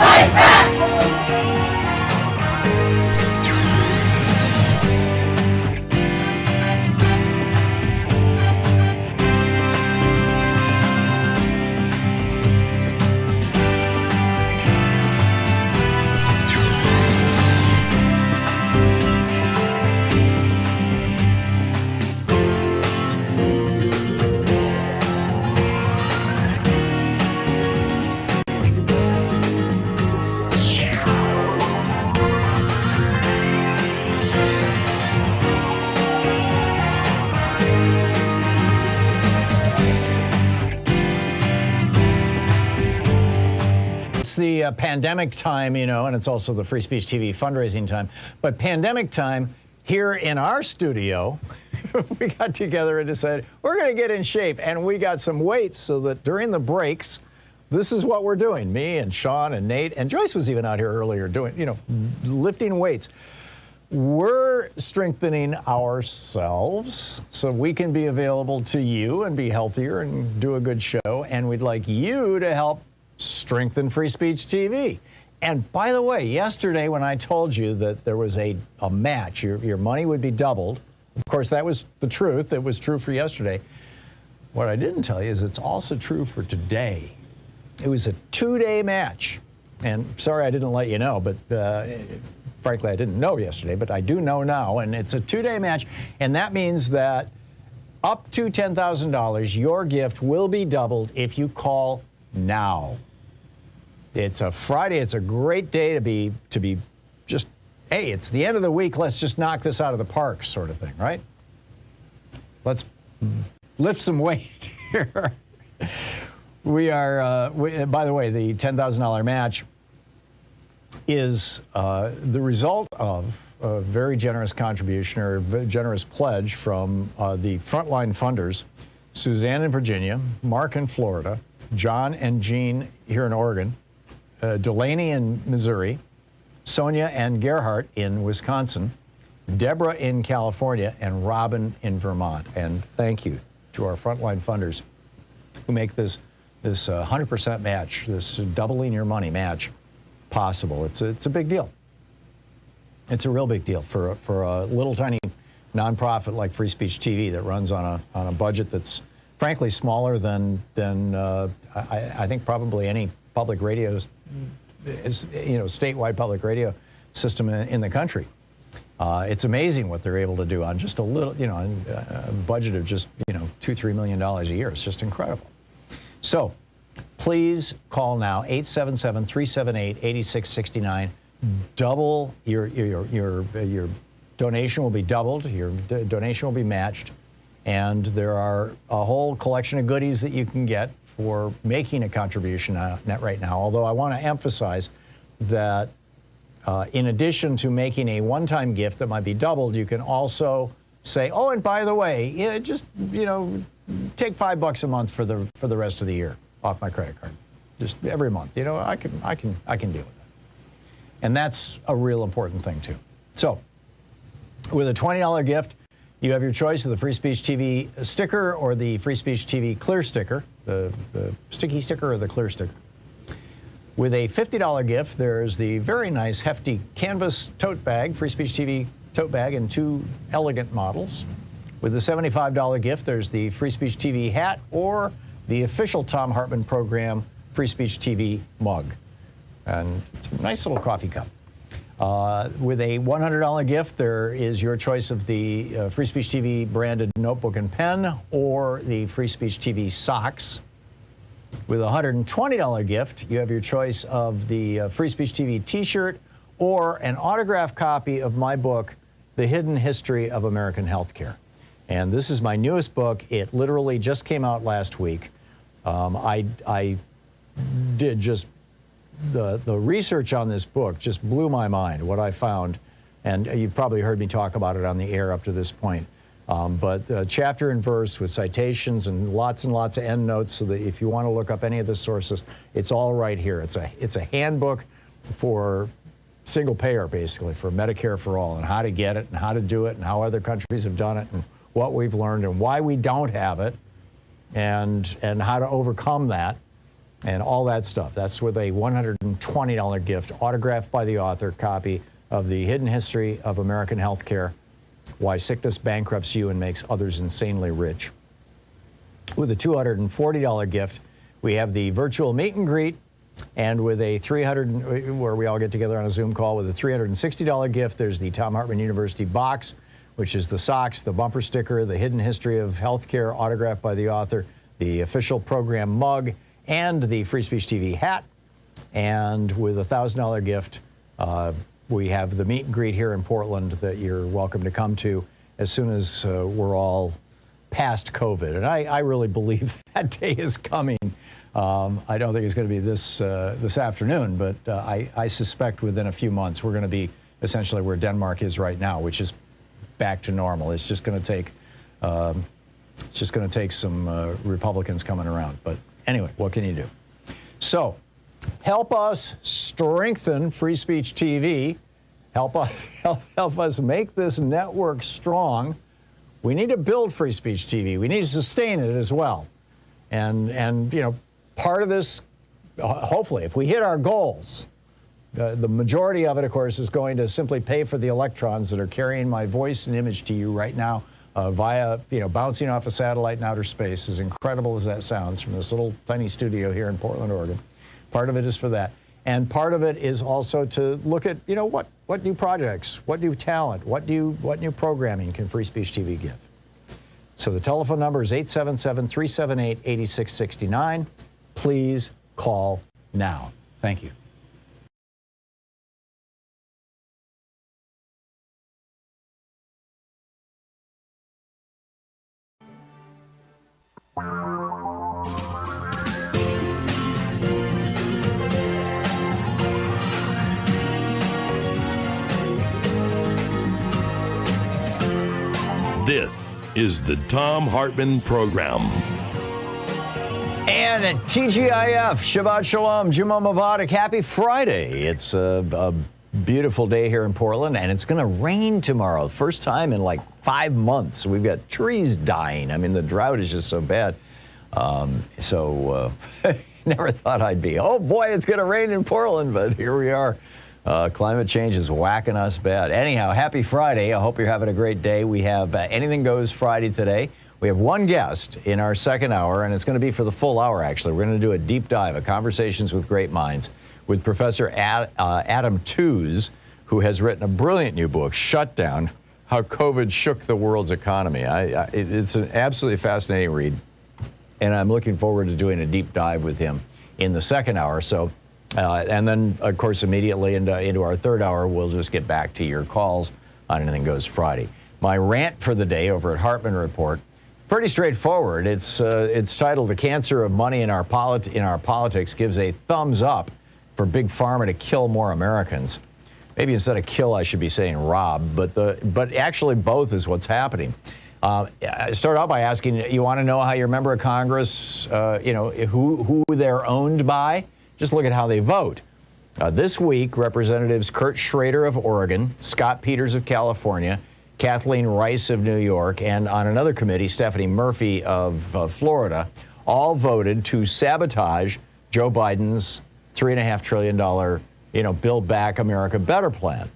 Fight back! The pandemic time, you know, and it's also the Free Speech TV fundraising time. But pandemic time, here in our studio, we got together and decided we're going to get in shape. And we got some weights so that during the breaks, this is what we're doing. Me and Sean and Nate and Joyce was even out here earlier doing, you know, lifting weights. We're strengthening ourselves so we can be available to you and be healthier and do a good show. And we'd like you to help strengthen Free Speech TV. And by the way, yesterday when I told you that there was a match, your money would be doubled. Of course, that was the truth. It was true for yesterday. What I didn't tell you is it's also true for today. It was a 2-day match. And sorry I didn't let you know, but frankly, I didn't know yesterday, but I do know now. And it's a 2-day match. And that means that up to $10,000, your gift will be doubled if you call now. It's a Friday. It's a great day to be just, hey, it's the end of the week. Let's just knock this out of the park sort of thing, right? Let's lift some weight here. We are, by the way, the $10,000 match is the result of a very generous contribution or a generous pledge from the frontline funders, Suzanne in Virginia, Mark in Florida, John and Jean here in Oregon, Delaney in Missouri, Sonia and Gerhardt in Wisconsin, Deborah in California, and Robin in Vermont. And thank you to our frontline funders who make this 100% match, this doubling your money match possible. It's a big deal. It's a real big deal for a little tiny nonprofit like Free Speech TV that runs on a budget that's frankly smaller than I think probably any public radio, statewide public radio system in the country. It's amazing what they're able to do on just a little, a budget of just, $2-3 million a year. It's just incredible. So please call now, 877-378-8669. Double your donation will be doubled. Your donation will be matched. And there are a whole collection of goodies that you can get for making a contribution right now. Although I want to emphasize that in addition to making a one-time gift that might be doubled, you can also say, oh, and by the way, take $5 a month for the rest of the year off my credit card, just every month. I can deal with that, and that's a real important thing too. So, with a $20 gift, you have your choice of the Free Speech TV sticker or the Free Speech TV clear sticker, the sticky sticker or the clear sticker. With a $50 gift, there's the very nice hefty canvas tote bag, Free Speech TV tote bag in 2 elegant models. With the $75 gift, there's the Free Speech TV hat or the official Thom Hartmann Program Free Speech TV mug. And it's a nice little coffee cup. With a $100 gift, there is your choice of the Free Speech TV branded notebook and pen or the Free Speech TV socks. With a $120 gift, you have your choice of the Free Speech TV t-shirt or an autographed copy of my book, The Hidden History of American Healthcare. And this is my newest book. It literally just came out last week. I did just the research on this book just blew my mind, what I found. And you've probably heard me talk about it on the air up to this point. But chapter and verse with citations and lots of endnotes so that if you want to look up any of the sources, it's all right here. It's a handbook for single payer, basically, for Medicare for all, and how to get it and how to do it and how other countries have done it and what we've learned and why we don't have it and how to overcome that. and all that stuff. That's with a $120 gift, autographed by the author, copy of The Hidden History of American Healthcare, Why Sickness Bankrupts You and Makes Others Insanely Rich. With a $240 gift, we have the virtual meet and greet, and with a where we all get together on a Zoom call with a $360 gift, there's the Thom Hartmann University box, which is the socks, the bumper sticker, the Hidden History of Healthcare, autographed by the author, the official program mug, and the Free Speech TV hat. And with a $1,000 gift, we have the meet and greet here in Portland that you're welcome to come to as soon as we're all past COVID. And I really believe that day is coming. I don't think it's going to be this afternoon, but I suspect within a few months we're going to be essentially where Denmark is right now, which is back to normal. It's just going to take some Republicans coming around. But anyway, what can you do? So help us strengthen Free Speech TV. Help us make this network strong. We need to build Free Speech TV. We need to sustain it as well. And you know, part of this, hopefully, if we hit our goals, the majority of it, of course, is going to simply pay for the electrons that are carrying my voice and image to you right now via, you know, bouncing off a satellite in outer space, as incredible as that sounds, from this little tiny studio here in Portland, Oregon. Part of it is for that. And part of it is also to look at, you know, what new projects, what new talent, what new programming can Free Speech TV give? So the telephone number is 877-378-8669. Please call now. Thank you. This is the Thom Hartmann Program. And at TGIF, Shabbat Shalom, Juma Mubarak, happy Friday. It's a beautiful day here in Portland, and it's going to rain tomorrow. First time in like 5 months. We've got trees dying. I mean, the drought is just so bad. Never thought I'd be, oh boy, it's going to rain in Portland, but here we are. Climate change is whacking us bad. Anyhow, happy Friday. I hope you're having a great day. We have Anything Goes Friday today. We have one guest in our second hour, and it's going to be for the full hour, actually. We're going to do a deep dive of Conversations with Great Minds with Professor Adam Tooze, who has written a brilliant new book, Shutdown, How COVID Shook the World's Economy. It's an absolutely fascinating read, and I'm looking forward to doing a deep dive with him in the second hour. So. And then, of course, immediately into our third hour, we'll just get back to your calls on Anything Goes Friday. My rant for the day over at Hartmann Report, pretty straightforward. It's titled "The Cancer of Money in Our Politics Gives a Thumbs Up for Big Pharma to Kill More Americans." Maybe instead of kill, I should be saying rob, but actually both is what's happening. I start out by asking, you want to know how your member of Congress, who they're owned by? Just look at how they vote. This week, Representatives Kurt Schrader of Oregon, Scott Peters of California, Kathleen Rice of New York, and on another committee, Stephanie Murphy of Florida, all voted to sabotage Joe Biden's $3.5 trillion, Build Back America Better plan.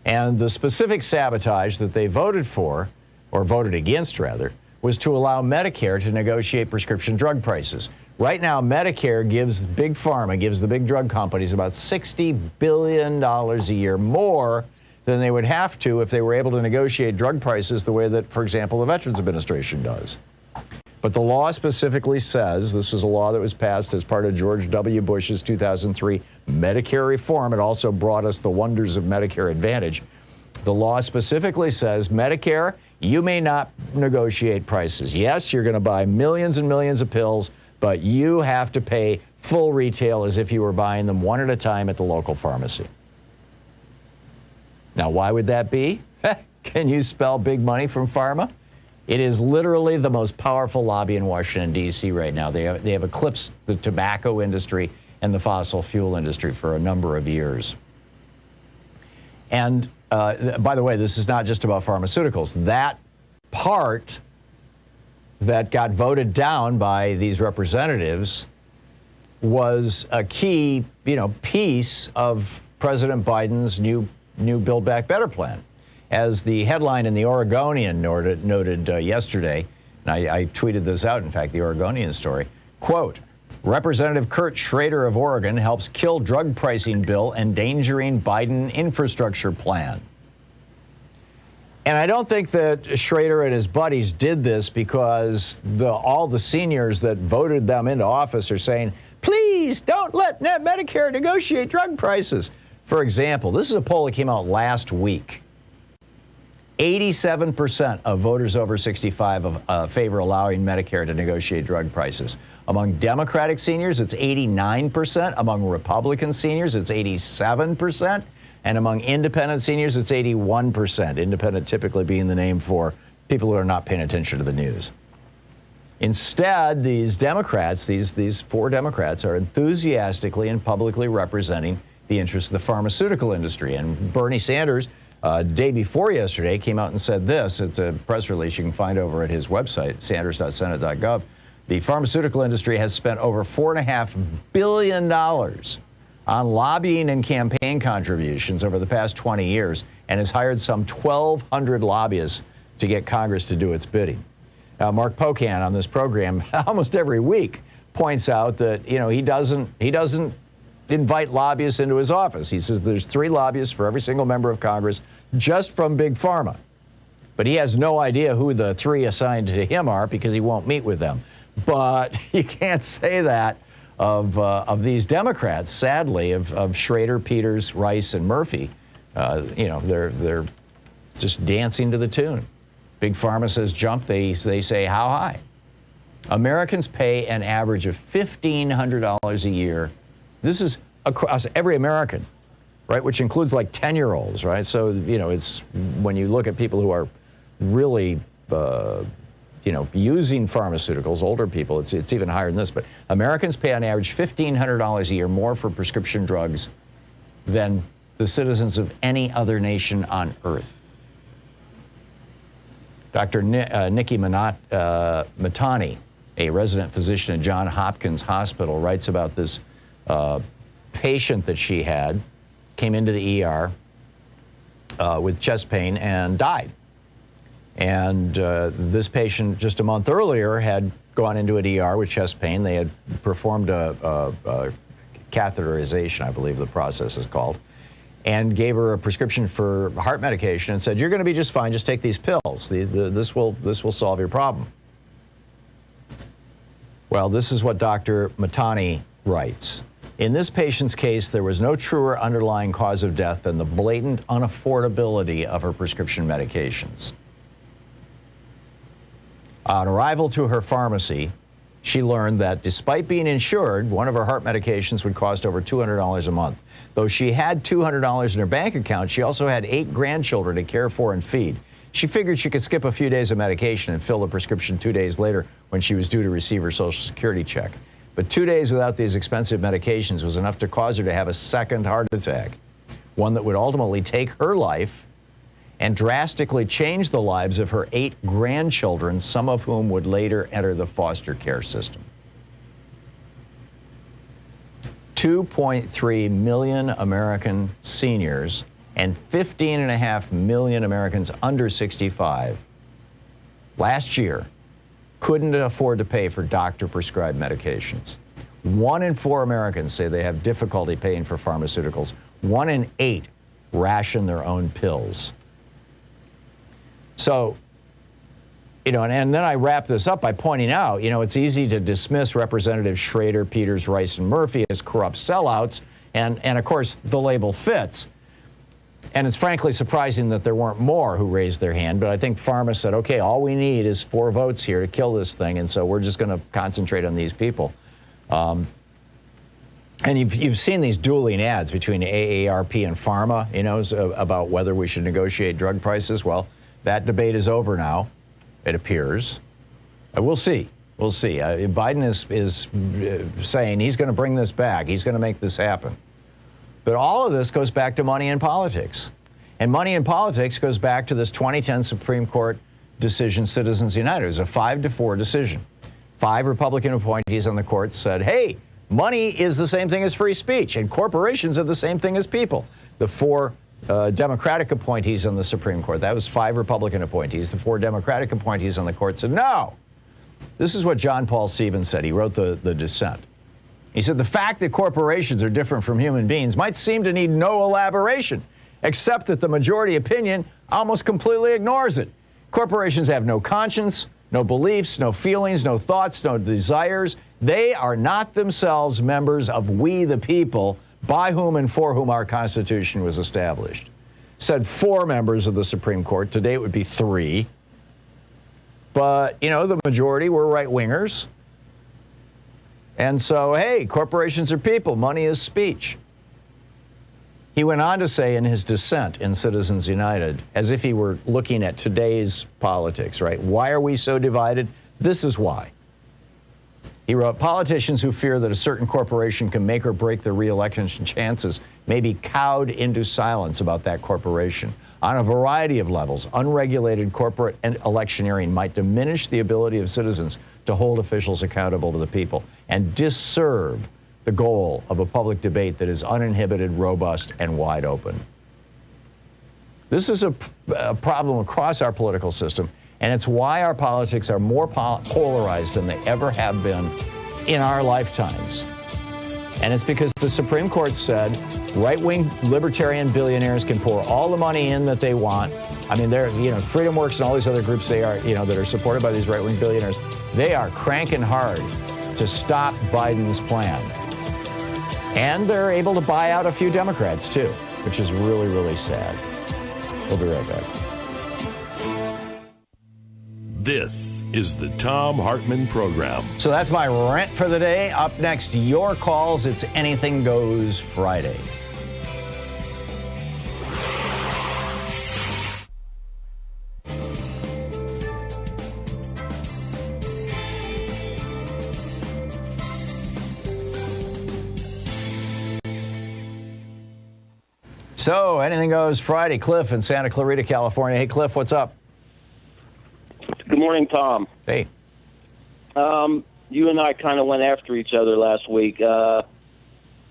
And the specific sabotage that they voted for, or voted against rather, was to allow Medicare to negotiate prescription drug prices. Right now, Medicare gives Big Pharma, gives the big drug companies about $60 billion a year more than they would have to if they were able to negotiate drug prices the way that, for example, the Veterans Administration does. But the law specifically says, this was a law that was passed as part of George W. Bush's 2003 Medicare reform. It also brought us the wonders of Medicare Advantage. The law specifically says, Medicare, you may not negotiate prices. Yes, you're going to buy millions and millions of pills, but you have to pay full retail as if you were buying them one at a time at the local pharmacy. Now, why would that be? Can you spell big money from pharma? It is literally the most powerful lobby in Washington, D.C. right now. They have eclipsed the tobacco industry and the fossil fuel industry for a number of years. And by the way, this is not just about pharmaceuticals. That part that got voted down by these representatives was a key, piece of President Biden's new Build Back Better plan. As the headline in the Oregonian noted yesterday, and I tweeted this out, in fact, the Oregonian story, quote, Representative Kurt Schrader of Oregon helps kill drug pricing bill endangering Biden infrastructure plan. And I don't think that Schrader and his buddies did this because all the seniors that voted them into office are saying, please don't let Medicare negotiate drug prices. For example, this is a poll that came out last week. 87% of voters over 65 favor allowing Medicare to negotiate drug prices. Among Democratic seniors, it's 89%. Among Republican seniors, it's 87%. And among independent seniors, it's 81%. Independent typically being the name for people who are not paying attention to the news. Instead, these Democrats, these four Democrats, are enthusiastically and publicly representing the interests of the pharmaceutical industry. And Bernie Sanders, day before yesterday, came out and said this. It's a press release you can find over at his website, sanders.senate.gov. The pharmaceutical industry has spent over $4.5 billion on lobbying and campaign contributions over the past 20 years and has hired some 1,200 lobbyists to get Congress to do its bidding. Mark Pocan on this program almost every week points out that, he doesn't invite lobbyists into his office. He says there's 3 lobbyists for every single member of Congress just from Big Pharma. But he has no idea who the 3 assigned to him are because he won't meet with them. But you can't say that of these Democrats, sadly, of Schrader, Peters, Rice, and Murphy. They're just dancing to the tune. Big Pharma says jump, they say how high. Americans pay an average of $1,500 a year. This is across every American, right? Which includes like 10-year-olds, right? So, it's when you look at people who are really, using pharmaceuticals, older people, it's even higher than this. But Americans pay on average $1,500 a year more for prescription drugs than the citizens of any other nation on earth. Dr. Nikki Matani, a resident physician at Johns Hopkins Hospital, writes about this patient that she had, came into the ER with chest pain and died. And this patient just a month earlier had gone into an ER with chest pain. They had performed a catheterization, I believe the process is called, and gave her a prescription for heart medication and said, you're going to be just fine, just take these pills. This will solve your problem. Well, this is what Dr. Matani writes. In this patient's case, there was no truer underlying cause of death than the blatant unaffordability of her prescription medications. On arrival to her pharmacy, she learned that despite being insured, one of her heart medications would cost over $200 a month. Though she had $200 in her bank account, she also had 8 grandchildren to care for and feed. She figured she could skip a few days of medication and fill the prescription 2 days later when she was due to receive her Social Security check. But 2 days without these expensive medications was enough to cause her to have a second heart attack, one that would ultimately take her life and drastically change the lives of her 8 grandchildren, some of whom would later enter the foster care system. 2.3 million American seniors and 15.5 million Americans under 65 last year couldn't afford to pay for doctor-prescribed medications. 1 in 4 Americans say they have difficulty paying for pharmaceuticals. 1 in 8 ration their own pills. So, and then I wrap this up by pointing out, it's easy to dismiss Representatives Schrader, Peters, Rice, and Murphy as corrupt sellouts, and of course the label fits. And it's frankly surprising that there weren't more who raised their hand, but I think Pharma said, okay, all we need is 4 votes here to kill this thing, and so we're just going to concentrate on these people. And you've seen these dueling ads between AARP and Pharma, about whether we should negotiate drug prices. Well, that debate is over now, it appears. We'll see. We'll see. Biden is saying he's going to bring this back. He's going to make this happen. But all of this goes back to money in politics. And money in politics goes back to this 2010 Supreme Court decision, Citizens United. It was a 5-4 decision. 5 Republican appointees on the court said, hey, Money is the same thing as free speech, and corporations are the same thing as people. The 4 Democratic appointees on the Supreme Court, that was 5 Republican appointees. The 4 Democratic appointees on the court said, no. This is what John Paul Stevens said. He wrote the dissent. He said, the fact that corporations are different from human beings might seem to need no elaboration, except that the majority opinion almost completely ignores it. Corporations have no conscience, no beliefs, no feelings, no thoughts, no desires. They are not themselves members of we the people, by whom and for whom our Constitution was established. Said 4 members of the Supreme Court. Today it would be 3. But, you know, the majority were right-wingers. And so, hey, corporations are people. Money is speech. He went on to say in his dissent in Citizens United, as if he were looking at today's politics, right? Why are we so divided? This is why. He wrote, politicians who fear that a certain corporation can make or break their re-election chances may be cowed into silence about that corporation. On a variety of levels, unregulated corporate electioneering might diminish the ability of citizens to hold officials accountable to the people and disserve the goal of a public debate that is uninhibited, robust, and wide open. This is a problem across our political system, and it's why our politics are more polarized than they ever have been in our lifetimes. And it's because the Supreme Court said right-wing libertarian billionaires can pour all the money in that they want. I mean, they're, you know, FreedomWorks and all these other groups, they are, you know, that are supported by these right-wing billionaires, they are cranking hard to stop Biden's plan. And they're able to buy out a few Democrats, too, which is really, really sad. We'll be right back. This is the Thom Hartmann Program. So that's my rant for the day. Up next, your calls. It's Anything Goes Friday. So, Anything Goes Friday. Cliff in Santa Clarita, California. Hey, Cliff, what's up? Good morning, Tom. Hey. You and I kind of went after each other last week. I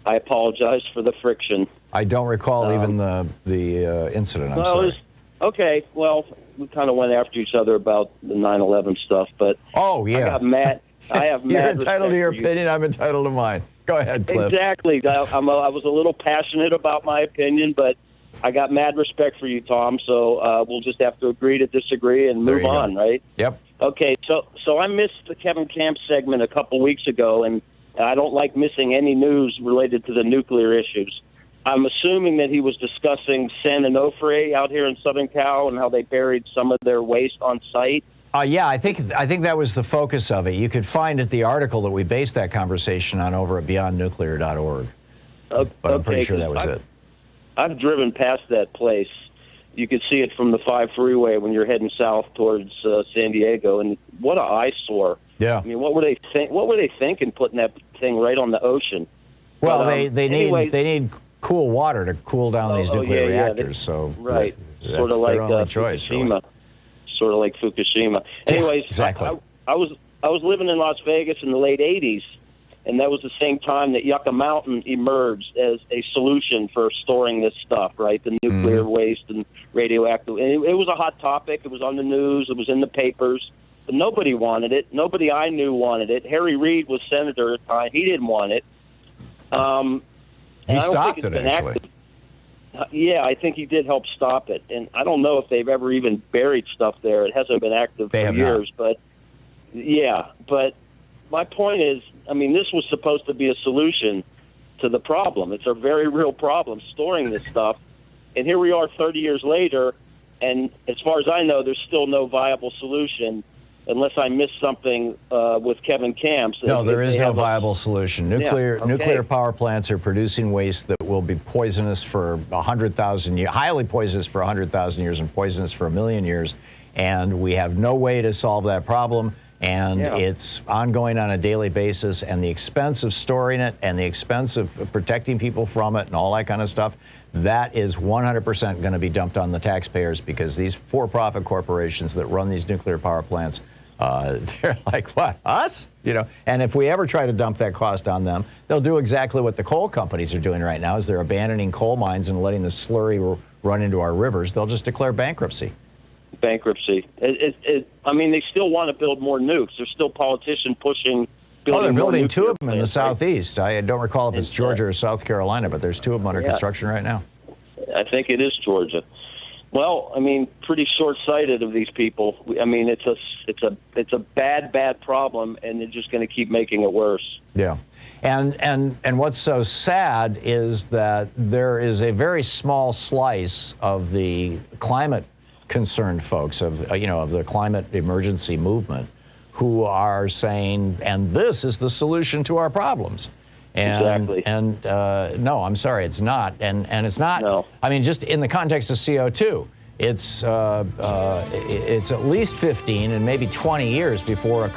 apologize for the friction. I don't recall even the incident. I'm sorry. Okay, well, we kind of went after each other about the 9/11 stuff, but oh yeah, I got mad. I have mad. You're entitled to your opinion. I'm entitled to mine. Go ahead, Cliff. Exactly. I was a little passionate about my opinion, but I got mad respect for you, Tom. So we'll just have to agree to disagree and move on, right? Yep. Okay. So I missed the Kevin Camp segment a couple weeks ago, and I don't like missing any news related to the nuclear issues. I'm assuming that he was discussing San Onofre out here in Southern Cal and how they buried some of their waste on site. Yeah, I think that was the focus of it. You could find it, the article that we based that conversation on over at beyondnuclear.org. But I'm pretty sure that was it. I've driven past that place. You could see it from the 5 freeway when you're heading south towards San Diego, and what an eyesore! Yeah. I mean, what were they thinking putting that thing right on the ocean? Well, they need cool water to cool down these nuclear reactors. So right, sort of like Fukushima. Really. Sort of like Fukushima. Anyways, exactly. I was living in Las Vegas in the late '80s, and that was the same time that Yucca Mountain emerged as a solution for storing this stuff, right? The nuclear waste and radioactive. And it was a hot topic. It was on the news. It was in the papers. But nobody wanted it. Nobody I knew wanted it. Harry Reid was senator at the time. He didn't want it. He stopped it, actually. Yeah, I think he did help stop it. And I don't know if they've ever even buried stuff there. It hasn't been active for years. But, yeah. But my point is, I mean, this was supposed to be a solution to the problem. It's a very real problem, storing this stuff. And here we are 30 years later, and as far as I know, there's still no viable solution unless I missed something with Kevin Camps. No, there is no viable solution. Nuclear power plants are producing waste that will be poisonous for 100,000 years, highly poisonous for 100,000 years and poisonous for 1 million years. And we have no way to solve that problem. And it's ongoing on a daily basis. And the expense of storing it and the expense of protecting people from it and all that kind of stuff, that is 100% going to be dumped on the taxpayers because these for-profit corporations that run these nuclear power plants They're like, what, us? You know, and if we ever try to dump that cost on them, they'll do exactly what the coal companies are doing right now, is they're abandoning coal mines and letting the slurry run into our rivers. They'll just declare bankruptcy. Bankruptcy. I mean, they still want to build more nukes. There's still politicians pushing. They're building 2 of them in the southeast. I don't recall if it's Georgia or South Carolina, but there's 2 of them under construction right now. I think it is Georgia. Well, I mean, pretty short-sighted of these people. I mean, it's a bad problem, and they're just going to keep making it worse. Yeah, and what's so sad is that there is a very small slice of the climate-concerned folks of the climate emergency movement who are saying, and this is the solution to our problems. Exactly. And no, I'm sorry, it's not. And it's not. No. I mean, just in the context of CO2, it's at least 15 and maybe 20 years before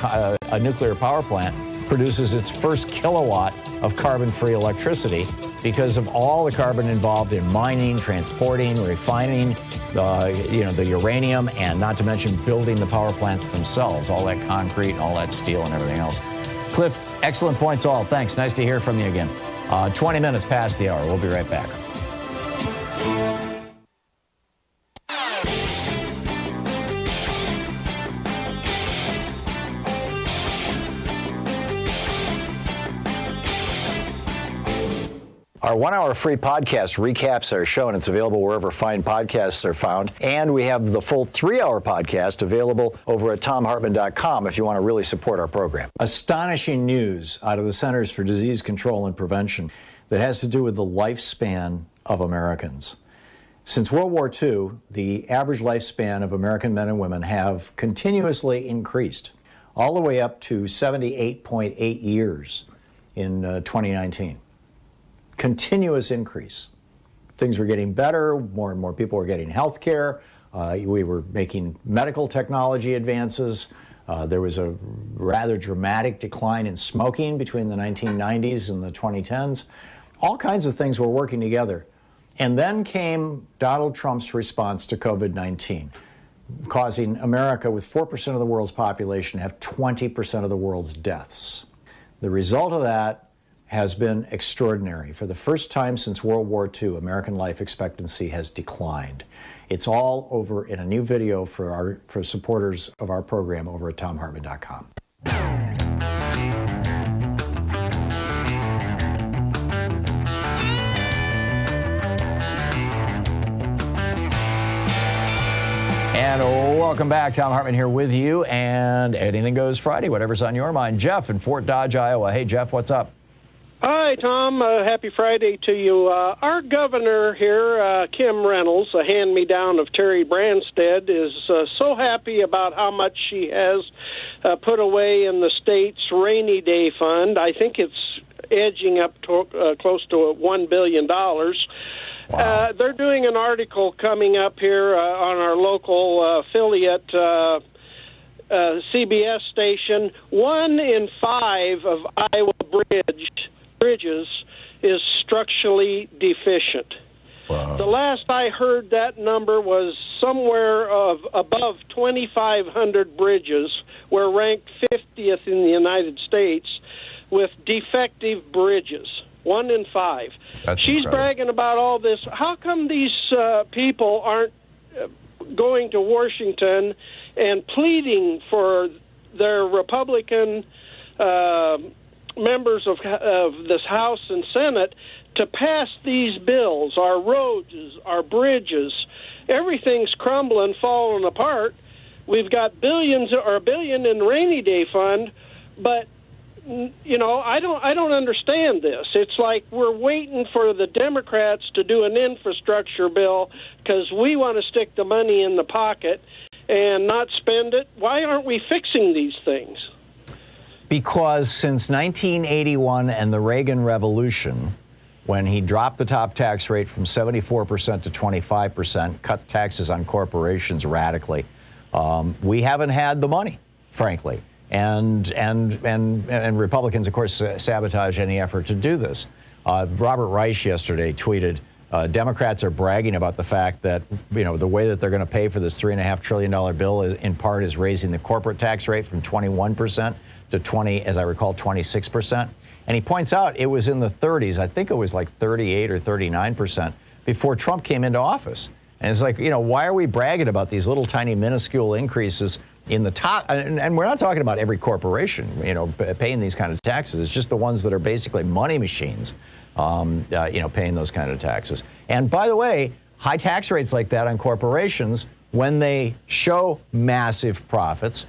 a nuclear power plant produces its first kilowatt of carbon-free electricity, because of all the carbon involved in mining, transporting, refining the uranium, and not to mention building the power plants themselves, all that concrete and all that steel and everything else. Cliff, excellent points all. Thanks. Nice to hear from you again. 20 minutes past the hour. We'll be right back. Our 1-hour free podcast recaps our show, and it's available wherever fine podcasts are found. And we have the full 3-hour podcast available over at thomhartmann.com if you want to really support our program. Astonishing news out of the Centers for Disease Control and Prevention that has to do with the lifespan of Americans. Since World War II, the average lifespan of American men and women have continuously increased, all the way up to 78.8 years in 2019. Continuous increase. Things were getting better, more and more people were getting health care, we were making medical technology advances, there was a rather dramatic decline in smoking between the 1990s and the 2010s. All kinds of things were working together. And then came Donald Trump's response to COVID-19, causing America, with 4% of the world's population, to have 20% of the world's deaths. The result of that has been extraordinary. For the first time since World War II, American life expectancy has declined. It's all over in a new video for supporters of our program over at thomhartmann.com. And welcome back. Thom Hartmann here with you, and Anything Goes Friday, whatever's on your mind. Jeff in Fort Dodge, Iowa. Hey, Jeff, what's up? Hi, Tom. Happy Friday to you. Our governor here, Kim Reynolds, a hand-me-down of Terry Branstad, is so happy about how much she has put away in the state's rainy day fund. I think it's edging up to, close to $1 billion. Wow. They're doing an article coming up here on our local affiliate CBS station. 1 in 5 of Iowa bridges is structurally deficient. Wow. The last I heard, that number was somewhere of above 2,500 bridges were ranked 50th in the United States with defective bridges. 1 in 5. That's She's incredible. bragging about all this. How come these people aren't going to Washington and pleading for their Republican members of this House and Senate to pass these bills? Our roads, our bridges, everything's crumbling, falling apart. We've got billions or $1 billion in rainy day fund, but I don't understand this. It's like we're waiting for the Democrats to do an infrastructure bill because we want to stick the money in the pocket and not spend it. Why aren't we fixing these things? Because since 1981 and the Reagan Revolution, when he dropped the top tax rate from 74% to 25%, cut taxes on corporations radically, we haven't had the money, frankly. And Republicans, of course, sabotage any effort to do this. Robert Reich yesterday tweeted, Democrats are bragging about the fact that, the way that they're going to pay for this $3.5 trillion bill in part is raising the corporate tax rate from 21% to 26%. And he points out it was in the 30s. I think it was like 38 or 39% before Trump came into office. And it's like, why are we bragging about these little tiny minuscule increases in the top? And we're not talking about every corporation, paying these kind of taxes. It's just the ones that are basically money machines. Paying those kind of taxes. And by the way, high tax rates like that on corporations, when they show massive profits,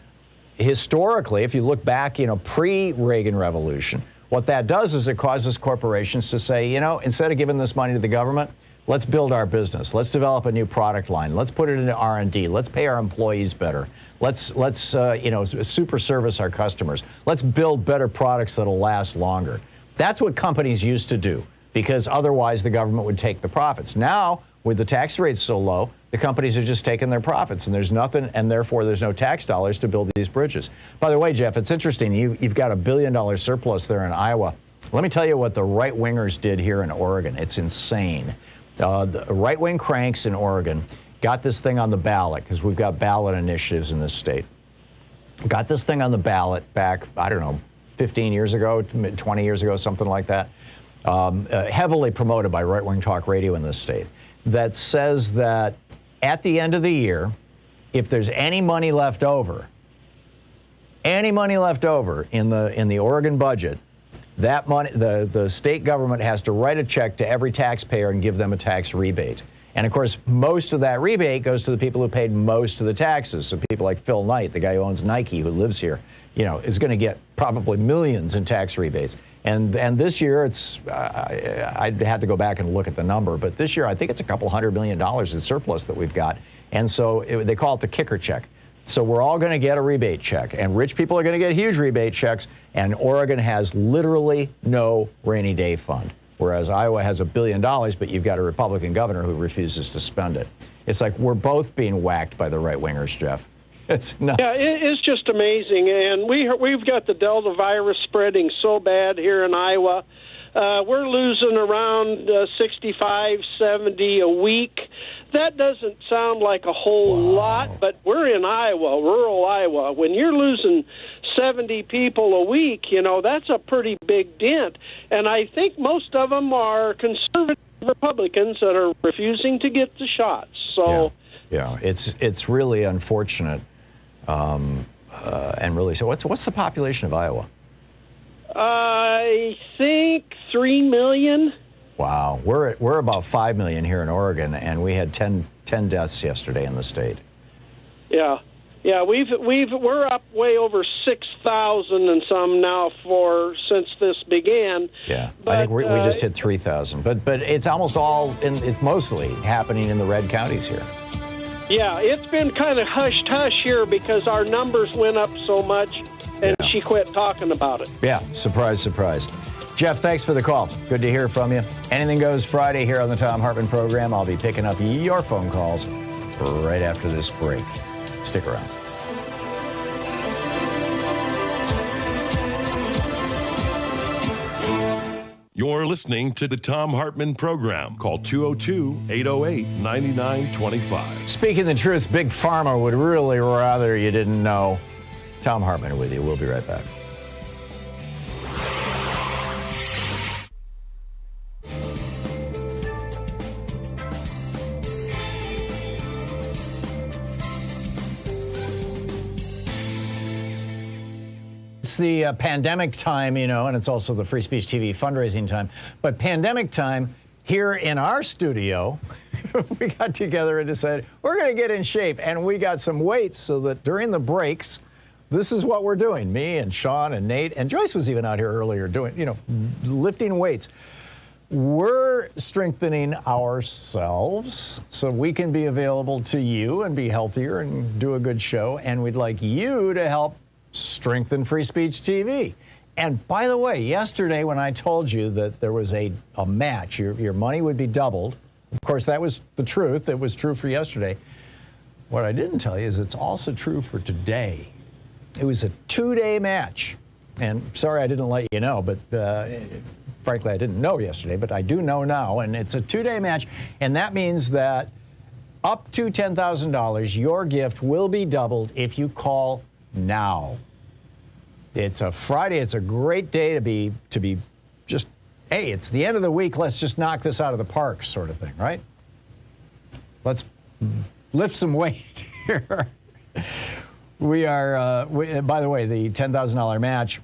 historically, if you look back, pre-Reagan Revolution, what that does is it causes corporations to say, instead of giving this money to the government, let's build our business. Let's develop a new product line. Let's put it into R&D. Let's pay our employees better. Let's super service our customers. Let's build better products that'll last longer. That's what companies used to do, because otherwise the government would take the profits. Now, with the tax rates so low, the companies are just taking their profits, and there's nothing, and therefore there's no tax dollars to build these bridges. By the way, Jeff, it's interesting. You've got $1 billion surplus there in Iowa. Let me tell you what the right-wingers did here in Oregon. It's insane. The right-wing cranks in Oregon got this thing on the ballot, because we've got ballot initiatives in this state. Got this thing on the ballot back, 15 years ago, 20 years ago, something like that, heavily promoted by right-wing talk radio in this state, that says that at the end of the year, if there's any money left over in the Oregon budget, that money, the state government has to write a check to every taxpayer and give them a tax rebate. And of course, most of that rebate goes to the people who paid most of the taxes. So people like Phil Knight, the guy who owns Nike, who lives here, is going to get probably millions in tax rebates. And this year, I'd have to go back and look at the number, but this year I think it's a couple $100 million in surplus that we've got. And so they call it the kicker check. So we're all going to get a rebate check, and rich people are going to get huge rebate checks, and Oregon has literally no rainy day fund. Whereas Iowa has $1 billion, but you've got a Republican governor who refuses to spend it. It's like we're both being whacked by the right-wingers, Jeff. It's nuts. Yeah, it's just amazing. And we've got the Delta virus spreading so bad here in Iowa. We're losing around 65, 70 a week. That doesn't sound like a whole lot, but we're in Iowa, rural Iowa. When you're losing 70 people a week, that's a pretty big dent. And I think most of them are conservative Republicans that are refusing to get the shots. So, yeah, it's really unfortunate, and really. So, what's the population of Iowa? I think 3 million. Wow, we're about 5 million here in Oregon, and we had 10 deaths yesterday in the state. Yeah, we're up way over 6,000 and some now since this began. Yeah, but, I think we just hit 3,000, but it's almost it's mostly happening in the red counties here. Yeah, it's been kind of hush here because our numbers went up so much, and she quit talking about it. Yeah, surprise, surprise. Jeff, thanks for the call. Good to hear from you. Anything Goes Friday here on the Thom Hartmann Program. I'll be picking up your phone calls right after this break. Stick around. You're listening to the Thom Hartmann Program. Call 202-808-9925. Speaking the truth, Big Pharma would really rather you didn't know. Thom Hartmann with you. We'll be right back. It's the pandemic time, and it's also the Free Speech TV fundraising time. But pandemic time, here in our studio, we got together and decided we're going to get in shape. And we got some weights so that during the breaks, this is what we're doing. Me and Sean and Nate, and Joyce was even out here earlier doing, lifting weights. We're strengthening ourselves so we can be available to you and be healthier and do a good show. And we'd like you to help strengthen Free Speech TV. And by the way, yesterday when I told you that there was a match, your money would be doubled. Of course, that was the truth. It was true for yesterday. What I didn't tell you is it's also true for today. It was a 2-day match. And sorry I didn't let you know, but frankly, I didn't know yesterday, but I do know now, and it's a 2-day match, and that means that up to $10,000, your gift will be doubled if you call now. It's a Friday. It's a great day to be just, hey, it's the end of the week. Let's just knock this out of the park sort of thing, right? Let's lift some weight here. We are, by the way, the $10,000 match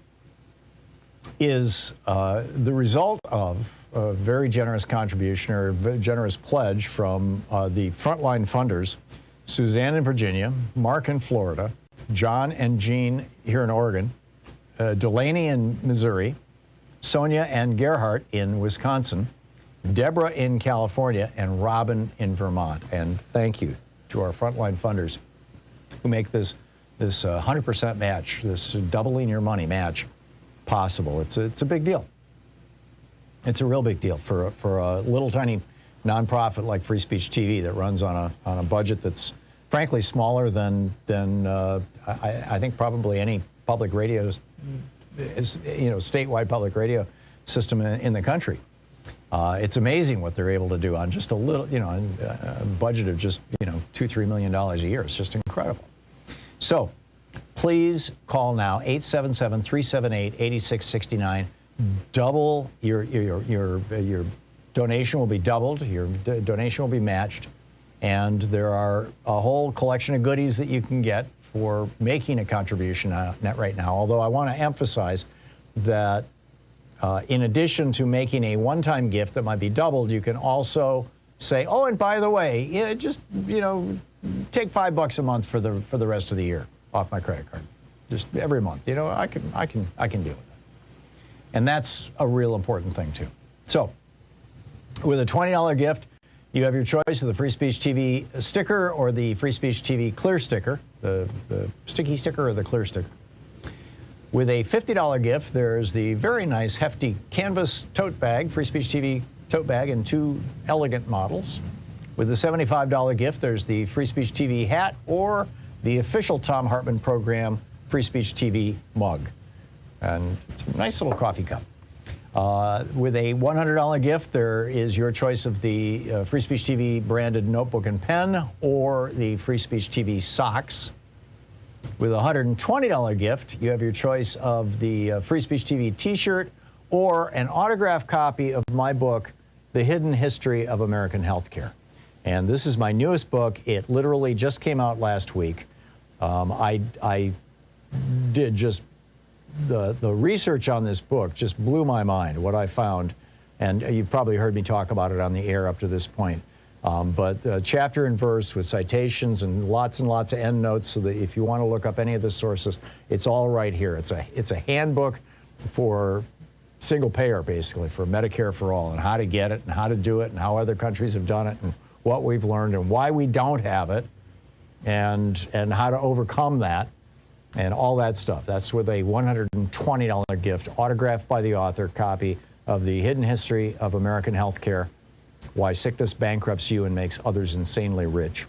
is the result of a very generous contribution or a very generous pledge from the frontline funders, Suzanne in Virginia, Mark in Florida, John and Jean here in Oregon, Delaney in Missouri, Sonia and Gerhardt in Wisconsin, Deborah in California, and Robin in Vermont. And thank you to our frontline funders who make this 100% match, this doubling your money match possible. It's a big deal. It's a real big deal for a little tiny nonprofit like Free Speech TV that runs on a budget that's frankly smaller than I think probably any public radio, statewide public radio system in the country. It's amazing what they're able to do on just a little, a budget of just $2-3 million a year. It's just incredible. So please call now, 877-378-8669. Double your donation will be doubled. Your donation will be matched, and there are a whole collection of goodies that you can get for making a contribution right now. Although I want to emphasize that in addition to making a one-time gift that might be doubled, you can also say, oh, and by the way, just take $5 a month for the rest of the year off my credit card, just every month. I can deal with that. And that's a real important thing, too. So with a $20 gift, you have your choice of the Free Speech TV sticker or the Free Speech TV clear sticker, the sticky sticker or the clear sticker. With a $50 gift, there's the very nice, hefty canvas tote bag, Free Speech TV tote bag in 2 elegant models. With the $75 gift, there's the Free Speech TV hat or the official Thom Hartmann Program Free Speech TV mug. And it's a nice little coffee cup. With a $100 gift, there is your choice of the Free Speech TV branded notebook and pen or the Free Speech TV socks. With a $120 gift, you have your choice of the Free Speech TV t-shirt or an autographed copy of my book, The Hidden History of American Healthcare. And this is my newest book. It literally just came out last week. I did just the research on this book just blew my mind, what I found. And you've probably heard me talk about it on the air up to this point. But chapter and verse with citations and lots of endnotes so that if you want to look up any of the sources, it's all right here. It's a handbook for single payer, basically, for Medicare for all, and how to get it and how to do it and how other countries have done it and what we've learned and why we don't have it and how to overcome that and all that stuff. That's with a $120 gift, autographed by the author, copy of The Hidden History of American Healthcare, Why Sickness Bankrupts You and Makes Others Insanely Rich.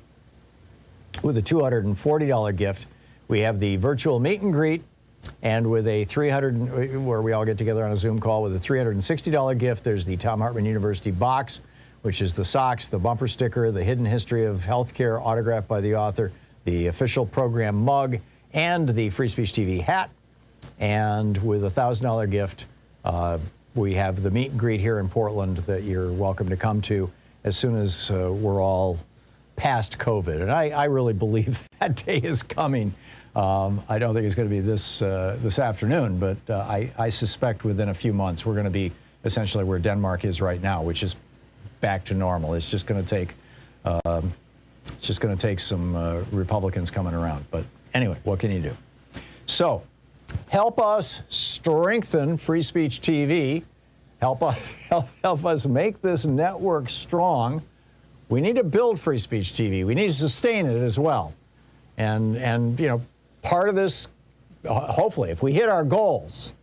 With a $240 gift, we have the virtual meet and greet, and with a where we all get together on a Zoom call, with a $360 gift, there's the Thom Hartmann University box, which is the socks, the bumper sticker, the Hidden History of Healthcare, autographed by the author, the official program mug, and the Free Speech TV hat. And with a $1,000 gift, we have the meet and greet here in Portland that you're welcome to come to as soon as we're all past COVID. And I really believe that day is coming. I don't think it's going to be this afternoon, but I suspect within a few months we're going to be essentially where Denmark is right now, which is back to normal. It's just going to take some Republicans coming around. But anyway, what can you do? So help us strengthen Free Speech TV. Help us make this network strong. We need to build Free Speech TV. We need to sustain it as well. And part of this, hopefully, if we hit our goals,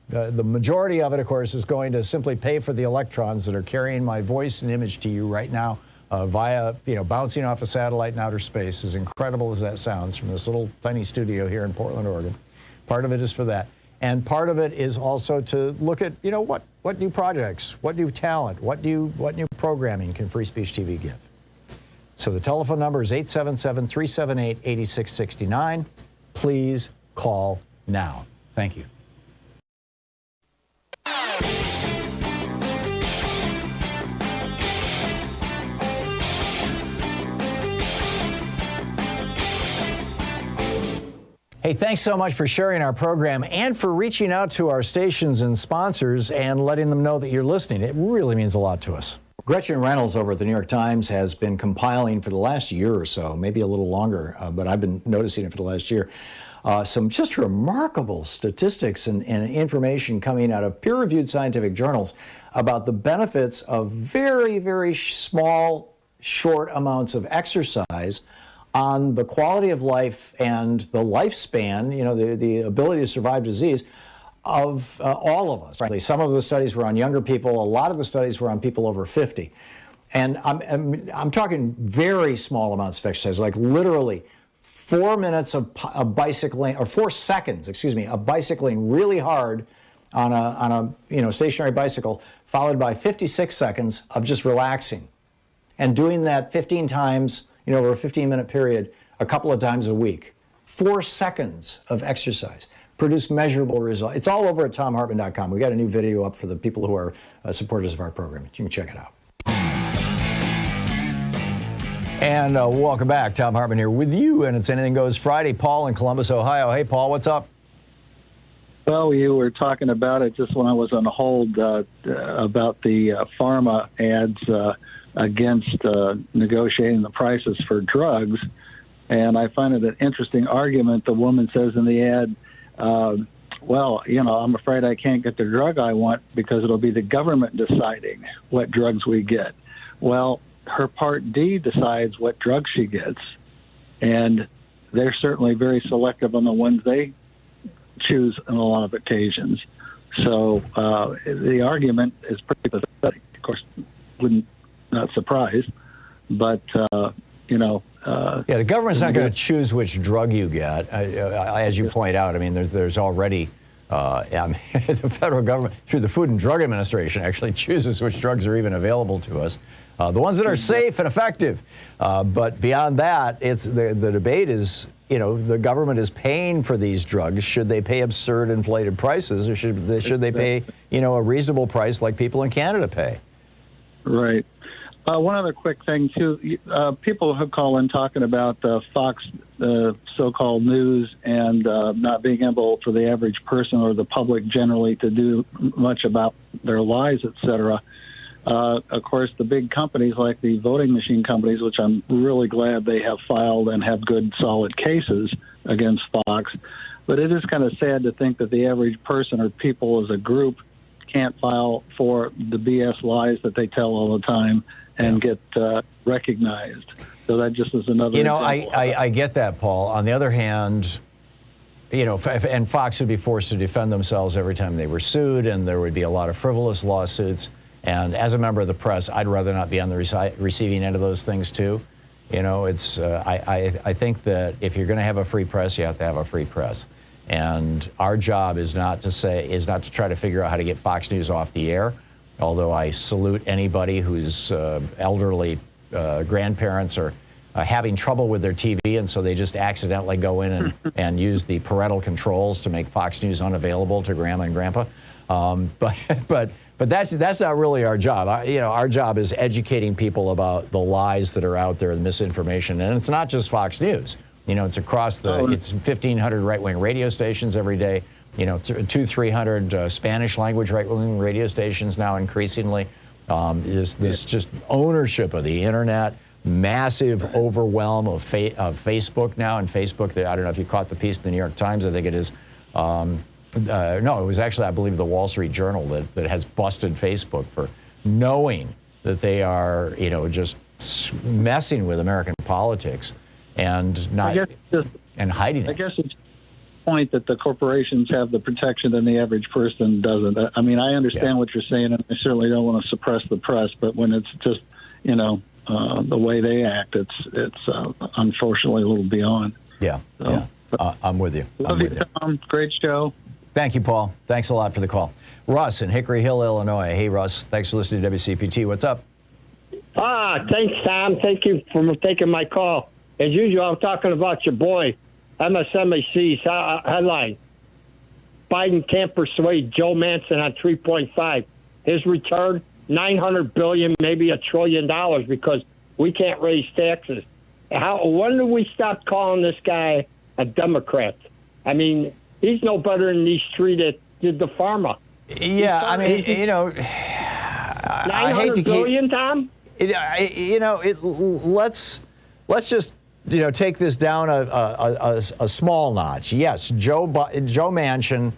the majority of it, of course, is going to simply pay for the electrons that are carrying my voice and image to you right now via, bouncing off a satellite in outer space, as incredible as that sounds, from this little tiny studio here in Portland, Oregon. Part of it is for that. And part of it is also to look at, what new projects, what new talent, what new programming can Free Speech TV give? So the telephone number is 877-378-8669. Please call now. Thank you. Hey, thanks so much for sharing our program and for reaching out to our stations and sponsors and letting them know that you're listening. It really means a lot to us. Gretchen Reynolds over at the New York Times has been compiling for the last year or so, maybe a little longer, but I've been noticing it for the last year, some just remarkable statistics and information coming out of peer-reviewed scientific journals about the benefits of very, very small, short amounts of exercise on the quality of life and the lifespan, the ability to survive disease of all of us. Frankly, some of the studies were on younger people. A lot of the studies were on people over 50. And I'm talking very small amounts of exercise, like literally 4 minutes of bicycling, or 4 seconds, of bicycling really hard on a stationary bicycle, followed by 56 seconds of just relaxing. And doing that 15 times, over a 15-minute period, a couple of times a week. 4 seconds of exercise produce measurable results. It's all over at thomhartmann.com. We got a new video up for the people who are supporters of our program. You can check it out. And welcome back. Thom Hartmann here with you, and it's Anything Goes Friday. Paul in Columbus, Ohio. Hey, Paul, what's up? Well, you were talking about it just when I was on hold about the pharma ads against negotiating the prices for drugs. And I find it an interesting argument. The woman says in the ad, well, I'm afraid I can't get the drug I want because it'll be the government deciding what drugs we get. Well, her Part D decides what drugs she gets, and they're certainly very selective on the ones they choose on a lot of occasions. So the argument is pretty pathetic. Of course, not surprised, but the government's not going to choose which drug you get, as you point out. I mean, there's already the federal government through the Food and Drug Administration actually chooses which drugs are even available to us, the ones that are safe and effective. But beyond that, it's the debate is, the government is paying for these drugs. Should they pay absurd inflated prices, or should they pay a reasonable price like people in Canada pay? Right. One other quick thing, too. People have called in talking about Fox so-called news and not being able for the average person or the public generally to do much about their lives, et cetera. Of course, the big companies like the voting machine companies, which I'm really glad they have filed and have good, solid cases against Fox. But it is kind of sad to think that the average person or people as a group can't file for the BS lies that they tell all the time and get recognized. So that just is another example. I get that, Paul. On the other hand, and Fox would be forced to defend themselves every time they were sued, and there would be a lot of frivolous lawsuits. And as a member of the press, I'd rather not be on the receiving end of those things, too. I think that if you're going to have a free press, you have to have a free press. And our job is not to try to figure out how to get Fox News off the air, although I salute anybody whose elderly grandparents are having trouble with their TV, and so they just accidentally go in and use the parental controls to make Fox News unavailable to Grandma and Grandpa. But that's not really our job. Our job is educating people about the lies that are out there, the misinformation, and it's not just Fox News. It's across it's 1,500 right-wing radio stations every day. 200-300 Spanish language right-wing radio stations now increasingly. This just ownership of the internet, massive overwhelm of Facebook now. And Facebook, I don't know if you caught the piece in the New York Times, I think it is. No, it was actually, I believe, the Wall Street Journal that has busted Facebook for knowing that they are, just messing with American politics and not and hiding it. I guess it's the point that the corporations have the protection and the average person doesn't. I mean, I understand what you're saying, and I certainly don't want to suppress the press, but when it's just, the way they act, it's unfortunately a little beyond. Yeah, so, I'm with you. Love you, Tom. Great show. Thank you, Paul. Thanks a lot for the call. Russ in Hickory Hill, Illinois. Hey, Russ. Thanks for listening to WCPT. What's up? Thanks, Tom. Thank you for taking my call. As usual, I'm talking about your boy, MSNBC's headline. Biden can't persuade Joe Manchin on 3.5. His return, $900 billion, maybe $1 trillion, because we can't raise taxes. When do we stop calling this guy a Democrat? I mean, he's no better than these three that did the Pharma. Yeah, I mean, you know, I hate to billion, Tom? Let's just, you know, take this down a small notch. Yes, Joe Manchin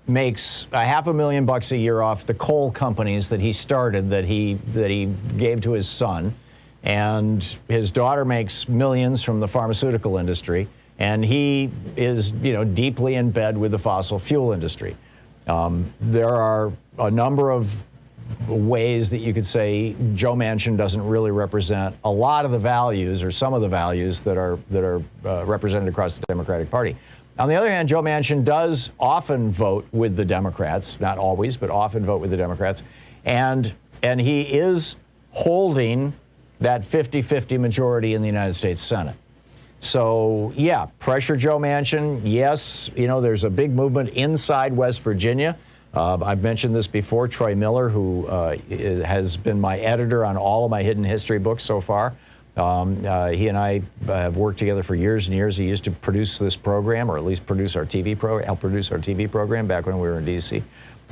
makes $500,000 a year off the coal companies that he started, that he gave to his son, and his daughter makes millions from the pharmaceutical industry, and he is, you know, deeply in bed with the fossil fuel industry. There are a number of ways that you could say Joe Manchin doesn't really represent a lot of the values or some of the values that are represented across the Democratic Party. On the other hand, Joe Manchin does often vote with the Democrats, not always, but often vote with the Democrats, and he is holding that 50-50 majority in the United States Senate. So, yeah, pressure Joe Manchin. Yes, you know, there's a big movement inside West Virginia. I've mentioned this before. Troy Miller, who has been my editor on all of my hidden history books so far. He and I have worked together for years and years. He used to produce this program, or at least produce our TV program, help produce our TV program back when we were in D.C.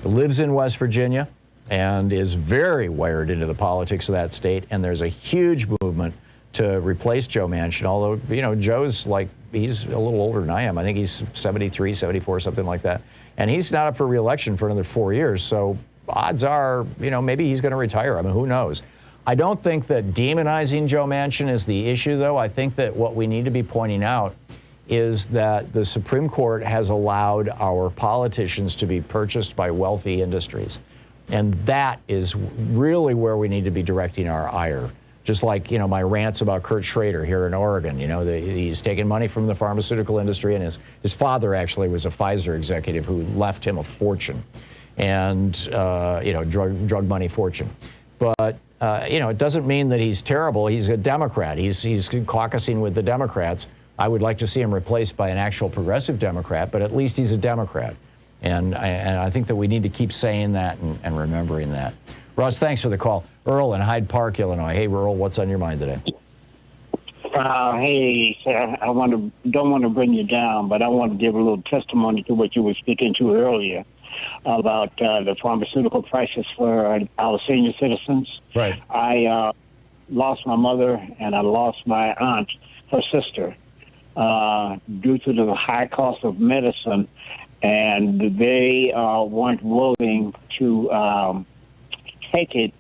Lives in West Virginia and is very wired into the politics of that state. And there's a huge movement to replace Joe Manchin, although, you know, Joe's like, he's a little older than I am. I think he's 73, 74, something like that. And he's not up for re-election for another 4 years. So odds are, you know, maybe he's going to retire. I mean, who knows? I don't think that demonizing Joe Manchin is the issue, though. I think that what we need to be pointing out is that the Supreme Court has allowed our politicians to be purchased by wealthy industries. And that is really where we need to be directing our ire. Just like, you know, my rants about Kurt Schrader here in Oregon. You know, he's taking money from the pharmaceutical industry, and his father actually was a Pfizer executive who left him a fortune, and, you know, drug money fortune. But, you know, it doesn't mean that he's terrible. He's a Democrat. He's caucusing with the Democrats. I would like to see him replaced by an actual progressive Democrat, but at least he's a Democrat. And I think that we need to keep saying that and remembering that. Russ, thanks for the call. Earl in Hyde Park, Illinois. Hey, Earl, what's on your mind today? Hey, sir, don't want to bring you down, but I want to give a little testimony to what you were speaking to earlier about the pharmaceutical prices for our senior citizens. Right. I lost my mother and I lost my aunt, her sister, due to the high cost of medicine, and they weren't willing to take it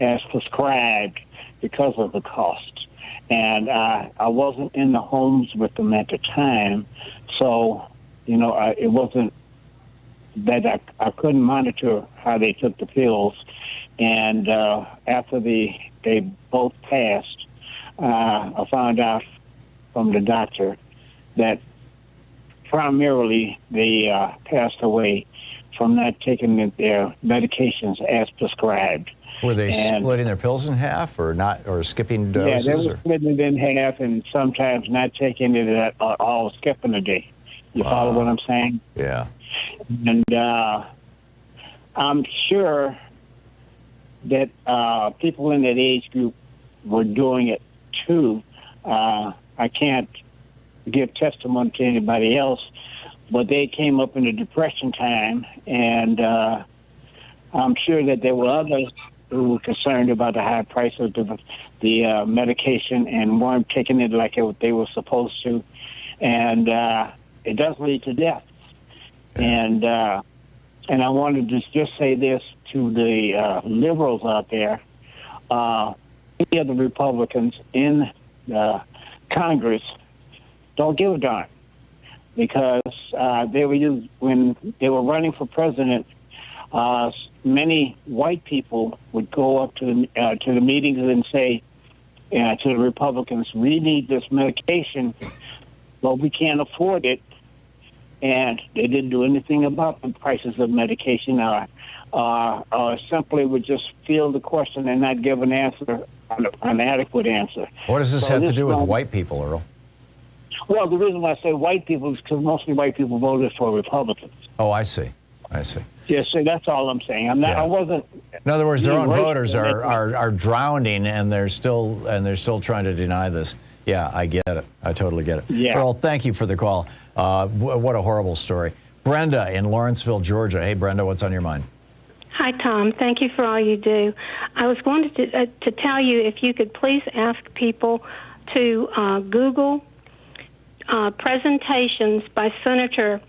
as prescribed because of the cost. And I wasn't in the homes with them at the time, so, you know, it wasn't that I couldn't monitor how they took the pills. And after they both passed, I found out from the doctor that primarily they passed away from not taking their medications as prescribed. Were they splitting their pills in half, or not, or skipping doses? Yeah, they were splitting it in half, and sometimes not taking it at all, skipping a day. You follow what I'm saying? Yeah. And I'm sure that people in that age group were doing it too. I can't give testimony to anybody else, but they came up in the Depression time, and I'm sure that there were others who were concerned about the high price of the medication and weren't taking it like they were supposed to, and it does lead to death. And I wanted to just say this to the liberals out there. Any of the Republicans in Congress don't give a darn, because when they were running for president, many white people would go up to the meetings and say to the Republicans, "We need this medication, but we can't afford it, and they didn't do anything about the prices of medication, or simply would just field the question and not give an answer, an adequate answer. What does this have to do with white people, Earl? Well, the reason why I say white people is because mostly white people voted for Republicans. Oh, I see. Yes, so that's all I'm saying. I'm not. Yeah. I wasn't. In other words, their own voters are drowning, and they're still trying to deny this. Yeah, I get it. I totally get it. Yeah. Earl, thank you for the call. What a horrible story. Brenda in Lawrenceville, Georgia. Hey, Brenda, what's on your mind? Hi, Tom. Thank you for all you do. I was going to tell you if you could please ask people to Google presentations by Senator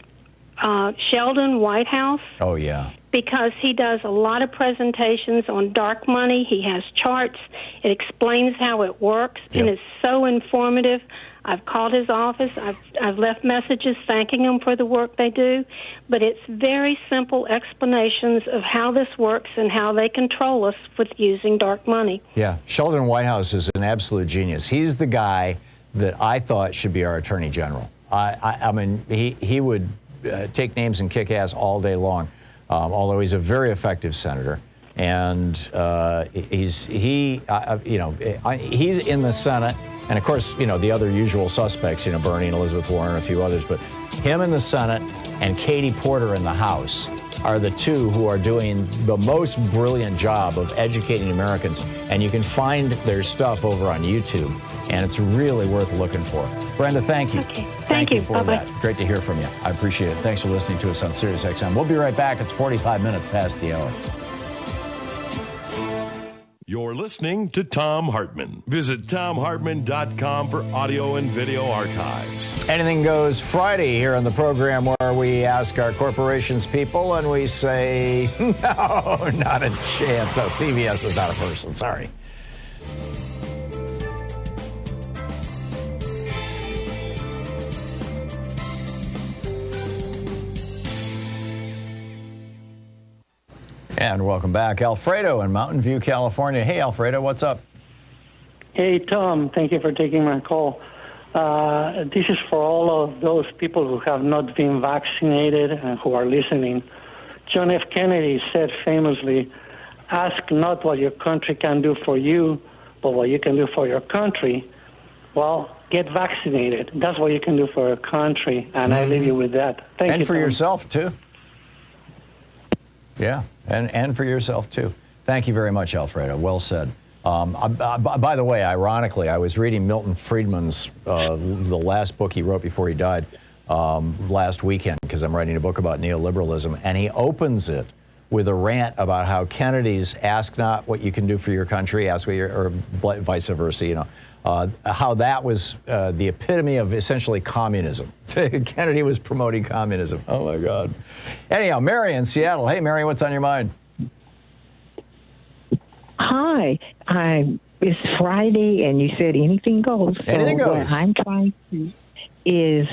Sheldon Whitehouse. Oh, yeah. Because he does a lot of presentations on dark money. He has charts. It explains how it works, and it's so informative. I've called his office. I've left messages thanking them for the work they do, but it's very simple explanations of how this works and how they control us with using dark money. Yeah, Sheldon Whitehouse is an absolute genius. He's the guy that I thought should be our Attorney General. I mean, he would take names and kick ass all day long, although he's a very effective senator. And he's in the Senate, and of course, the other usual suspects, Bernie and Elizabeth Warren and a few others, but him in the Senate and Katie Porter in the House are the two who are doing the most brilliant job of educating Americans. And you can find their stuff over on YouTube, and it's really worth looking for. Brenda, thank you. Okay. Thank you for that. Great to hear from you. I appreciate it. Thanks for listening to us on Sirius XM. We'll be right back. It's 45 minutes past the hour. You're listening to Thom Hartmann. Visit ThomHartmann.com for audio and video archives. Anything Goes Friday here on the program, where we ask our corporations people and we say, no, not a chance. No, CVS is not a person. Sorry. And welcome back. Alfredo in Mountain View, California. Hey, Alfredo, what's up? Hey, Tom. Thank you for taking my call. This is for all of those people who have not been vaccinated and who are listening. John F. Kennedy said famously, ask not what your country can do for you, but what you can do for your country. Well, get vaccinated. That's what you can do for your country, and I leave you with that. Thank you, And for Tom. yourself, too. Yeah, and for yourself, too. Thank you very much, Alfredo. Well said. By the way, ironically, I was reading Milton Friedman's, the last book he wrote before he died last weekend, because I'm writing a book about neoliberalism, and he opens it with a rant about how Kennedy's ask not what you can do for your country, ask what or vice versa, how that was the epitome of essentially communism. Kennedy was promoting communism. Oh, my God. Anyhow, Mary in Seattle. Hey, Mary, what's on your mind? Hi. It's Friday, and you said anything goes. So anything goes. What I'm trying to is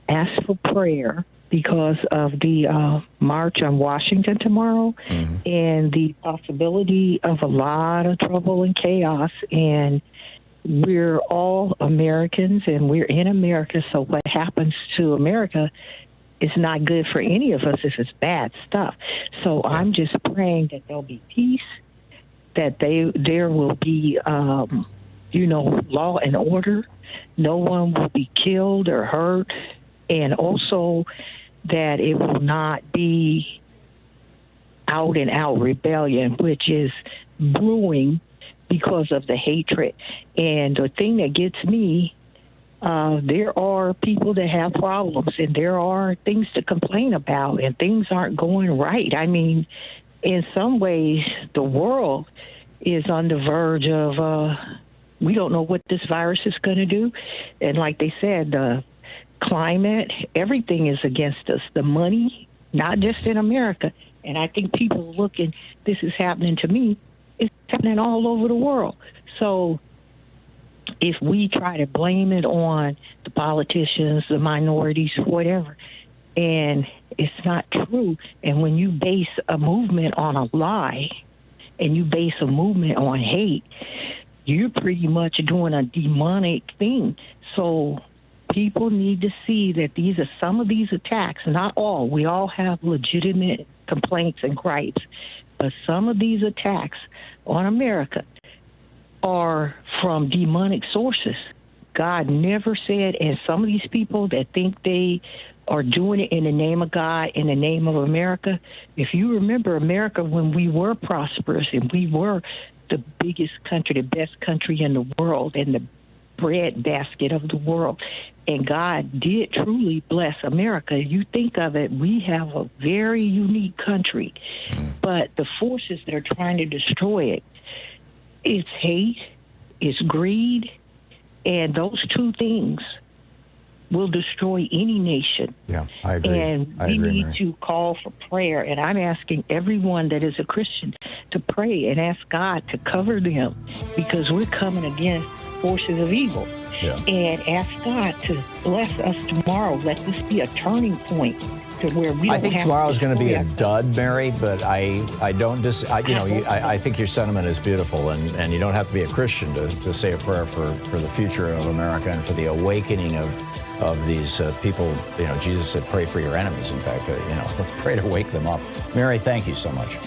ask for prayer because of the march on Washington tomorrow and the possibility of a lot of trouble and chaos. And we're all Americans, and we're in America, so what happens to America is not good for any of us if it's bad stuff. So I'm just praying that there'll be peace, that there will be, law and order. No one will be killed or hurt, and also that it will not be out-and-out rebellion, which is brewing because of the hatred. And the thing that gets me, there are people that have problems, and there are things to complain about, and things aren't going right. I mean, in some ways, the world is on the verge of, we don't know what this virus is going to do. And like they said, the climate, everything is against us. The money, not just in America. And I think people are looking, this is happening to me. It's happening all over the world. So if we try to blame it on the politicians, the minorities, whatever, and it's not true. And when you base a movement on a lie and you base a movement on hate, you're pretty much doing a demonic thing. So people need to see that these are some of these attacks, not all. We all have legitimate complaints and gripes, but some of these attacks on America are from demonic sources. God never said, and some of these people that think they are doing it in the name of God, in the name of America. If you remember America, when we were prosperous and we were the biggest country, the best country in the world, and the bread basket of the world, and God did truly bless America. You think of it, we have a very unique country, but the forces that are trying to destroy it, it's hate, it's greed, and those two things will destroy any nation. Yeah, I agree. And we need to call for prayer. And I'm asking everyone that is a Christian to pray and ask God to cover them, because we're coming against forces of evil. Yeah. And ask God to bless us tomorrow. Let this be a turning point to where we don't I think have tomorrow's going to be a destroy dud, Mary, but I don't I think your sentiment is beautiful, and you don't have to be a Christian to say a prayer for the future of America and for the awakening of these people. You know, Jesus said, pray for your enemies. In fact, let's pray to wake them up. Mary, thank you so much.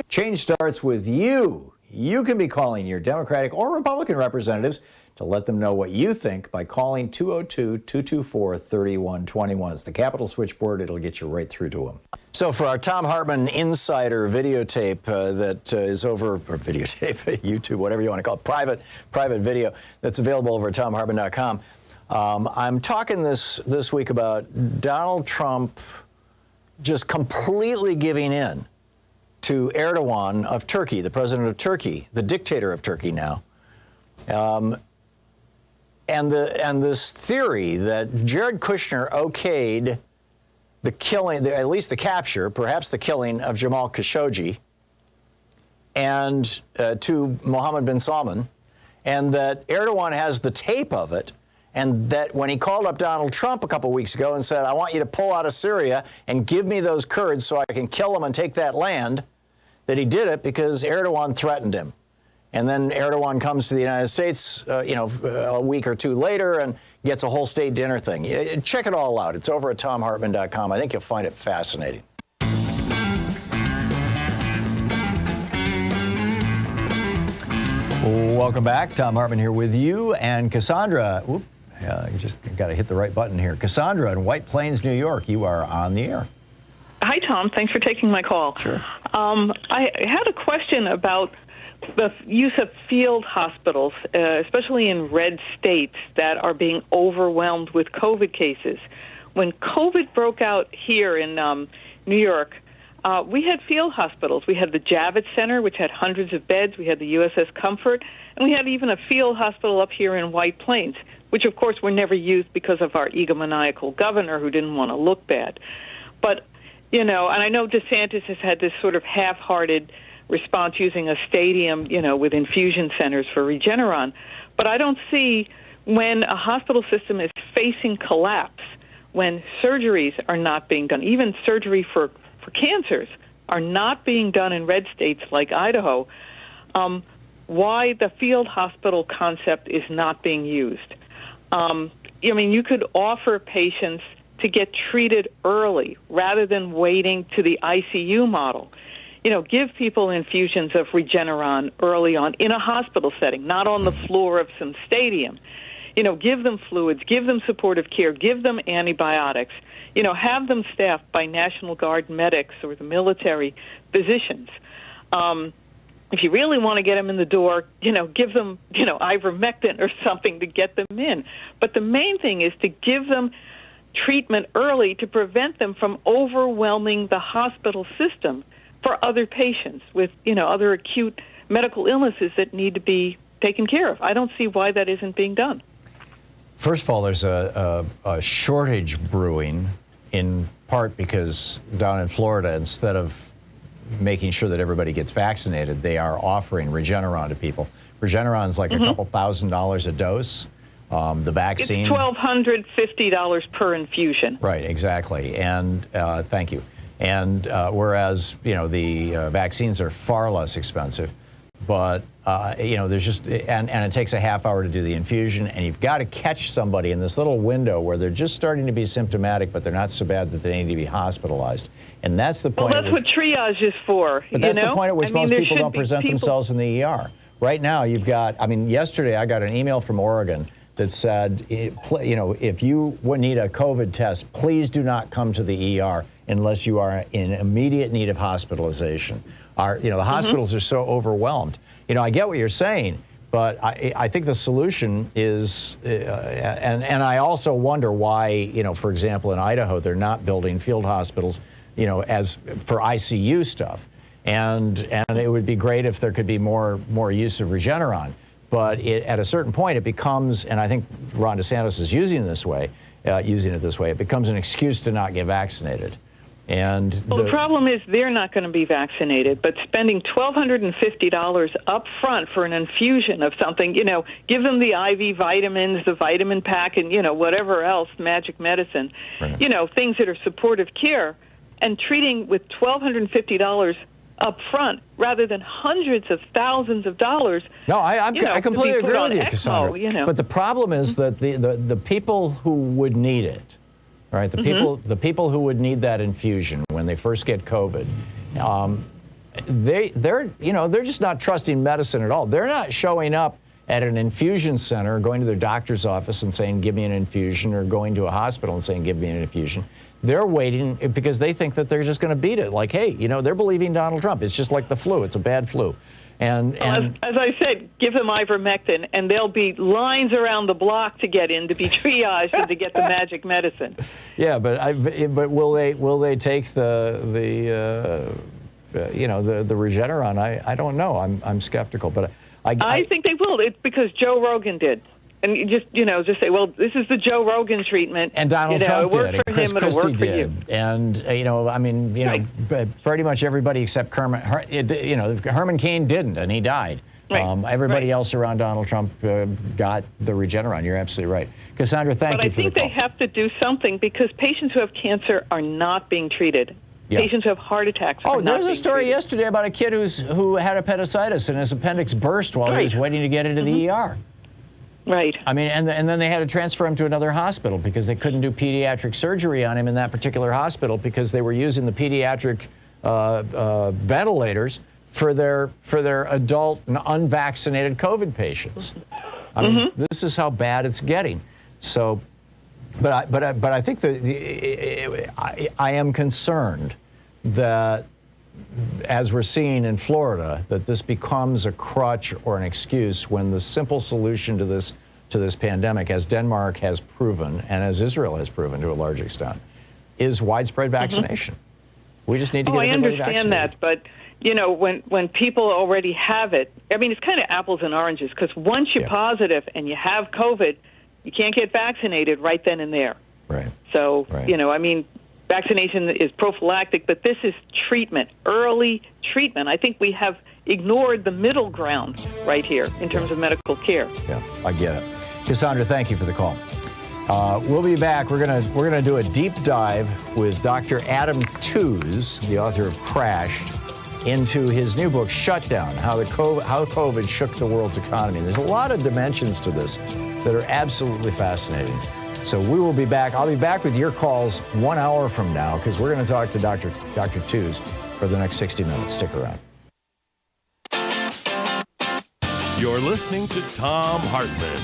Change starts with you. You can be calling your Democratic or Republican representatives to let them know what you think by calling 202-224-3121. It's the Capitol switchboard. It'll get you right through to them. So for our Thom Hartmann Insider videotape that is over, or videotape, YouTube, whatever you want to call it, private video that's available over at ThomHartmann.com. I'm talking this week about Donald Trump just completely giving in to Erdogan of Turkey, the president of Turkey, the dictator of Turkey now, and this theory that Jared Kushner okayed the killing, at least the capture, perhaps the killing of Jamal Khashoggi, and to Mohammed bin Salman, and that Erdogan has the tape of it, and that when he called up Donald Trump a couple weeks ago and said, I want you to pull out of Syria and give me those Kurds so I can kill them and take that land, that he did it because Erdogan threatened him. And then Erdogan comes to the United States, a week or two later and gets a whole state dinner thing. Check it all out. It's over at ThomHartmann.com. I think you'll find it fascinating. Welcome back. Thom Hartmann here with you and Cassandra. You just got to hit the right button here. Cassandra in White Plains, New York. You are on the air. Hi, Tom. Thanks for taking my call. Sure. I had a question about the use of field hospitals, especially in red states that are being overwhelmed with COVID cases. When COVID broke out here in New York, we had field hospitals. We had the Javits Center, which had hundreds of beds. We had the USS Comfort, and we had even a field hospital up here in White Plains, which, of course, were never used because of our egomaniacal governor who didn't want to look bad. But and I know DeSantis has had this sort of half-hearted response using a stadium, with infusion centers for Regeneron. But I don't see when a hospital system is facing collapse, when surgeries are not being done, even surgery for cancers are not being done in red states like Idaho, why the field hospital concept is not being used. You could offer patients to get treated early rather than waiting to the ICU model. Give people infusions of Regeneron early on in a hospital setting, not on the floor of some stadium. Give them fluids, give them supportive care, give them antibiotics. Have them staffed by National Guard medics or the military physicians. If you really want to get them in the door, give them, ivermectin or something to get them in. But the main thing is to give them treatment early to prevent them from overwhelming the hospital system for other patients with, other acute medical illnesses that need to be taken care of. I don't see why that isn't being done. First of all, there's a shortage brewing, in part because down in Florida, instead of making sure that everybody gets vaccinated, they are offering Regeneron to people. Regeneron's like a couple $1,000s a dose, The vaccine. It's $1,250 per infusion. Right, exactly. And thank you. And whereas, the vaccines are far less expensive, but, there's just, and it takes a half hour to do the infusion, and you've got to catch somebody in this little window where they're just starting to be symptomatic, but they're not so bad that they need to be hospitalized. And that's the point. Well, that's what triage is for. But that's the point at which most people don't present themselves in the ER. Right now, you've got, yesterday I got an email from Oregon that said, if you would need a COVID test, please do not come to the ER unless you are in immediate need of hospitalization. The hospitals are so overwhelmed. I get what you're saying, but I think the solution is, and I also wonder why, for example, in Idaho, they're not building field hospitals, as for ICU stuff. And it would be great if there could be more use of Regeneron. But at a certain point, it becomes, and I think Ron DeSantis is using it this way, it becomes an excuse to not get vaccinated. And the problem is they're not going to be vaccinated, but spending $1,250 up front for an infusion of something, give them the IV vitamins, the vitamin pack, and, whatever else, magic medicine, right. Things that are supportive care, and treating with $1,250 up front rather than hundreds of thousands of dollars. No, I completely agree with you, Cassandra. But the problem is that the people who would need it, right? The people who would need that infusion when they first get COVID, they're just not trusting medicine at all. They're not showing up at an infusion center, going to their doctor's office and saying, give me an infusion, or going to a hospital and saying, give me an infusion. They're waiting because they think that they're just going to beat it. Like, hey, they're believing Donald Trump. It's just like the flu. It's a bad flu. And as I said, give them ivermectin, and there'll be lines around the block to get in, to be triaged and to get the magic medicine. Yeah, but will they take the Regeneron? I don't know. I'm skeptical, but I think they will. It's because Joe Rogan did. And you just say, well, this is the Joe Rogan treatment. And Donald Trump did, and Chris Christie did. And, right. pretty much everybody except Herman Cain didn't, and he died. Right. Everybody else around Donald Trump got the Regeneron. You're absolutely right. Cassandra, thank you for the call. But I think they have to do something, because patients who have cancer are not being treated. Yeah. Patients who have heart attacks are not being treated. There was a story yesterday about a kid who had appendicitis, and his appendix burst while he was waiting to get into the ER. Right. And then they had to transfer him to another hospital because they couldn't do pediatric surgery on him in that particular hospital because they were using the pediatric ventilators for their adult and unvaccinated COVID patients. This is how bad it's getting. So, but I think that I am concerned that, as we're seeing in Florida, that this becomes a crutch or an excuse when the simple solution to this pandemic, as Denmark has proven and as Israel has proven to a large extent, is widespread vaccination. We just need to get everybody vaccinated. I understand that, but when people already have it, it's kind of apples and oranges, because once you're positive and you have COVID, you can't get vaccinated right then and there. Right. So, vaccination is prophylactic, but this is treatment, early treatment. I think we have ignored the middle ground right here in terms of medical care. Yeah, I get it. Cassandra, thank you for the call. We'll be back. We're gonna do a deep dive with Dr. Adam Tooze, the author of Crashed, into his new book, Shutdown, how COVID shook the world's economy. There's a lot of dimensions to this that are absolutely fascinating. So we will be back. I'll be back with your calls 1 hour from now, because we're going to talk to Dr. Tooze for the next 60 minutes. Stick around. You're listening to Thom Hartmann.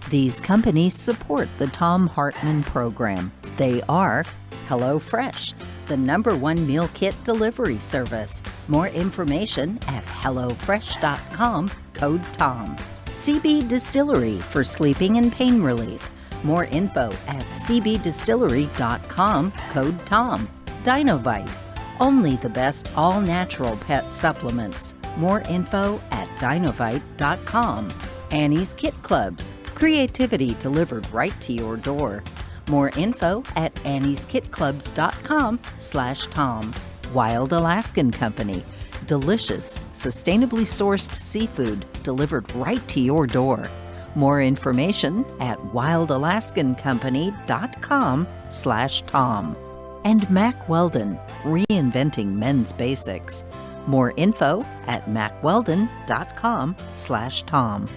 These companies support the Thom Hartmann Program. They are HelloFresh, the #1 meal kit delivery service. More information at HelloFresh.com, code TOM. CB Distillery for sleeping and pain relief. More info at cbdistillery.com, code TOM. Dinovite, only the best all-natural pet supplements. More info at dinovite.com. Annie's Kit Clubs, creativity delivered right to your door. More info at annieskitclubs.com/Tom. Wild Alaskan Company. Delicious, sustainably sourced seafood delivered right to your door. More information at wildalaskancompany.com/Tom. And Mack Weldon, reinventing men's basics. More info at mackweldon.com/Tom.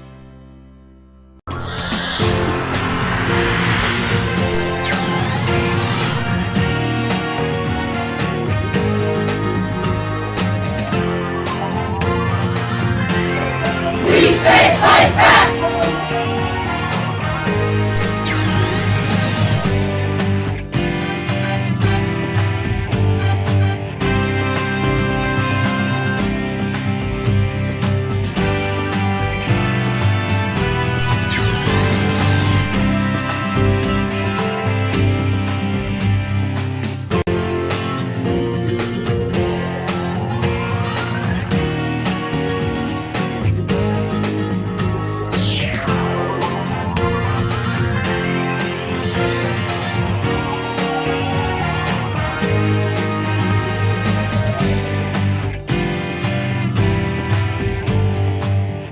We say fight back!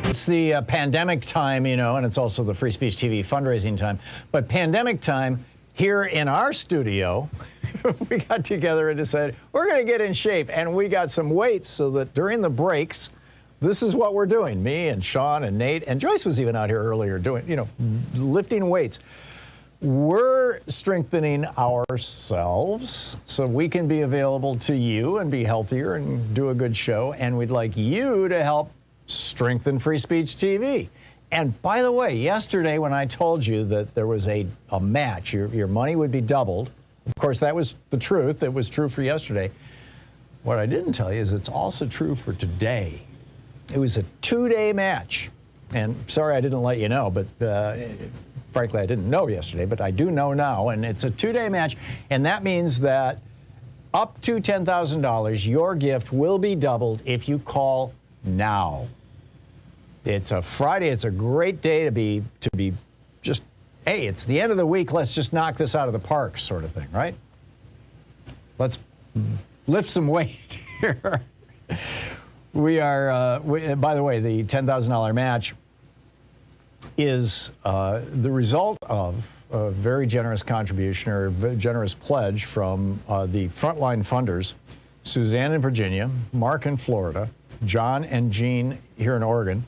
It's the pandemic time, you know, and it's also the Free Speech TV fundraising time. But pandemic time, here in our studio, we got together and decided we're going to get in shape. And we got some weights so that during the breaks, this is what we're doing. Me and Sean and Nate, and Joyce was even out here earlier doing, you know, lifting weights. We're strengthening ourselves so we can be available to you and be healthier and do a good show. And we'd like you to help strengthen Free Speech TV. And by the way, yesterday when I told you that there was a match, your money would be doubled. Of course, that was the truth. It was true for yesterday. What I didn't tell you is it's also true for today. It was a 2-day match. And sorry I didn't let you know, but frankly, I didn't know yesterday, but I do know now. And it's a 2-day match. And that means that up to $10,000, your gift will be doubled if you call now. It's a Friday. It's a great day to be just, hey, it's the end of the week. Let's just knock this out of the park sort of thing, right? Let's lift some weight here. We are, by the way, the $10,000 match is the result of a very generous contribution or a generous pledge from the frontline funders, Suzanne in Virginia, Mark in Florida, John and Jean here in Oregon,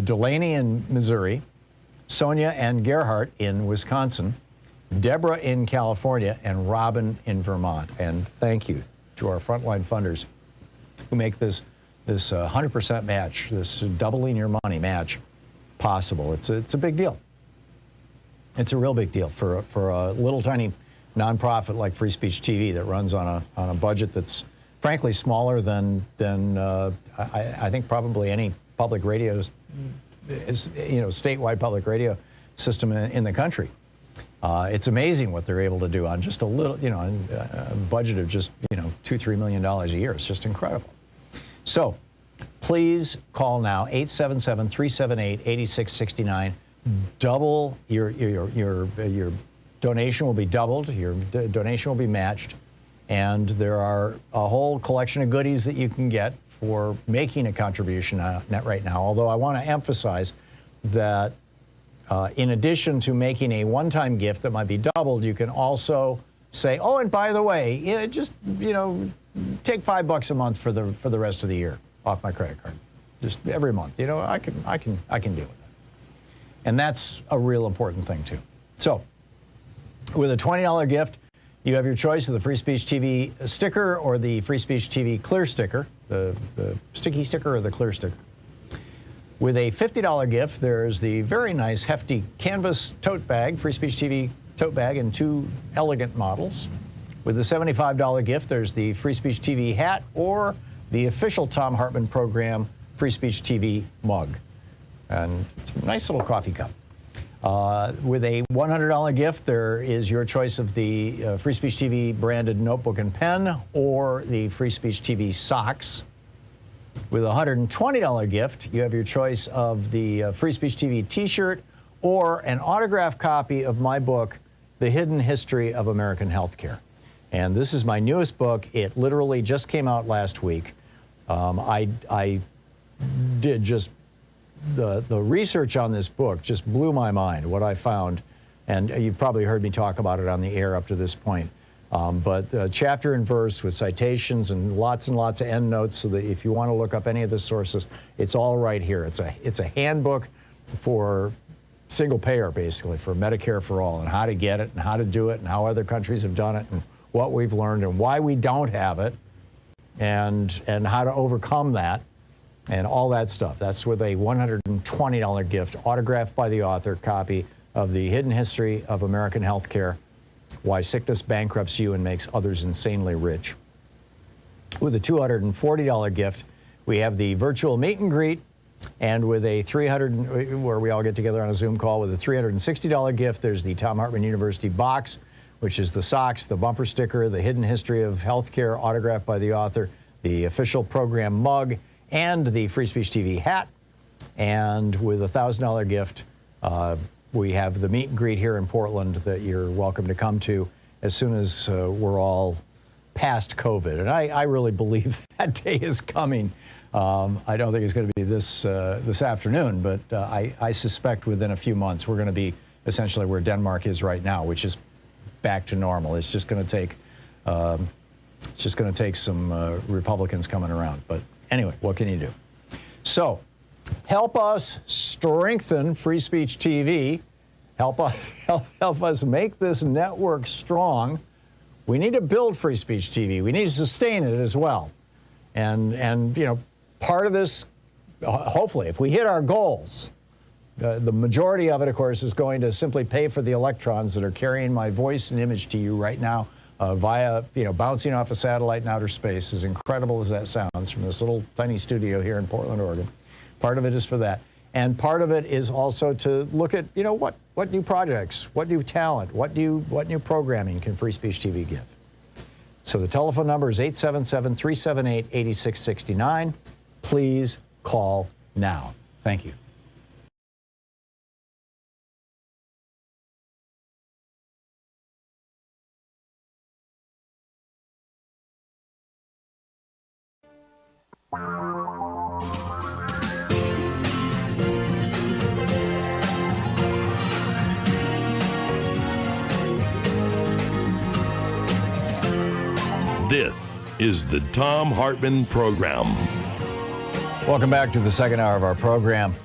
Delaney in Missouri, Sonia and Gerhardt in Wisconsin, Deborah in California, and Robin in Vermont. And thank you to our frontline funders who make this 100% match, this doubling your money match possible. It's a big deal. It's a real big deal for a little tiny nonprofit like Free Speech TV that runs on a budget that's frankly smaller than I think probably any public radio, statewide public radio system in the country. It's amazing what they're able to do on just a little, a budget of just $2-3 million a year. It's just incredible. So please call now, 877-378-8669. Double your donation will be doubled. Your donation will be matched. And there are a whole collection of goodies that you can get for making a contribution right now. Although I want to emphasize that in addition to making a one-time gift that might be doubled, you can also say, oh, and by the way, take $5 a month for the rest of the year off my credit card, just every month. I can deal with that, and that's a real important thing too. So, with a $20 gift, you have your choice of the Free Speech TV sticker or the Free Speech TV clear sticker, the sticky sticker or the clear sticker. With a $50 gift, there's the very nice hefty canvas tote bag, Free Speech TV tote bag in 2 elegant models. With the $75 gift, there's the Free Speech TV hat or the official Thom Hartmann Program Free Speech TV mug. And it's a nice little coffee cup. With a $100 gift, there is your choice of the Free Speech TV branded notebook and pen or the Free Speech TV socks. With a $120 gift, you have your choice of the Free Speech TV t-shirt or an autographed copy of my book, The Hidden History of American Healthcare. And this is my newest book. It literally just came out last week. I did just, the research on this book just blew my mind, what I found. And you've probably heard me talk about it on the air up to this point. But chapter and verse with citations and lots of endnotes, so that if you want to look up any of the sources, it's all right here. It's a handbook for single payer, basically, for Medicare for all, and how to get it and how to do it and how other countries have done it and what we've learned and why we don't have it and how to overcome that and all that stuff. That's with a $120 gift, autographed by the author, copy of The Hidden History of American Healthcare, Why Sickness Bankrupts You and Makes Others Insanely Rich. With a $240 gift, we have the virtual meet and greet, and with a where we all get together on a Zoom call, with a $360 gift, there's the Thom Hartmann University box, which is the socks, the bumper sticker, the Hidden History of Healthcare, autographed by the author, the official program mug, and the Free Speech TV hat. And with a $1,000 gift, we have the meet and greet here in Portland that you're welcome to come to as soon as we're all past COVID. And I really believe that day is coming. I don't think it's going to be this afternoon, but I suspect within a few months we're going to be essentially where Denmark is right now, which is back to normal. It's just going to take some Republicans coming around. But anyway, what can you do? So help us strengthen Free Speech TV. Help us make this network strong. We need to build Free Speech TV. We need to sustain it as well. And you know, part of this, hopefully, if we hit our goals, the majority of it, of course, is going to simply pay for the electrons that are carrying my voice and image to you right now via, bouncing off a satellite in outer space, as incredible as that sounds, from this little tiny studio here in Portland, Oregon. Part of it is for that. And part of it is also to look at, what new projects, what new talent, what new programming can Free Speech TV give? So the telephone number is 877-378-8669. Please call now. Thank you. This is the Thom Hartmann Program. Welcome back to the second hour of our program.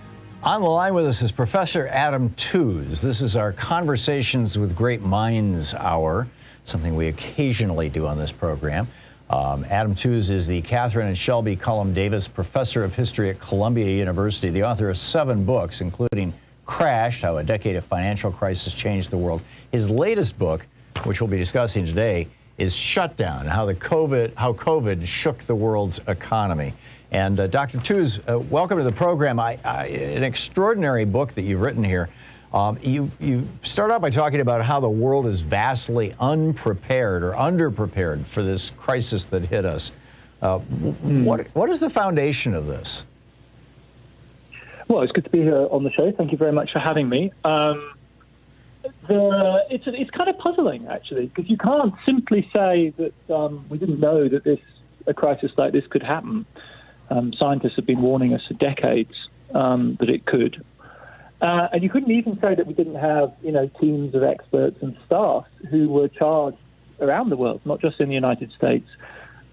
On the line with us is Professor Adam Tooze. This is our Conversations with Great Minds Hour, something we occasionally do on this program. Adam Tooze is the Catherine and Shelby Cullum Davis Professor of History at Columbia University, the author of 7 books, including Crashed, How a Decade of Financial Crisis Changed the World. His latest book, which we'll be discussing today, is Shutdown, how COVID shook the world's economy. And Dr. Tooze, welcome to the program. An extraordinary book that you've written here. You start out by talking about how the world is vastly unprepared or underprepared for this crisis that hit us. What is the foundation of this? Well, it's good to be here on the show. Thank you very much for having me. It's kind of puzzling, actually, because you can't simply say that we didn't know that a crisis like this could happen. Scientists have been warning us for decades that it could. And you couldn't even say that we didn't have, teams of experts and staff who were charged around the world, not just in the United States,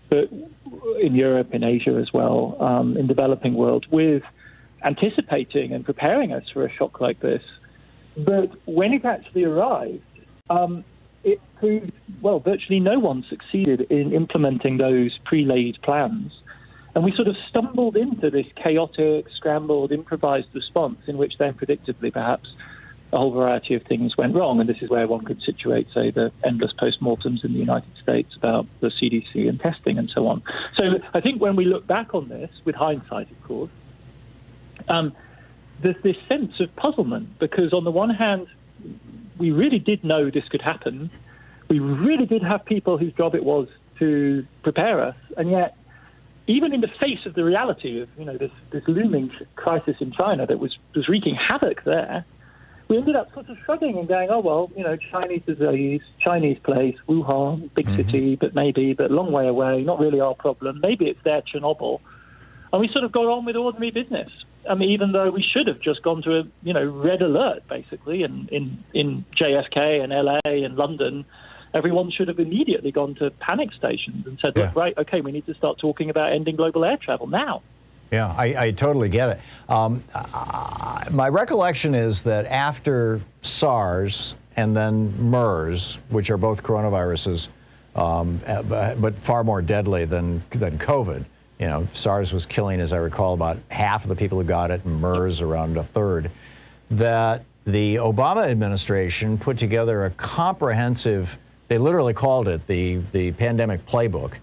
but in Europe, in Asia as well, in the developing world, with anticipating and preparing us for a shock like this. But when it actually arrived, it proved, virtually no one succeeded in implementing those pre-laid plans. And we sort of stumbled into this chaotic, scrambled, improvised response in which then predictably perhaps a whole variety of things went wrong. And this is where one could situate, say, the endless postmortems in the United States about the CDC and testing and so on. So I think when we look back on this, with hindsight, of course, there's this sense of puzzlement, because on the one hand, we really did know this could happen. We really did have people whose job it was to prepare us. And yet, even in the face of the reality of, this looming crisis in China that was wreaking havoc there, we ended up sort of shrugging and going, oh, well, Chinese disease, Chinese place, Wuhan, big city, but a long way away, not really our problem. Maybe it's their Chernobyl. And we sort of got on with ordinary business. I mean, even though we should have just gone to a, red alert, basically, in JFK and LA and London, everyone should have immediately gone to panic stations and said, look, right, okay, we need to start talking about ending global air travel now. Yeah, I totally get it. My recollection is that after SARS and then MERS, which are both coronaviruses, but far more deadly than COVID, SARS was killing, as I recall, about half of the people who got it, and MERS around a third, that the Obama administration put together a comprehensive, they literally called it the pandemic playbook,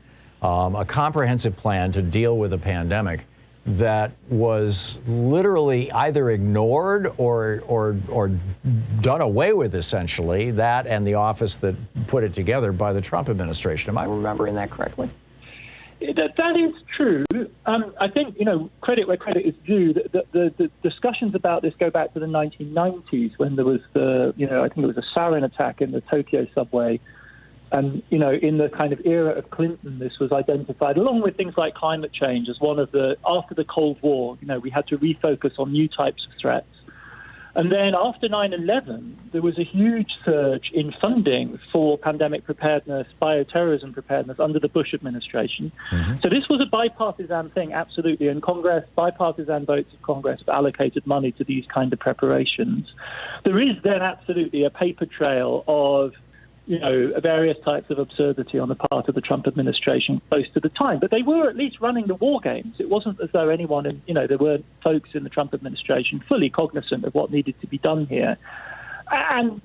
a comprehensive plan to deal with a pandemic that was literally either ignored or done away with, essentially, that and the office that put it together by the Trump administration. Am I remembering that correctly? That is true. I think, credit where credit is due. The discussions about this go back to the 1990s when there was I think it was a sarin attack in the Tokyo subway. And, in the kind of era of Clinton, this was identified, along with things like climate change, as one of after the Cold War, we had to refocus on new types of threats. And then after 9/11, there was a huge surge in funding for pandemic preparedness, bioterrorism preparedness under the Bush administration. Mm-hmm. So this was a bipartisan thing, absolutely. And bipartisan votes of Congress have allocated money to these kind of preparations. There is then absolutely a paper trail of various types of absurdity on the part of the Trump administration close to the time. But they were at least running the war games. It wasn't as though anyone, there were folks in the Trump administration fully cognizant of what needed to be done here. And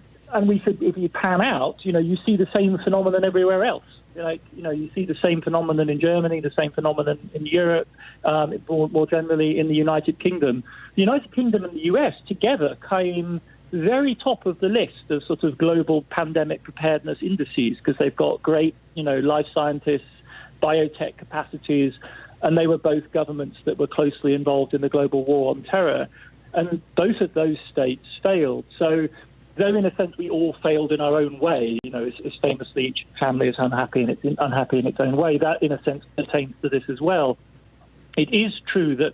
we said, if you pan out, you see the same phenomenon everywhere else. You see the same phenomenon in Germany, the same phenomenon in Europe, more generally in the United Kingdom. The United Kingdom and the US together came very top of the list of sort of global pandemic preparedness indices because they've got great, life scientists, biotech capacities, and they were both governments that were closely involved in the global war on terror. And both of those states failed. So though in a sense we all failed in our own way, as famously each family is unhappy in its own way, that in a sense pertains to this as well. It is true that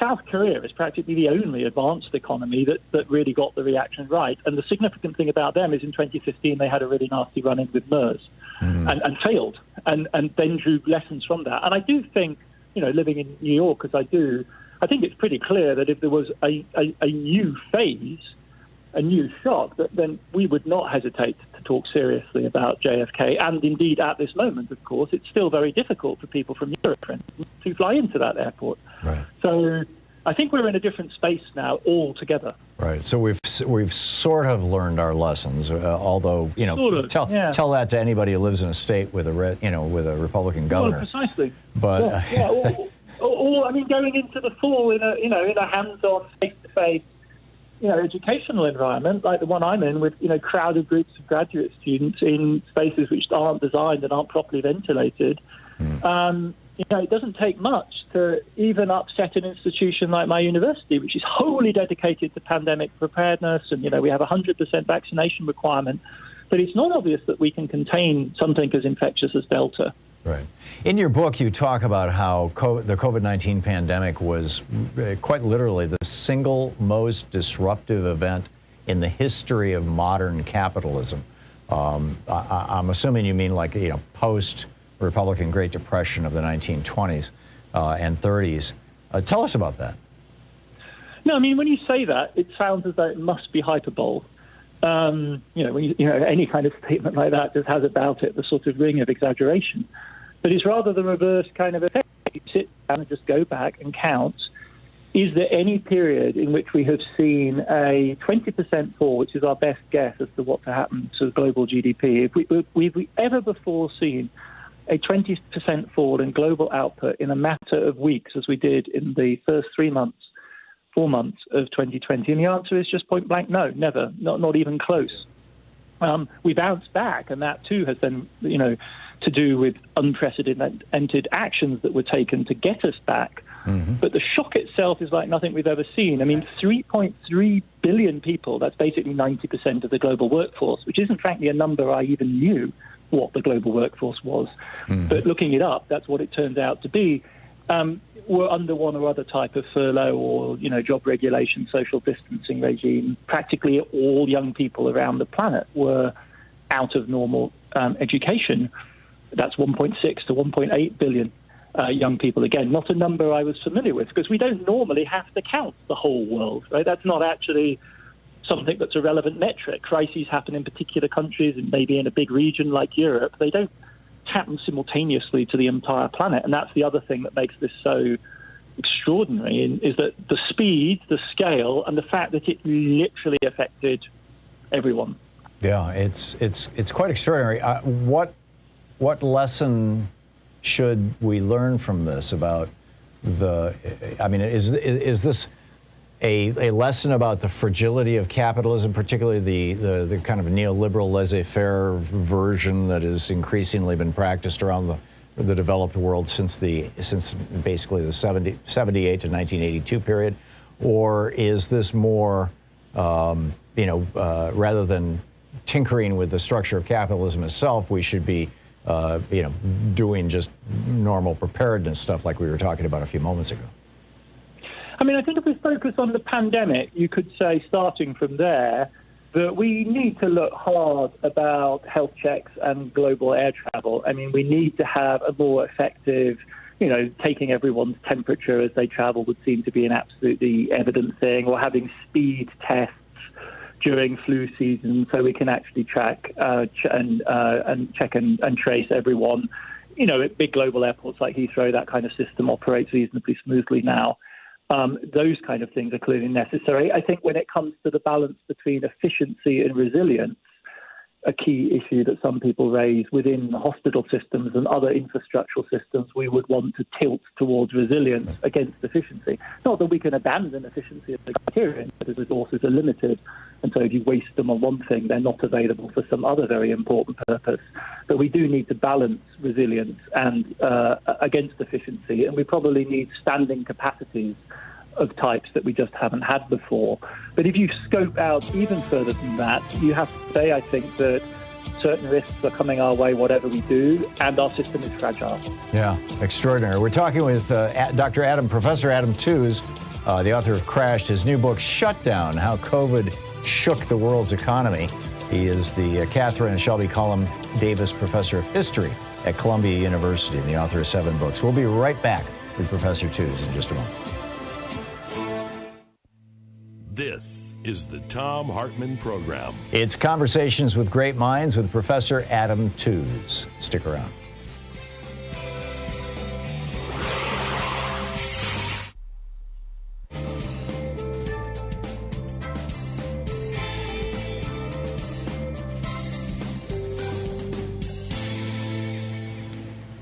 South Korea is practically the only advanced economy that really got the reaction right. And the significant thing about them is in 2015 they had a really nasty run-in with MERS and failed and then drew lessons from that. And I do think, living in New York as I do, I think it's pretty clear that if there was a new phase, a new shock, then we would not hesitate to talk seriously about JFK. And indeed, at this moment, of course, it's still very difficult for people from Europe to fly into that airport. Right. So I think we're in a different space now altogether. Right. So we've sort of learned our lessons, although tell that to anybody who lives in a state with a Republican governor. Well, precisely. But going into the fall in a hands-on, face-to-face, educational environment like the one I'm in with, crowded groups of graduate students in spaces which aren't designed and aren't properly ventilated. It doesn't take much to even upset an institution like my university, which is wholly dedicated to pandemic preparedness. And, we have a 100% vaccination requirement. But it's not obvious that we can contain something as infectious as Delta. Right. In your book, you talk about how the COVID-19 pandemic was quite literally the single most disruptive event in the history of modern capitalism. I'm assuming you mean post-Republican Great Depression of the 1920s and 30s. Tell us about that. No, I mean, when you say that, it sounds as though it must be hyperbole. Any kind of statement like that just has about it the sort of ring of exaggeration. But it's rather the reverse kind of effect. You sit down and just go back and count. Is there any period in which we have seen a 20% fall, which is our best guess as to what to happen to global GDP? Have we ever before seen a 20% fall in global output in a matter of weeks, as we did in the first 4 months of 2020? And the answer is just point blank no, never, not even close. We bounced back, and that too has then, to do with unprecedented actions that were taken to get us back. But the shock itself is like nothing we've ever seen. I mean, 3.3 billion people, that's basically 90% of the global workforce, which isn't frankly a number I even knew what the global workforce was. But looking it up, that's what it turns out to be. Were under one or other type of furlough or, job regulation, social distancing regime. Practically all young people around the planet were out of normal education. That's 1.6 to 1.8 billion young people. Again, not a number I was familiar with, because we don't normally have to count the whole world, right? That's not actually something that's a relevant metric. Crises happen in particular countries and maybe in a big region like Europe. They don't happen simultaneously to the entire planet. And that's the other thing that makes this so extraordinary, is that the speed, the scale, and the fact that it literally affected everyone. Yeah, it's quite extraordinary. What lesson should we learn from this about is this a lesson about the fragility of capitalism, particularly the kind of neoliberal laissez-faire version that has increasingly been practiced around the developed world since basically the 78 to 1982 period? Or is this more, rather than tinkering with the structure of capitalism itself, we should be doing just normal preparedness stuff like we were talking about a few moments ago? I mean, I think if we focus on the pandemic, you could say, starting from there, that we need to look hard about health checks and global air travel. I mean, we need to have a more effective, taking everyone's temperature as they travel would seem to be an absolutely evident thing, or having speed tests during flu season so we can actually track and check and trace everyone. At big global airports like Heathrow, that kind of system operates reasonably smoothly now. Those kind of things are clearly necessary. I think when it comes to the balance between efficiency and resilience, a key issue that some people raise within hospital systems and other infrastructural systems, we would want to tilt towards resilience against efficiency. Not that we can abandon efficiency as a criterion, but the resources are limited. And so if you waste them on one thing, they're not available for some other very important purpose. But we do need to balance resilience and against efficiency. And we probably need standing capacities of types that we just haven't had before. But if you scope out even further than that, you have to say, I think, that certain risks are coming our way, whatever we do, and our system is fragile. Yeah, extraordinary. We're talking with Professor Adam Tooze, the author of Crashed, his new book, Shutdown, How COVID Shook the World's Economy. He is the Catherine and Shelby Cullum Davis Professor of History at Columbia University and the author of 7 books. We'll be right back with Professor Tooze in just a moment. This is the Thom Hartmann Program. It's Conversations with Great Minds with Professor Adam Tooze. Stick around.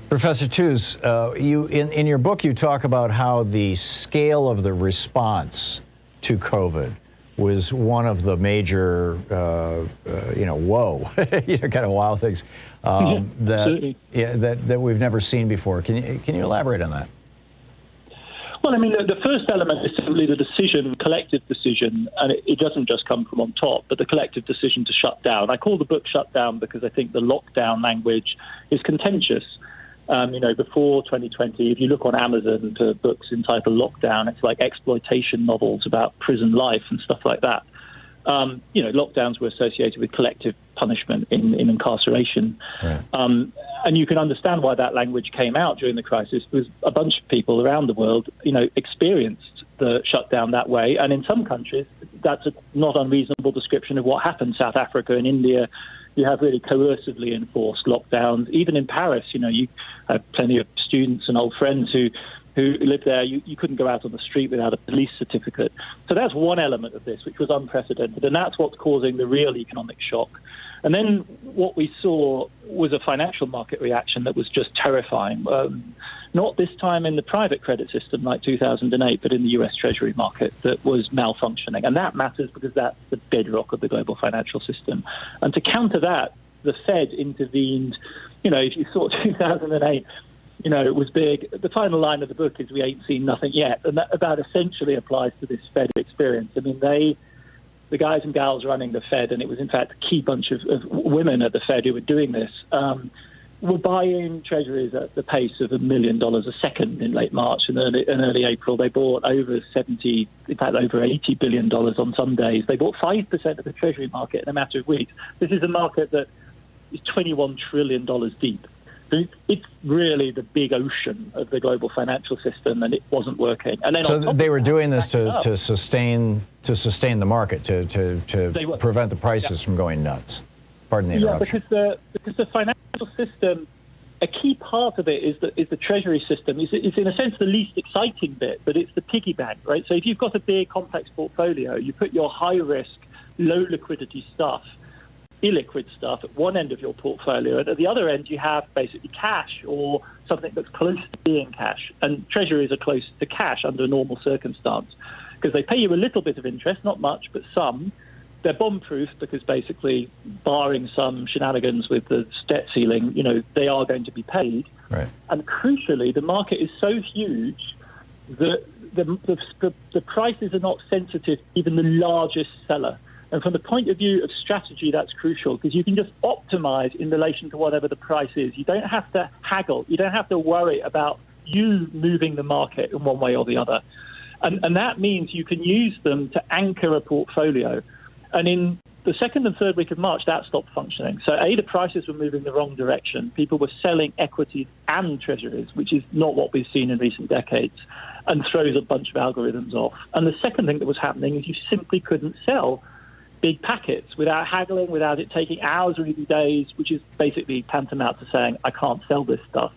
Professor Tooze, you in your book you talk about how the scale of the response to COVID was one of the major, kind of wow things that we've never seen before. Can you elaborate on that? Well, I mean, the first element is simply the collective decision, and it doesn't just come from on top, but the collective decision to shut down. I call the book Shutdown because I think the lockdown language is contentious. Before 2020, if you look on Amazon for books entitled Lockdown, it's like exploitation novels about prison life and stuff like that. Lockdowns were associated with collective punishment in incarceration. Right. And you can understand why that language came out during the crisis, because a bunch of people around the world, experienced the shutdown that way. And in some countries, that's a not unreasonable description of what happened. South Africa and India, you have really coercively enforced lockdowns. Even in Paris, you have plenty of students and old friends who live there. You couldn't go out on the street without a police certificate. So that's one element of this, which was unprecedented. And that's what's causing the real economic shock. And then what we saw was a financial market reaction that was just terrifying. Not this time in the private credit system like 2008, but in the U.S. Treasury market that was malfunctioning. And that matters because that's the bedrock of the global financial system. And to counter that, the Fed intervened if you saw 2008, it was big. The final line of the book is we ain't seen nothing yet. And that essentially applies to this Fed experience. I mean, the guys and gals running the Fed, and it was in fact a key bunch of women at the Fed who were doing this, were buying treasuries at the pace of $1 million a second in late March and early April. They bought over $80 billion on some days. They bought 5% of the treasury market in a matter of weeks. This is a market that is $21 trillion deep. So it's really the big ocean of the global financial system, and it wasn't working. And then so they were doing this to sustain the market, to prevent the prices from going nuts. Pardon the interruption. Yeah, because the financial system, a key part of it is the treasury system. It's in a sense the least exciting bit, but it's the piggy bank, right? So if you've got a big complex portfolio, you put your high risk, low liquidity stuff, illiquid stuff at one end of your portfolio, and at the other end you have basically cash or something that's close to being cash. And treasuries are close to cash under a normal circumstance because they pay you a little bit of interest, not much, but some. They're bomb-proof because basically, barring some shenanigans with the debt ceiling, they are going to be paid. Right. And crucially, the market is so huge that the prices are not sensitive to even the largest seller. And from the point of view of strategy, that's crucial because you can just optimize in relation to whatever the price is. You don't have to haggle. You don't have to worry about you moving the market in one way or the other. And that means you can use them to anchor a portfolio. And in the second and third week of March, that stopped functioning. So, the prices were moving the wrong direction. People were selling equities and treasuries, which is not what we've seen in recent decades, and throws a bunch of algorithms off. And the second thing that was happening is you simply couldn't sell big packets without haggling, without it taking hours or even days, which is basically tantamount to saying, I can't sell this stuff.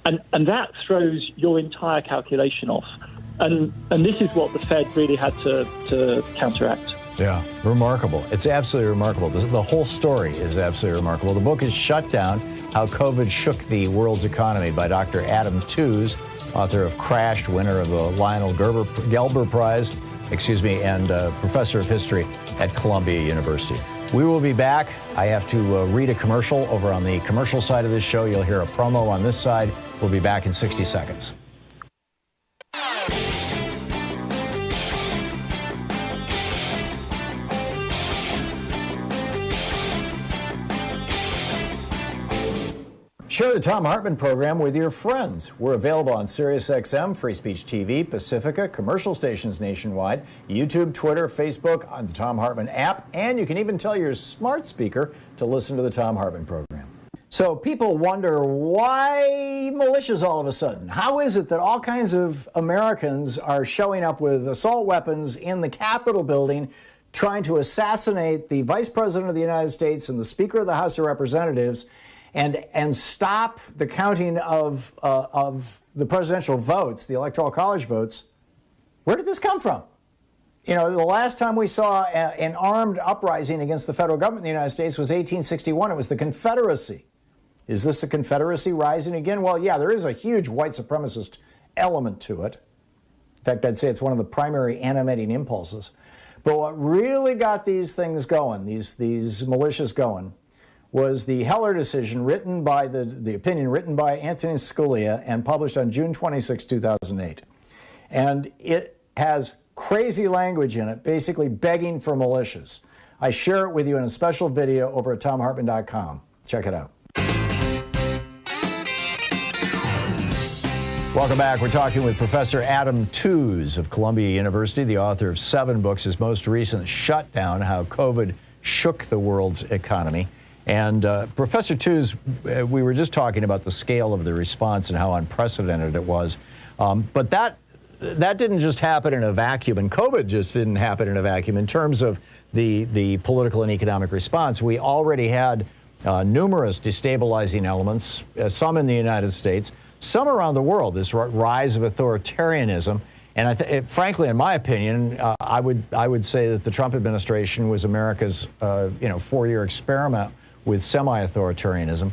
And that throws your entire calculation off. And this is what the Fed really had to counteract. Yeah, remarkable. It's absolutely remarkable. The whole story is absolutely remarkable. The book is Shutdown, How COVID Shook the World's Economy by Dr. Adam Tooze, author of Crashed, winner of the Lionel Gelber Prize, and professor of history at Columbia University. We will be back. I have to read a commercial over on the commercial side of this show. You'll hear a promo on this side. We'll be back in 60 seconds. Share the Thom Hartmann Program with your friends. We're available on SiriusXM, Free Speech TV, Pacifica, commercial stations nationwide, YouTube, Twitter, Facebook, on the Thom Hartmann app, and you can even tell your smart speaker to listen to the Thom Hartmann Program. So people wonder, why militias all of a sudden? How is it that all kinds of Americans are showing up with assault weapons in the Capitol building trying to assassinate the Vice President of the United States and the Speaker of the House of Representatives and stop the counting of the presidential votes, the Electoral College votes? Where did this come from? The last time we saw an armed uprising against the federal government in the United States was 1861. It was the Confederacy. Is this a Confederacy rising again? Well, yeah, there is a huge white supremacist element to it. In fact, I'd say it's one of the primary animating impulses. But what really got these things going, these militias going, was the Heller decision written by the opinion written by Antonin Scalia and published on June 26, 2008. And it has crazy language in it, basically begging for militias. I share it with you in a special video over at ThomHartmann.com. Check it out. Welcome back. We're talking with Professor Adam Tooze of Columbia University, the author of 7 books, his most recent, Shutdown, How COVID Shook the World's Economy. And Professor Tooze, we were just talking about the scale of the response and how unprecedented it was. But that didn't just happen in a vacuum, and COVID just didn't happen in a vacuum. In terms of the political and economic response, we already had numerous destabilizing elements, some in the United States, some around the world, this rise of authoritarianism. And frankly, in my opinion, I would say that the Trump administration was America's 4-year experiment with semi-authoritarianism.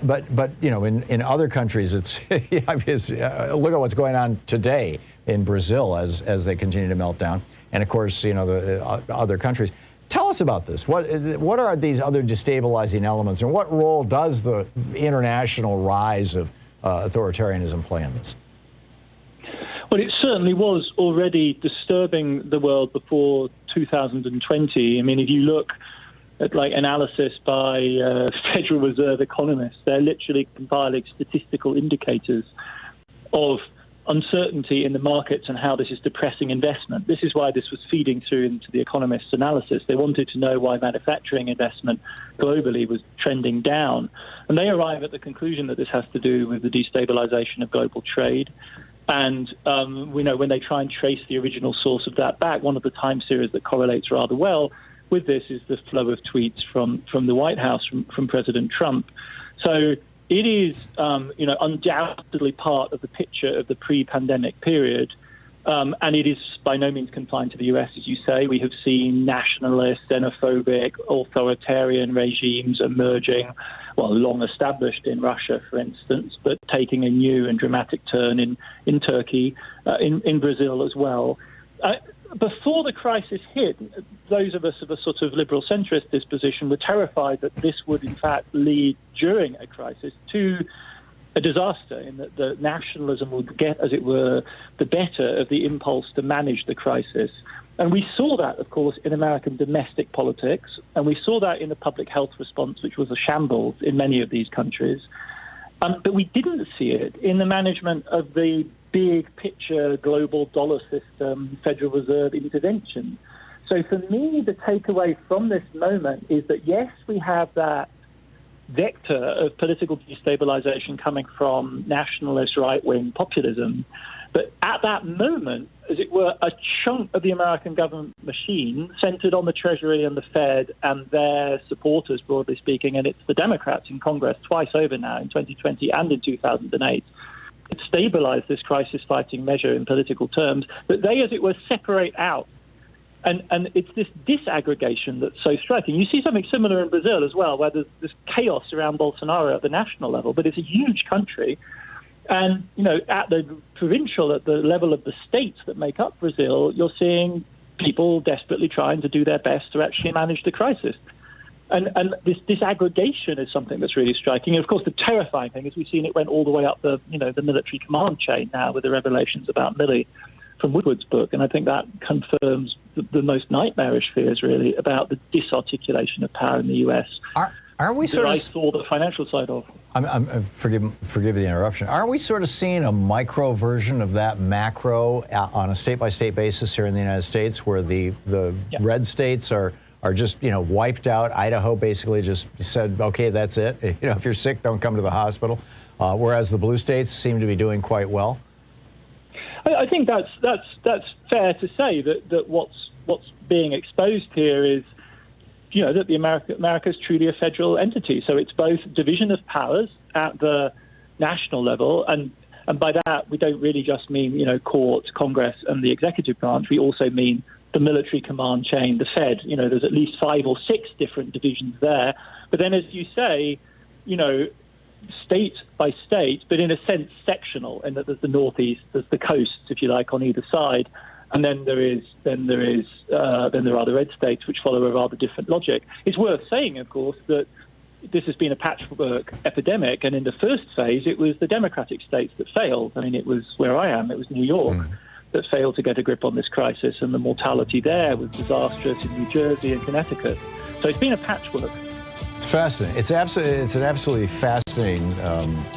But in other countries, it's obvious. Look at what's going on today in Brazil as they continue to melt down, and of course, the other countries. Tell us about this. What are these other destabilizing elements, and what role does the international rise of authoritarianism play in this? Well, it certainly was already disturbing the world before 2020. I mean, if you look at analysis by Federal Reserve economists, they're literally compiling statistical indicators of uncertainty in the markets and how this is depressing investment. This is why this was feeding through into the economists' analysis. They wanted to know why manufacturing investment globally was trending down. And they arrive at the conclusion that this has to do with the destabilization of global trade. And we know when they try and trace the original source of that back, one of the time series that correlates rather well with this is the flow of tweets from the White House, from President Trump. So it is, undoubtedly part of the picture of the pre-pandemic period. And it is by no means confined to the US, as you say. We have seen nationalist, xenophobic, authoritarian regimes emerging, long established in Russia, for instance, but taking a new and dramatic turn in Turkey, in Brazil as well. Before the crisis hit, those of us of a sort of liberal centrist disposition were terrified that this would, in fact, lead during a crisis to a disaster, in that the nationalism would get, as it were, the better of the impulse to manage the crisis. And we saw that, of course, in American domestic politics, and we saw that in the public health response, which was a shambles in many of these countries. But we didn't see it in the management of the big picture global dollar system, Federal Reserve intervention. So for me, the takeaway from this moment is that, yes, we have that vector of political destabilization coming from nationalist right-wing populism. But at that moment, as it were, a chunk of the American government machine centered on the Treasury and the Fed and their supporters, broadly speaking, and it's the Democrats in Congress twice over now, in 2020 and in 2008. It stabilized this crisis-fighting measure in political terms, but they, as it were, separate out. And it's this disaggregation that's so striking. You see something similar in Brazil as well, where there's this chaos around Bolsonaro at the national level, but it's a huge country. And, at the provincial, at the level of the states that make up Brazil, you're seeing people desperately trying to do their best to actually manage the crisis. And this disaggregation is something that's really striking. And, of course, the terrifying thing is we've seen it went all the way up the military command chain now with the revelations about Milley from Woodward's book. And I think that confirms the most nightmarish fears, really, about the disarticulation of power in the U.S. Are we sort of? I saw the financial side of. Forgive the interruption. Aren't we sort of seeing a micro version of that macro on a state-by-state basis here in the United States, where the red states are just wiped out? Idaho basically just said, okay, that's it. If you're sick, don't come to the hospital. Whereas the blue states seem to be doing quite well. I think that's fair to say that what's being exposed here is, that America's truly a federal entity. So it's both division of powers at the national level, and by that we don't really just mean courts, Congress, and the executive branch. We also mean the military command chain, the Fed. There's at least 5 or 6 different divisions there. But then, as you say, state by state, but in a sense sectional, in that there's the Northeast, there's the coasts, if you like, on either side, and then there are the red states which follow a rather different logic. It's worth saying, of course, that this has been a patchwork epidemic, and in the first phase, it was the Democratic states that failed. I mean, it was where I am, it was New York that failed to get a grip on this crisis, and the mortality there was disastrous in New Jersey and Connecticut. So it's been a patchwork. It's fascinating. It's an absolutely fascinating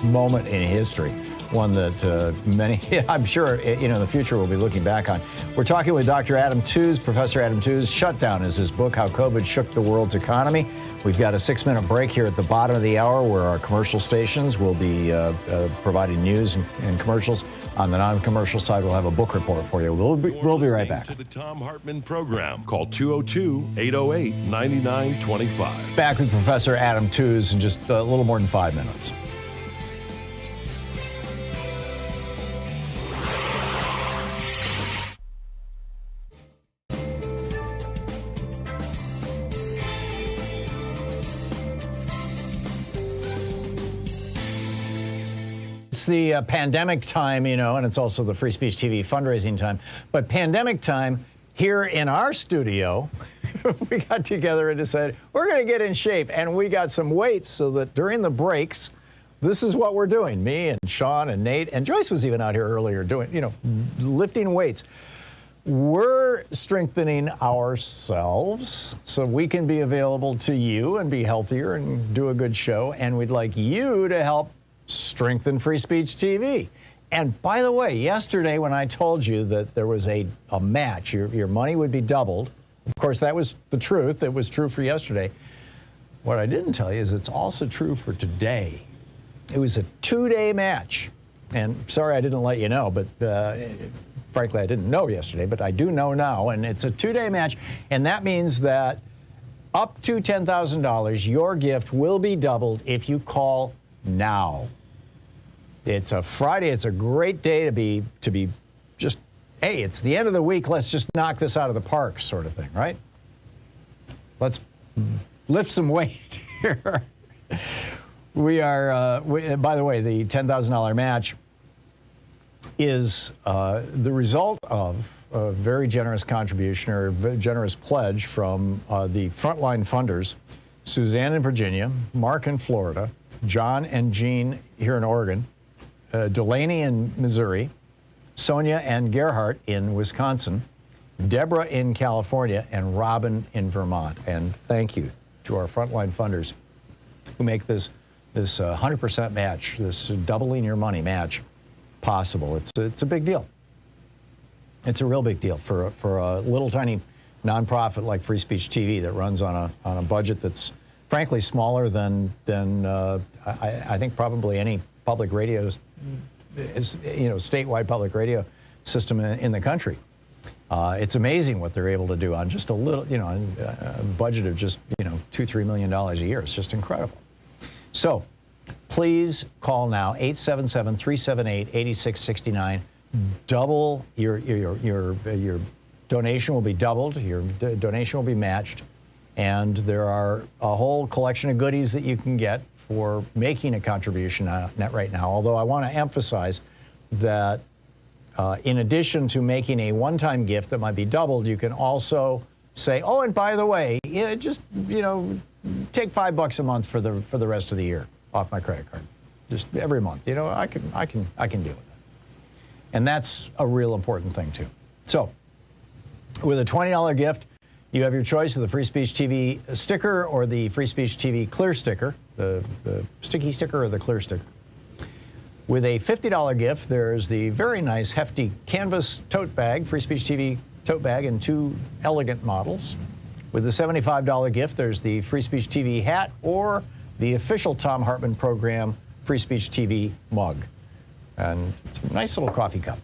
moment in history, one that many, I'm sure, in the future we'll be looking back on. We're talking with Dr. Adam Tooze, Professor Adam Tooze. Shutdown is his book, How COVID Shook the World's Economy. We've got a 6-minute break here at the bottom of the hour where our commercial stations will be providing news and commercials. On the non-commercial side, we'll have a book report for you. We'll be right back. To the Thom Hartmann Program. Call 202-808-9925. Back with Professor Adam Tooze in just a little more than 5 minutes. It's the pandemic time, and it's also the Free Speech TV fundraising time. But pandemic time here in our studio, we got together and decided we're going to get in shape. And we got some weights so that during the breaks, this is what we're doing. Me and Sean and Nate and Joyce was even out here earlier doing, lifting weights. We're strengthening ourselves so we can be available to you and be healthier and do a good show. And we'd like you to help strengthen Free Speech TV. And by the way, yesterday when I told you that there was a match, your money would be doubled. Of course, that was the truth. It was true for yesterday. What I didn't tell you is it's also true for today. It was a 2-day match. And sorry I didn't let you know, but frankly, I didn't know yesterday, but I do know now. And it's a 2-day match. And that means that up to $10,000, your gift will be doubled if you call now. It's a Friday. It's a great day to be just, hey, it's the end of the week. Let's just knock this out of the park sort of thing, right? Let's lift some weight here. We are, by the way, the $10,000 match is the result of a very generous contribution or a generous pledge from the frontline funders, Suzanne in Virginia, Mark in Florida, John and Jean here in Oregon, Delaney in Missouri, Sonia and Gerhardt in Wisconsin, Deborah in California, and Robin in Vermont. And thank you to our frontline funders who make this 100% match, this doubling your money match possible. It's a big deal. It's a real big deal for a little tiny nonprofit like Free Speech TV that runs on a budget that's frankly smaller than I think probably any public radio, statewide public radio system in the country. It's amazing what they're able to do on just a little, a budget of just $2-3 million a year. It's just incredible. So please call now, 877-378-8669. Double your donation will be doubled. Your donation will be matched. And there are a whole collection of goodies that you can get for making a contribution right now. Although I want to emphasize that in addition to making a one-time gift that might be doubled, you can also say, oh, and by the way, just take $5 a month for the rest of the year off my credit card, just every month. I can deal with that, and that's a real important thing too. So, with a $20 gift, you have your choice of the Free Speech TV sticker or the Free Speech TV clear sticker, the sticky sticker or the clear sticker. With a $50 gift, there's the very nice hefty canvas tote bag, Free Speech TV tote bag in 2 elegant models. With the $75 gift, there's the Free Speech TV hat or the official Thom Hartmann Program Free Speech TV mug. And it's a nice little coffee cup.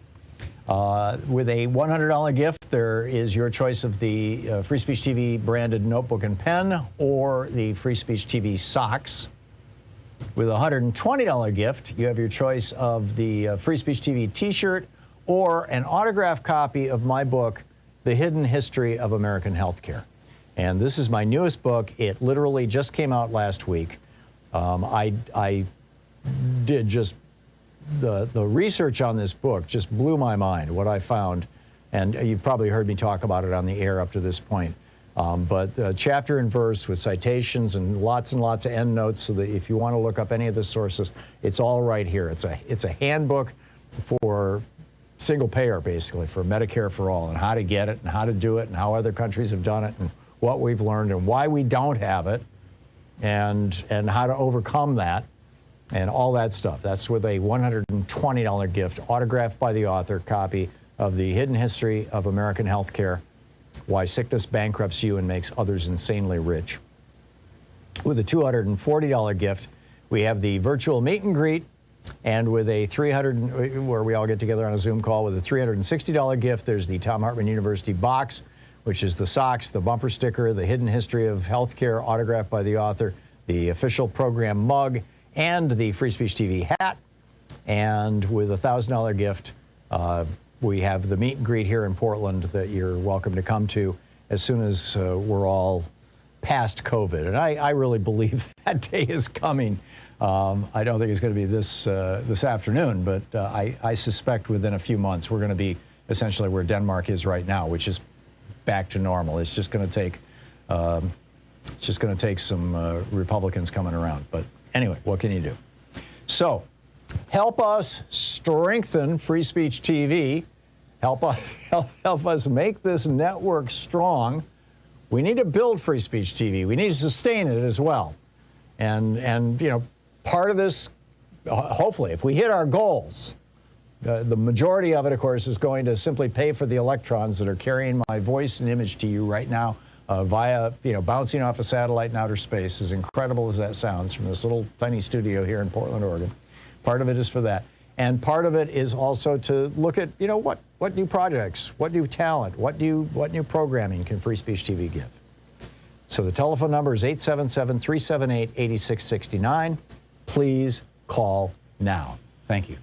With a $100 gift, there is your choice of the Free Speech TV branded notebook and pen or the Free Speech TV socks. With a $120 gift, you have your choice of the Free Speech TV t-shirt or an autographed copy of my book, The Hidden History of American Healthcare. And this is my newest book. It literally just came out last week. I did just the research on this book just blew my mind, what I found. And you've probably heard me talk about it on the air up to this point. But chapter and verse with citations and lots of endnotes so that if you want to look up any of the sources, it's all right here. It's a handbook for single payer, basically, for Medicare for all, and how to get it and how to do it and how other countries have done it and what we've learned and why we don't have it and how to overcome that and all that stuff. That's with a $120 gift, autographed by the author, copy of The Hidden History of American Healthcare, Why Sickness Bankrupts You and Makes Others Insanely Rich. With a $240 gift, we have the virtual meet and greet, and with a where we all get together on a Zoom call, with a $360 gift, there's the Thom Hartmann University box, which is the socks, the bumper sticker, the Hidden History of Healthcare, autographed by the author, the official program mug, and the Free Speech TV hat. And with a $1,000 gift, we have the meet and greet here in Portland that you're welcome to come to as soon as we're all past COVID. And I really believe that day is coming. I don't think it's going to be this afternoon, but I suspect within a few months we're going to be essentially where Denmark is right now, which is back to normal. It's just going to take some Republicans coming around. But anyway, what can you do? So help us strengthen Free Speech TV. Help us make this network strong. We need to build Free Speech TV. We need to sustain it as well. And you know, part of this, hopefully, if we hit our goals, the majority of it, of course, is going to simply pay for the electrons that are carrying my voice and image to you right now via, you know, bouncing off a satellite in outer space, as incredible as that sounds, from this little tiny studio here in Portland, Oregon. Part of it is for that. And part of it is also to look at, you know, what new projects, what new talent, what new programming can Free Speech TV give? So the telephone number is 877-378-8669. Please call now. Thank you.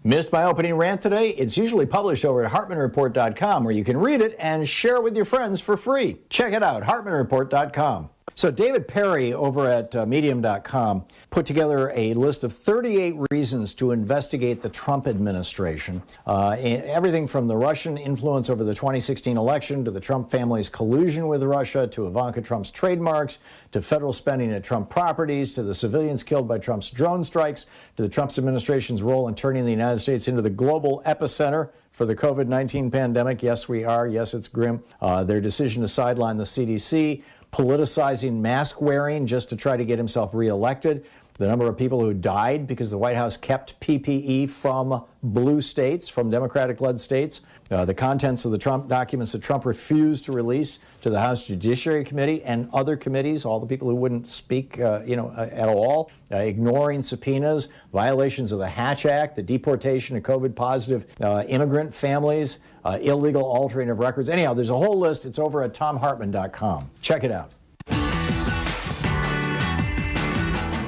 Missed my opening rant today? It's usually published over at HartmannReport.com, where you can read it and share it with your friends for free. Check it out, HartmannReport.com. So David Perry over at Medium.com put together a list of 38 reasons to investigate the Trump administration. Everything from the Russian influence over the 2016 election, to the Trump family's collusion with Russia, to Ivanka Trump's trademarks, to federal spending at Trump properties, to the civilians killed by Trump's drone strikes, to the Trump administration's role in turning the United States into the global epicenter for the COVID-19 pandemic. Yes, we are. Yes, it's grim. Their decision to sideline the CDC, politicizing mask wearing just to try to get himself reelected, the number of people who died because the White House kept PPE from blue states, from Democratic-led states, the contents of the Trump documents that Trump refused to release to the House Judiciary Committee and other committees, all the people who wouldn't speak, at all, ignoring subpoenas, violations of the Hatch Act, the deportation of COVID-positive immigrant families, illegal altering of records. Anyhow, there's a whole list. It's over at ThomHartmann.com. Check it out.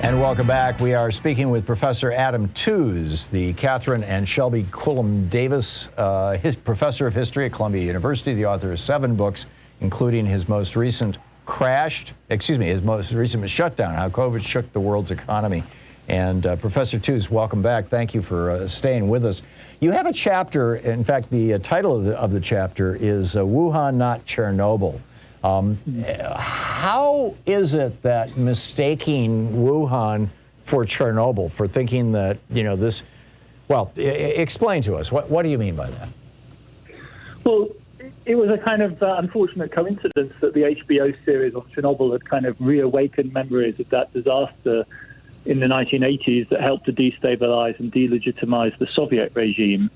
And welcome back. We are speaking with Professor Adam Tooze, the Catherine and Shelby Cullum Davis Professor of History at Columbia University, the author of 7 books, including his most recent his most recent Shutdown, How COVID Shook the World's Economy. And Professor Tooze, welcome back. Thank you for staying with us. You have a chapter, in fact, the title of the chapter is Wuhan, Not Chernobyl. How is it that mistaking Wuhan for Chernobyl, for thinking that, explain to us, what do you mean by that? Well, it was a kind of unfortunate coincidence that the HBO series on Chernobyl had kind of reawakened memories of that disaster in the 1980s that helped to destabilize and delegitimize the Soviet regime.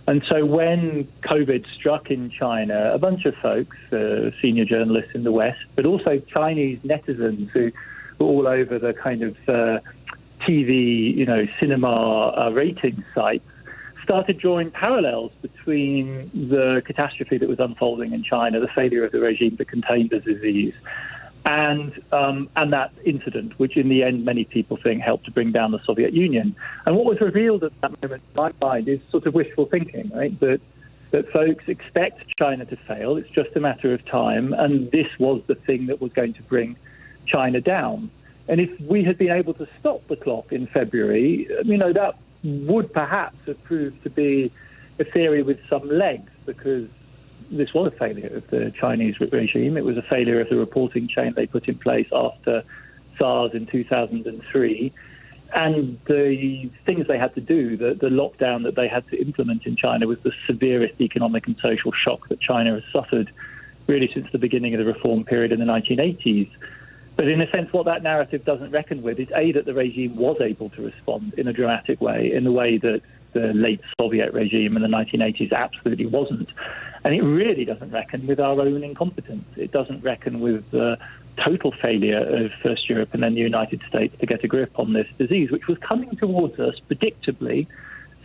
And so when COVID struck in China, a bunch of folks, senior journalists in the West, but also Chinese netizens who were all over the kind of TV, cinema rating sites, started drawing parallels between the catastrophe that was unfolding in China, the failure of the regime to contain the disease, and that incident, which in the end many people think helped to bring down the Soviet Union. And what was revealed at that moment, in my mind, is sort of wishful thinking, right? That folks expect China to fail. It's just a matter of time, and this was the thing that was going to bring China down. And if we had been able to stop the clock in February, that would perhaps have proved to be a theory with some legs, because this was a failure of the Chinese regime. It was a failure of the reporting chain they put in place after SARS in 2003. And the things they had to do, the lockdown that they had to implement in China, was the severest economic and social shock that China has suffered really since the beginning of the reform period in the 1980s. But in a sense, what that narrative doesn't reckon with is, A, that the regime was able to respond in a dramatic way, in the way that the late Soviet regime in the 1980s absolutely wasn't. And it really doesn't reckon with our own incompetence. It doesn't reckon with the total failure of first Europe and then the United States to get a grip on this disease, which was coming towards us predictably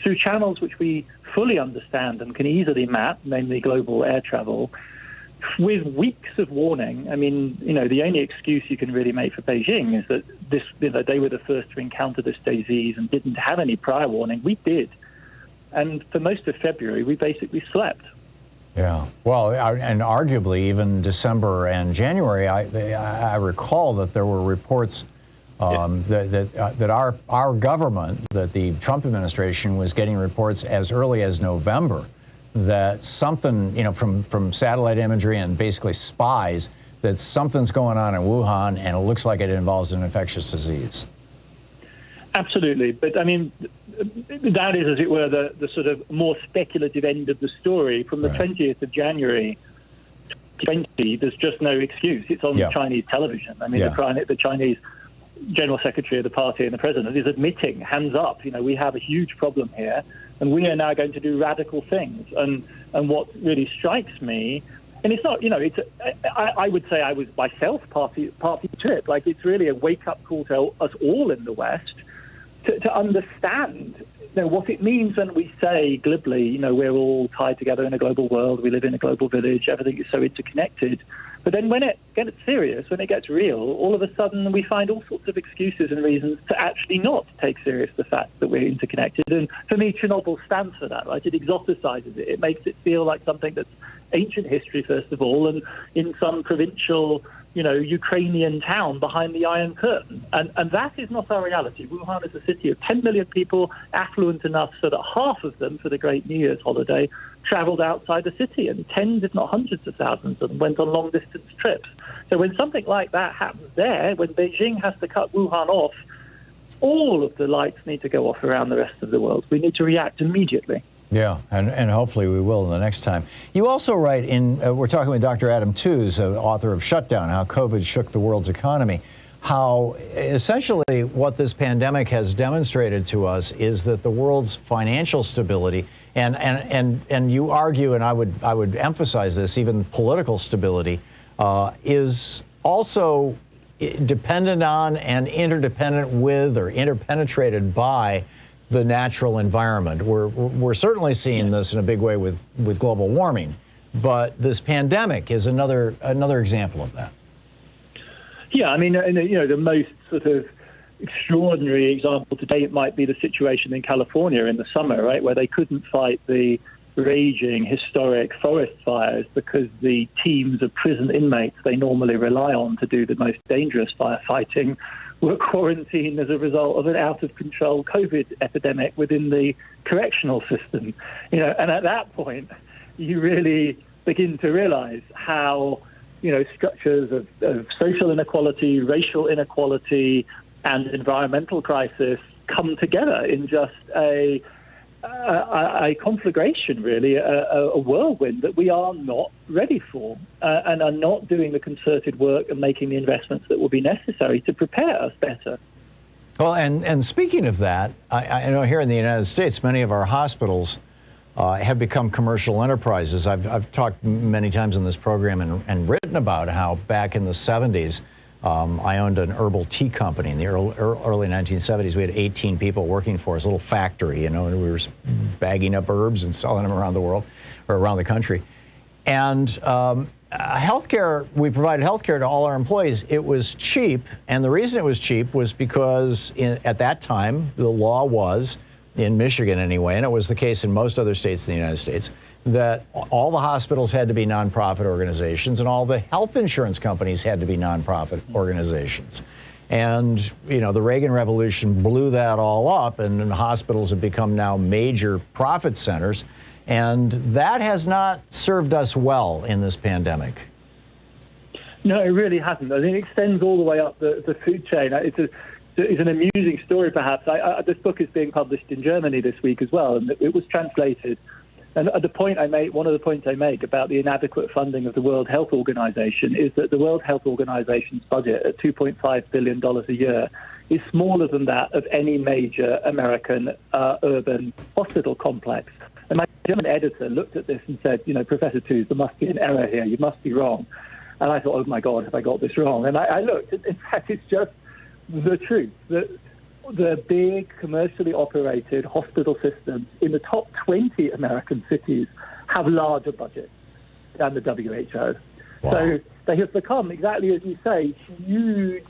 through channels which we fully understand and can easily map, namely global air travel, with weeks of warning. I mean, the only excuse you can really make for Beijing is that they were the first to encounter this disease and didn't have any prior warning. We did. And for most of February, we basically slept. Yeah. Well, and arguably even December and January, I recall that there were reports that our government, that the Trump administration was getting reports as early as November that something, from satellite imagery and basically spies, that something's going on in Wuhan, and it looks like it involves an infectious disease. Absolutely. But I mean, that is, as it were, the sort of more speculative end of the story. From the 20th of January 2020, there's just no excuse. It's on Chinese television. I mean, the Chinese General Secretary of the party and the president is admitting, hands up, we have a huge problem here, and we are now going to do radical things. And what really strikes me, and it's not, I would say I was myself party trip. Like, it's really a wake-up call to us all in the West to understand what it means when we say glibly, we're all tied together in a global world, we live in a global village, everything is so interconnected. But then when it gets serious, when it gets real, all of a sudden we find all sorts of excuses and reasons to actually not take serious the fact that we're interconnected. And for me, Chernobyl stands for that, right? It exoticizes it. It makes it feel like something that's ancient history, first of all, and in some provincial, Ukrainian town behind the Iron Curtain. And that is not our reality. Wuhan is a city of 10 million people, affluent enough so that half of them, for the great New Year's holiday, traveled outside the city, and tens, if not hundreds of thousands of them went on long-distance trips. So when something like that happens there, when Beijing has to cut Wuhan off, all of the lights need to go off around the rest of the world. We need to react immediately. Yeah, and hopefully we will the next time. You also write we're talking with Dr. Adam Tooze, author of Shutdown, How COVID Shook the World's Economy, how essentially what this pandemic has demonstrated to us is that the world's financial stability, and you argue, and I would emphasize this, even political stability, is also dependent on and interdependent with or interpenetrated by the natural environment. We're certainly seeing this in a big way with global warming, but this pandemic is another example of that. Yeah, I mean, the most sort of extraordinary example today might be the situation in California in the summer, right, where they couldn't fight the raging historic forest fires because the teams of prison inmates they normally rely on to do the most dangerous firefighting were quarantined as a result of an out-of-control COVID epidemic within the correctional system. And at that point, you really begin to realize how, structures of social inequality, racial inequality, and environmental crisis come together in just a conflagration, really, a whirlwind that we are not ready for and are not doing the concerted work and making the investments that will be necessary to prepare us better. Well, and speaking of that, I know here in the United States, many of our hospitals have become commercial enterprises. I've talked many times in this program and written about how back in the 70s, I owned an herbal tea company in the early 1970s. We had 18 people working for us, a little factory, and we were bagging up herbs and selling them around the world or around the country. And healthcare, we provided healthcare to all our employees. It was cheap, and the reason it was cheap was because at that time, the law was, in Michigan anyway, and it was the case in most other states in the United States, that all the hospitals had to be nonprofit organizations and all the health insurance companies had to be nonprofit organizations. And, the Reagan Revolution blew that all up, and hospitals have become now major profit centers. And that has not served us well in this pandemic. No, it really hasn't. I think it extends all the way up the food chain. It's an amusing story, perhaps. This book is being published in Germany this week as well, and it was translated. And one of the points I make about the inadequate funding of the World Health Organization is that the World Health Organization's budget at $2.5 billion a year is smaller than that of any major American urban hospital complex. And my German editor looked at this and said, Professor Tooze, there must be an error here. You must be wrong. And I thought, oh, my God, have I got this wrong? And I looked. In fact, it's just the truth. The big commercially operated hospital systems in the top 20 American cities have larger budgets than the WHO. Wow. So they have become, exactly as you say, huge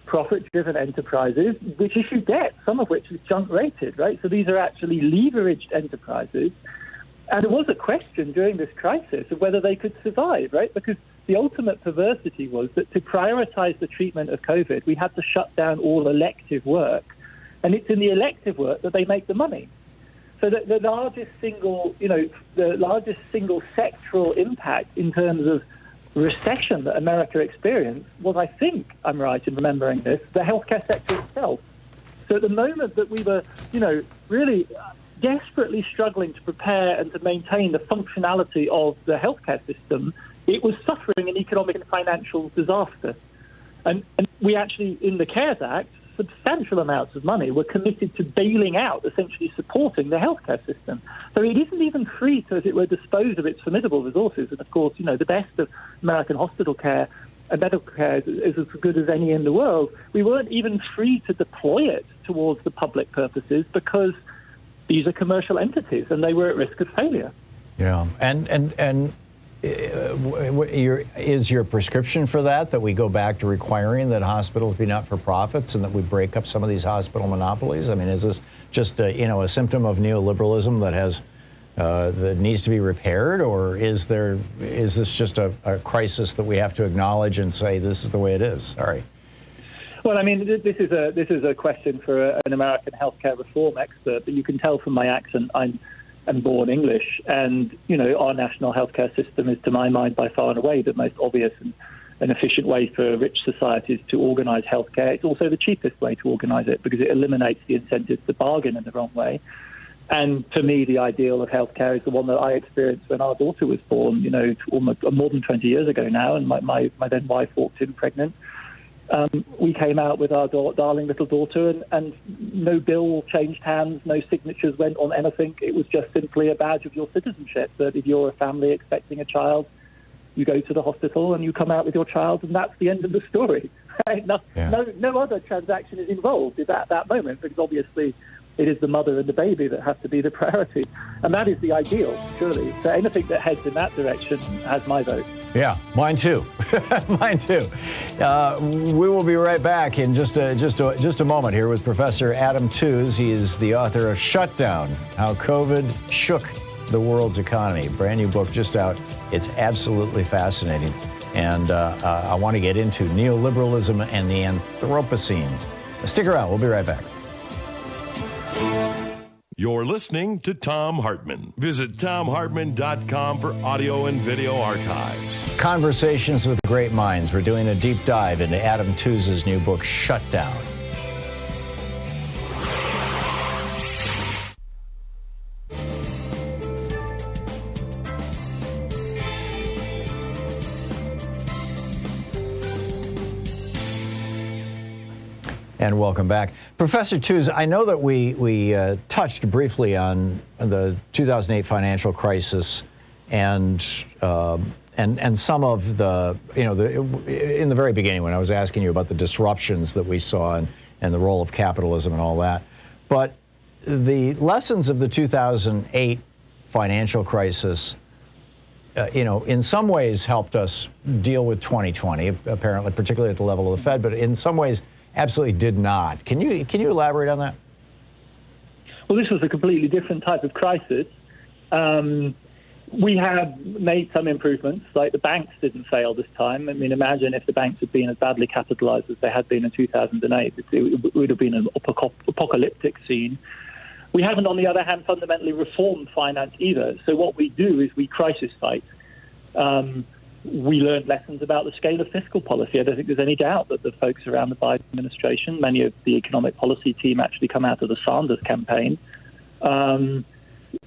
profit-driven enterprises which issue debt, some of which is junk-rated, right? So these are actually leveraged enterprises And there was a question during this crisis of whether they could survive, right? Because the ultimate perversity was that to prioritize the treatment of COVID, we had to shut down all elective work. And it's in the elective work that they make the money. So the largest single, the largest single sectoral impact in terms of recession that America experienced was, I think I'm right in remembering this, the healthcare sector itself. So at the moment that we were, really desperately struggling to prepare and to maintain the functionality of the healthcare system, it was suffering an economic and financial disaster. And we actually, in the CARES Act, substantial amounts of money were committed to bailing out, essentially supporting the healthcare system. So it isn't even free to, as it were, dispose of its formidable resources. And of course, the best of American hospital care and medical care is as good as any in the world. We weren't even free to deploy it towards the public purposes because these are commercial entities and they were at risk of failure. Yeah, and is your prescription for that we go back to requiring that hospitals be not-for-profits and that we break up some of these hospital monopolies? I mean, is this just a symptom of neoliberalism that has that needs to be repaired, or is this just a crisis that we have to acknowledge and say this is the way it is? Sorry. Well, I mean, this is a question for an American healthcare reform expert, but you can tell from my accent I'm born English, and our national healthcare system is, to my mind, by far and away the most obvious and efficient way for rich societies to organise healthcare. It's also the cheapest way to organise it because it eliminates the incentive to bargain in the wrong way. And for me, the ideal of healthcare is the one that I experienced when our daughter was born, almost more than 20 years ago now, and my then wife walked in pregnant. We came out with our darling little daughter, and no bill changed hands, no signatures went on anything. It was just simply a badge of your citizenship that if you're a family expecting a child, you go to the hospital and you come out with your child, and that's the end of the story. Right? No other transaction is involved at that moment, because obviously it is the mother and the baby that have to be the priority. And that is the ideal, surely. So anything that heads in that direction has my vote. Yeah, mine too. Mine too. We will be right back in just a moment here with Professor Adam Tooze. He is the author of Shutdown, How COVID Shook the World's Economy. Brand new book just out. It's absolutely fascinating. And I want to get into neoliberalism and the Anthropocene. Stick around. We'll be right back. You're listening to Thom Hartmann. Visit ThomHartmann.com for audio and video archives. Conversations with great minds. We're doing a deep dive into Adam Tooze's new book, Shutdown. And welcome back. Professor Tooze, I know that we touched briefly on the 2008 financial crisis and some of the, in the very beginning when I was asking you about the disruptions that we saw and the role of capitalism and all that. But the lessons of the 2008 financial crisis, in some ways helped us deal with 2020, apparently, particularly at the level of the Fed, but in some ways absolutely did not. Can you elaborate on that? Well, this was a completely different type of crisis. We have made some improvements, like the banks didn't fail this time. I mean, imagine if the banks had been as badly capitalized as they had been in 2008. It would have been an apocalyptic scene. We haven't, on the other hand, fundamentally reformed finance either. So what we do is we crisis fight. We learned lessons about the scale of fiscal policy. I don't think there's any doubt that the folks around the Biden administration, many of the economic policy team actually come out of the Sanders campaign, know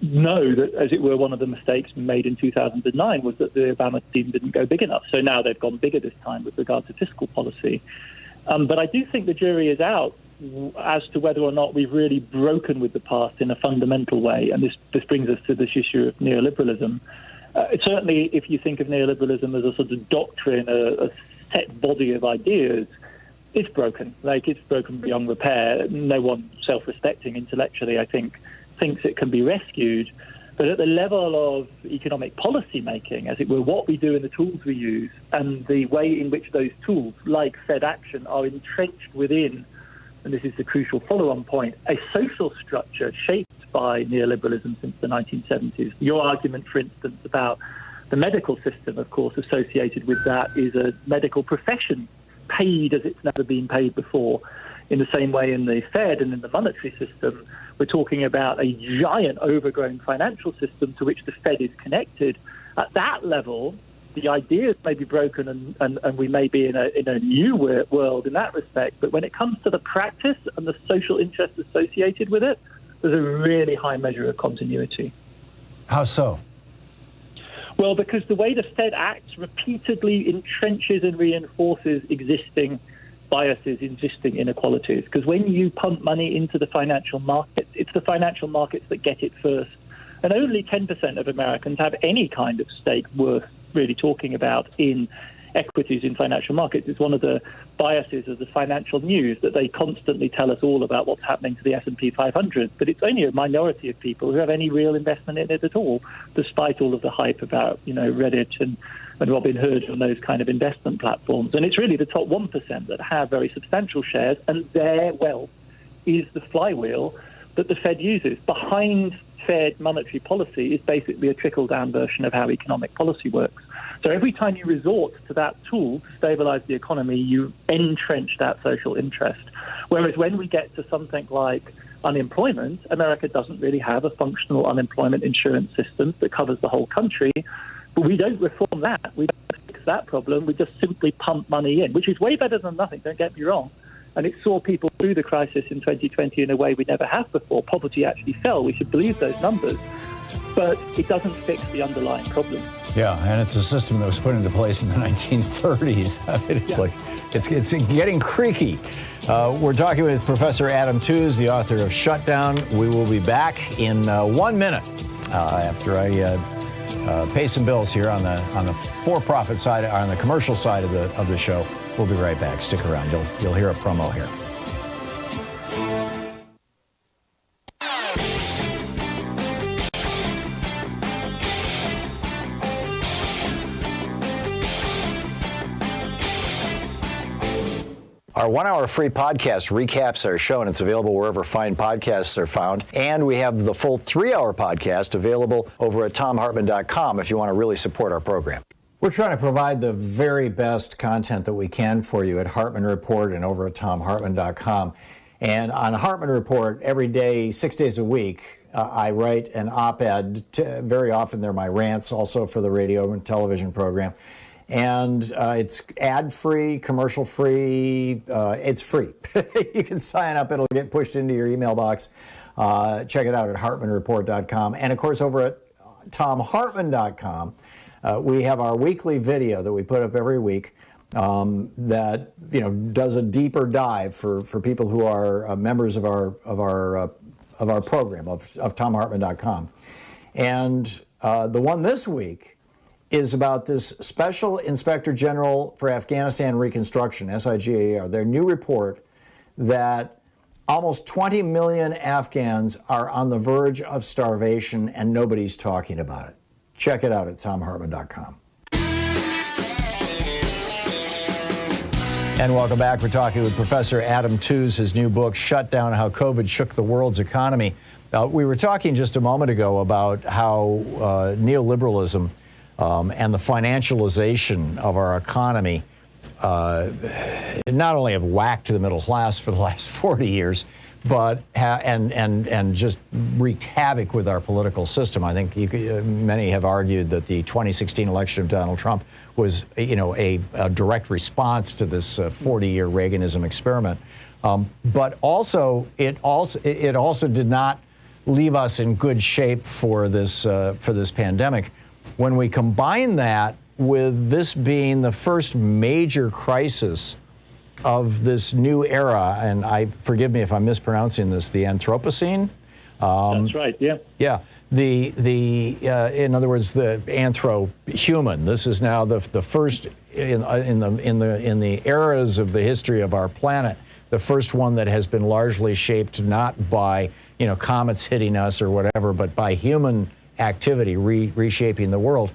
that, as it were, one of the mistakes made in 2009 was that the Obama team didn't go big enough. So now they've gone bigger this time with regard to fiscal policy. But I do think the jury is out as to whether or not we've really broken with the past in a fundamental way. And this brings us to this issue of neoliberalism. Certainly, if you think of neoliberalism as a sort of doctrine, a set body of ideas, it's broken. It's broken beyond repair. No one self-respecting intellectually, I think, thinks it can be rescued. But at the level of economic policy making, as it were, what we do and the tools we use, and the way in which those tools, like Fed action, are entrenched within, and this is the crucial follow-on point, a social structure shaped by neoliberalism since the 1970s. Your argument, for instance, about the medical system, of course, associated with that is a medical profession paid as it's never been paid before. In the same way in the Fed and in the monetary system, we're talking about a giant overgrown financial system to which the Fed is connected. At that level, the ideas may be broken and we may be in a new world in that respect. But when it comes to the practice and the social interests associated with it, there's a really high measure of continuity. How so? Well, because the way the Fed acts repeatedly entrenches and reinforces existing biases, existing inequalities. Because when you pump money into the financial markets, it's the financial markets that get it first. And only 10% of Americans have any kind of stake worth really talking about in equities in financial markets. It's one of the biases of the financial news that they constantly tell us all about what's happening to the S&P 500, but it's only a minority of people who have any real investment in it at all, despite all of the hype about, Reddit and Robinhood and those kind of investment platforms. And it's really the top 1% that have very substantial shares, and their wealth is the flywheel that the Fed uses. Behind Fed monetary policy is basically a trickle-down version of how economic policy works. So every time you resort to that tool to stabilize the economy, you entrench that social interest. Whereas when we get to something like unemployment, America doesn't really have a functional unemployment insurance system that covers the whole country. But we don't reform that. We don't fix that problem. We just simply pump money in, which is way better than nothing, don't get me wrong. And it saw people through the crisis in 2020 in a way we never have before. Poverty actually fell. We should believe those numbers. But it doesn't fix the underlying problem. Yeah, and it's a system that was put into place in the 1930s. I mean, it's getting creaky. We're talking with Professor Adam Tooze, the author of Shutdown. We will be back in 1 minute after I pay some bills here on the for-profit side, on the commercial side of the show. We'll be right back. Stick around. You'll hear a promo here. Our 1 hour free podcast recaps our show, and it's available wherever fine podcasts are found. And we have the full 3 hour podcast available over at thomhartmann.com if you want to really support our program. We're trying to provide the very best content that we can for you at Hartmann Report and over at thomhartmann.com. And on Hartmann Report, every day, 6 days a week, I write an op-ed. Very often they're my rants, also for the radio and television program. And it's ad-free, commercial-free. It's free. You can sign up. It'll get pushed into your email box. Check it out at hartmannreport.com. And, of course, over at thomhartmann.com, we have our weekly video that we put up every week that does a deeper dive for people who are members of our program of thomhartmann.com. And the one this week is about this Special Inspector General for Afghanistan Reconstruction, SIGAR, their new report that almost 20 million Afghans are on the verge of starvation and nobody's talking about it. Check it out at thomhartmann.com. And welcome back. We're talking with Professor Adam Tooze, his new book, Shutdown, How COVID Shook the World's Economy. We were talking just a moment ago about how neoliberalism and the financialization of our economy not only have whacked the middle class for the last 40 years, but and just wreaked havoc with our political system. I think many have argued that the 2016 election of Donald Trump was, a direct response to this 40-year Reaganism experiment. But also, it also did not leave us in good shape for this pandemic. When we combine that with this being the first major crisis of this new era, and forgive me if I'm mispronouncing this, the Anthropocene. That's right. Yeah. Yeah. In other words, the anthro-human. This is now the first in the eras of the history of our planet, the first one that has been largely shaped not by comets hitting us or whatever, but by human activity reshaping the world.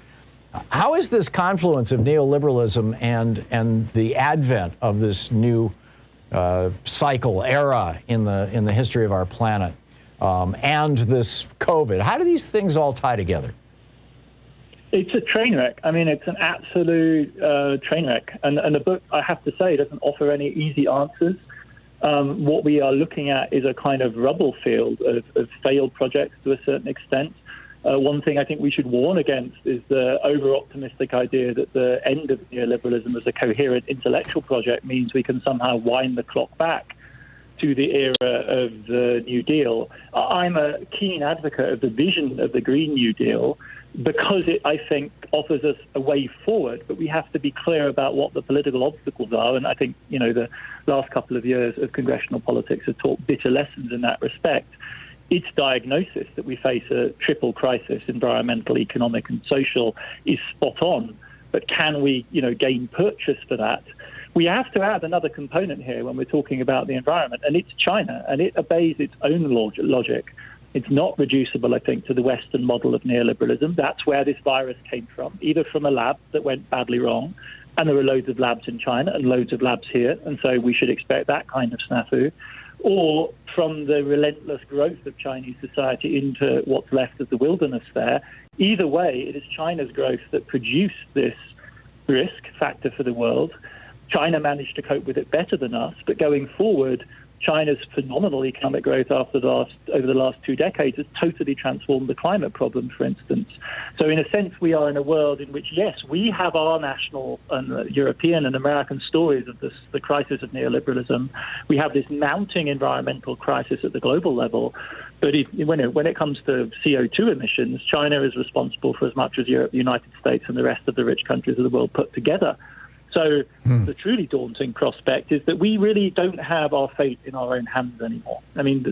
How is this confluence of neoliberalism and the advent of this new cycle era in the history of our planet and this COVID. How do these things all tie together? It's a train wreck. I mean, it's an absolute train wreck. And the book, I have to say, doesn't offer any easy answers. What we are looking at is a kind of rubble field of failed projects to a certain extent. One thing I think we should warn against is the over-optimistic idea that the end of neoliberalism as a coherent intellectual project means we can somehow wind the clock back to the era of the New Deal. I'm a keen advocate of the vision of the Green New Deal because it, I think, offers us a way forward, but we have to be clear about what the political obstacles are. And I think, the last couple of years of congressional politics have taught bitter lessons in that respect. Its diagnosis that we face a triple crisis, environmental, economic, and social, is spot on. But can we, gain purchase for that? We have to add another component here when we're talking about the environment, and it's China, and it obeys its own logic. It's not reducible, I think, to the Western model of neoliberalism. That's where this virus came from, either from a lab that went badly wrong, and there are loads of labs in China and loads of labs here, and so we should expect that kind of snafu, or from the relentless growth of Chinese society into what's left of the wilderness there. Either way, it is China's growth that produced this risk factor for the world. China managed to cope with it better than us, but going forward, China's phenomenal economic growth over the last 2 decades has totally transformed the climate problem, for instance. So in a sense, we are in a world in which, yes, we have our national and European and American stories of the crisis of neoliberalism. We have this mounting environmental crisis at the global level. But when it comes to CO2 emissions, China is responsible for as much as Europe, the United States, and the rest of the rich countries of the world put together. So the truly daunting prospect is that we really don't have our fate in our own hands anymore. I mean,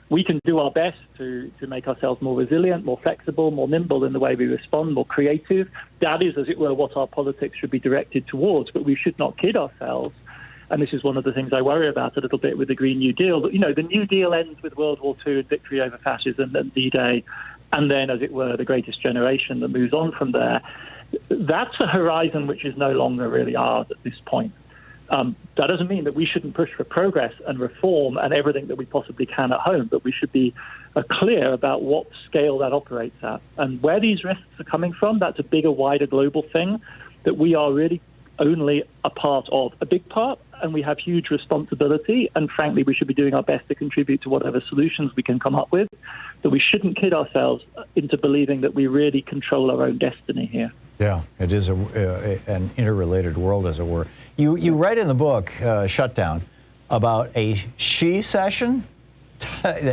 we can do our best to make ourselves more resilient, more flexible, more nimble in the way we respond, more creative. That is, as it were, what our politics should be directed towards. But we should not kid ourselves. And this is one of the things I worry about a little bit with the Green New Deal. But, the New Deal ends with World War II and victory over fascism and D-Day, and then, as it were, the greatest generation that moves on from there. That's a horizon which is no longer really ours at this point. That doesn't mean that we shouldn't push for progress and reform and everything that we possibly can at home, but we should be clear about what scale that operates at. And where these risks are coming from, that's a bigger, wider global thing that we are really only a part of, a big part, and we have huge responsibility. And frankly, we should be doing our best to contribute to whatever solutions we can come up with. But we shouldn't kid ourselves into believing that we really control our own destiny here. Yeah, it is an interrelated world, as it were. You write in the book, Shutdown, about a she session,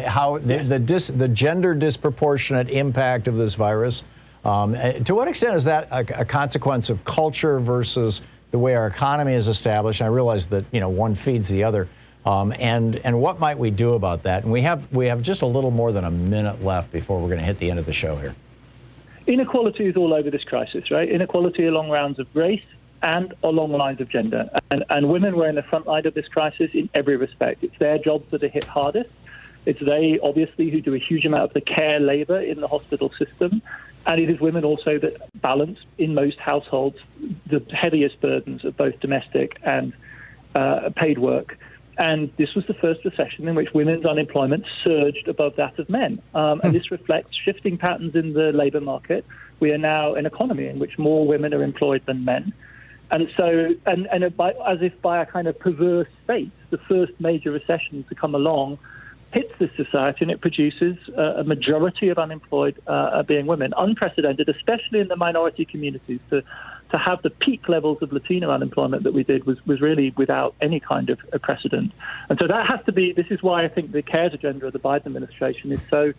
how the gender disproportionate impact of this virus. To what extent is that a consequence of culture versus the way our economy is established? And I realize that one feeds the other. And what might we do about that? And we have just a little more than a minute left before we're going to hit the end of the show here. Inequality is all over this crisis, right? Inequality along rounds of race and along the lines of gender. And women were in the front line of this crisis in every respect. It's their jobs that are hit hardest. It's they, obviously, who do a huge amount of the care labor in the hospital system. And it is women also that balance, in most households, the heaviest burdens of both domestic and paid work. And this was the first recession in which women's unemployment surged above that of men. And this reflects shifting patterns in the labor market. We are now an economy in which more women are employed than men. And so, as if by a kind of perverse fate, the first major recession to come along hits this society, and it produces a majority of unemployed being women. Unprecedented, especially in the minority communities. To have the peak levels of Latino unemployment that we did was really without any kind of a precedent. And so that has to be, this is why I think the CARES agenda of the Biden administration is so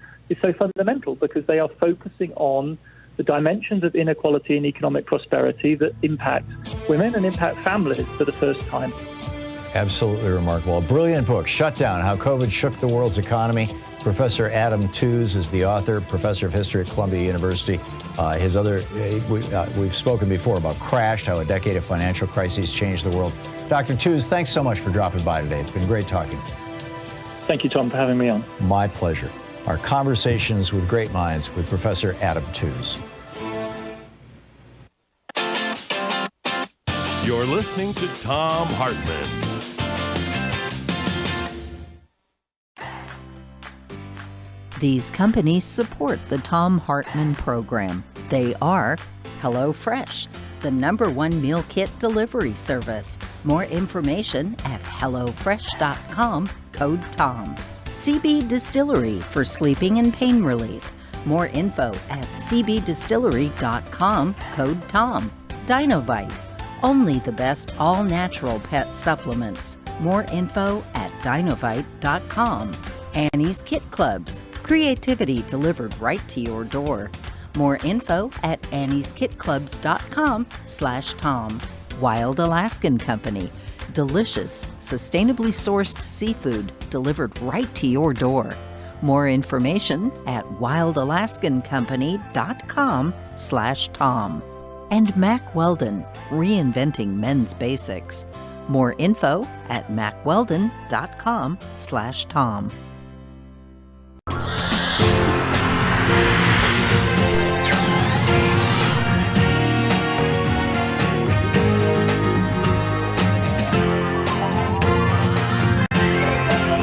fundamental, because they are focusing on the dimensions of inequality and economic prosperity that impact women and impact families for the first time. Absolutely remarkable. A brilliant book, Shutdown, How COVID Shook the World's Economy. Professor Adam Tooze is the author, professor of history at Columbia University. We've spoken before about Crashed, how a decade of financial crises changed the world. Dr. Tooze, thanks so much for dropping by today. It's been great talking. Thank you, Tom, for having me on. My pleasure. Our Conversations with Great Minds with Professor Adam Tooze. You're listening to Thom Hartmann. These companies support the Thom Hartmann Program. They are HelloFresh, the #1 meal kit delivery service. More information at HelloFresh.com, code TOM. CB Distillery for sleeping and pain relief. More info at cbdistillery.com, code TOM. Dinovite, only the best all-natural pet supplements. More info at dinovite.com. Annie's Kit Clubs, creativity delivered right to your door. More info at annieskitclubs.com/Tom. Wild Alaskan Company, delicious, sustainably sourced seafood delivered right to your door. More information at wildalaskancompany.com/Tom. And Mack Weldon, reinventing men's basics. More info at mackweldon.com/Tom.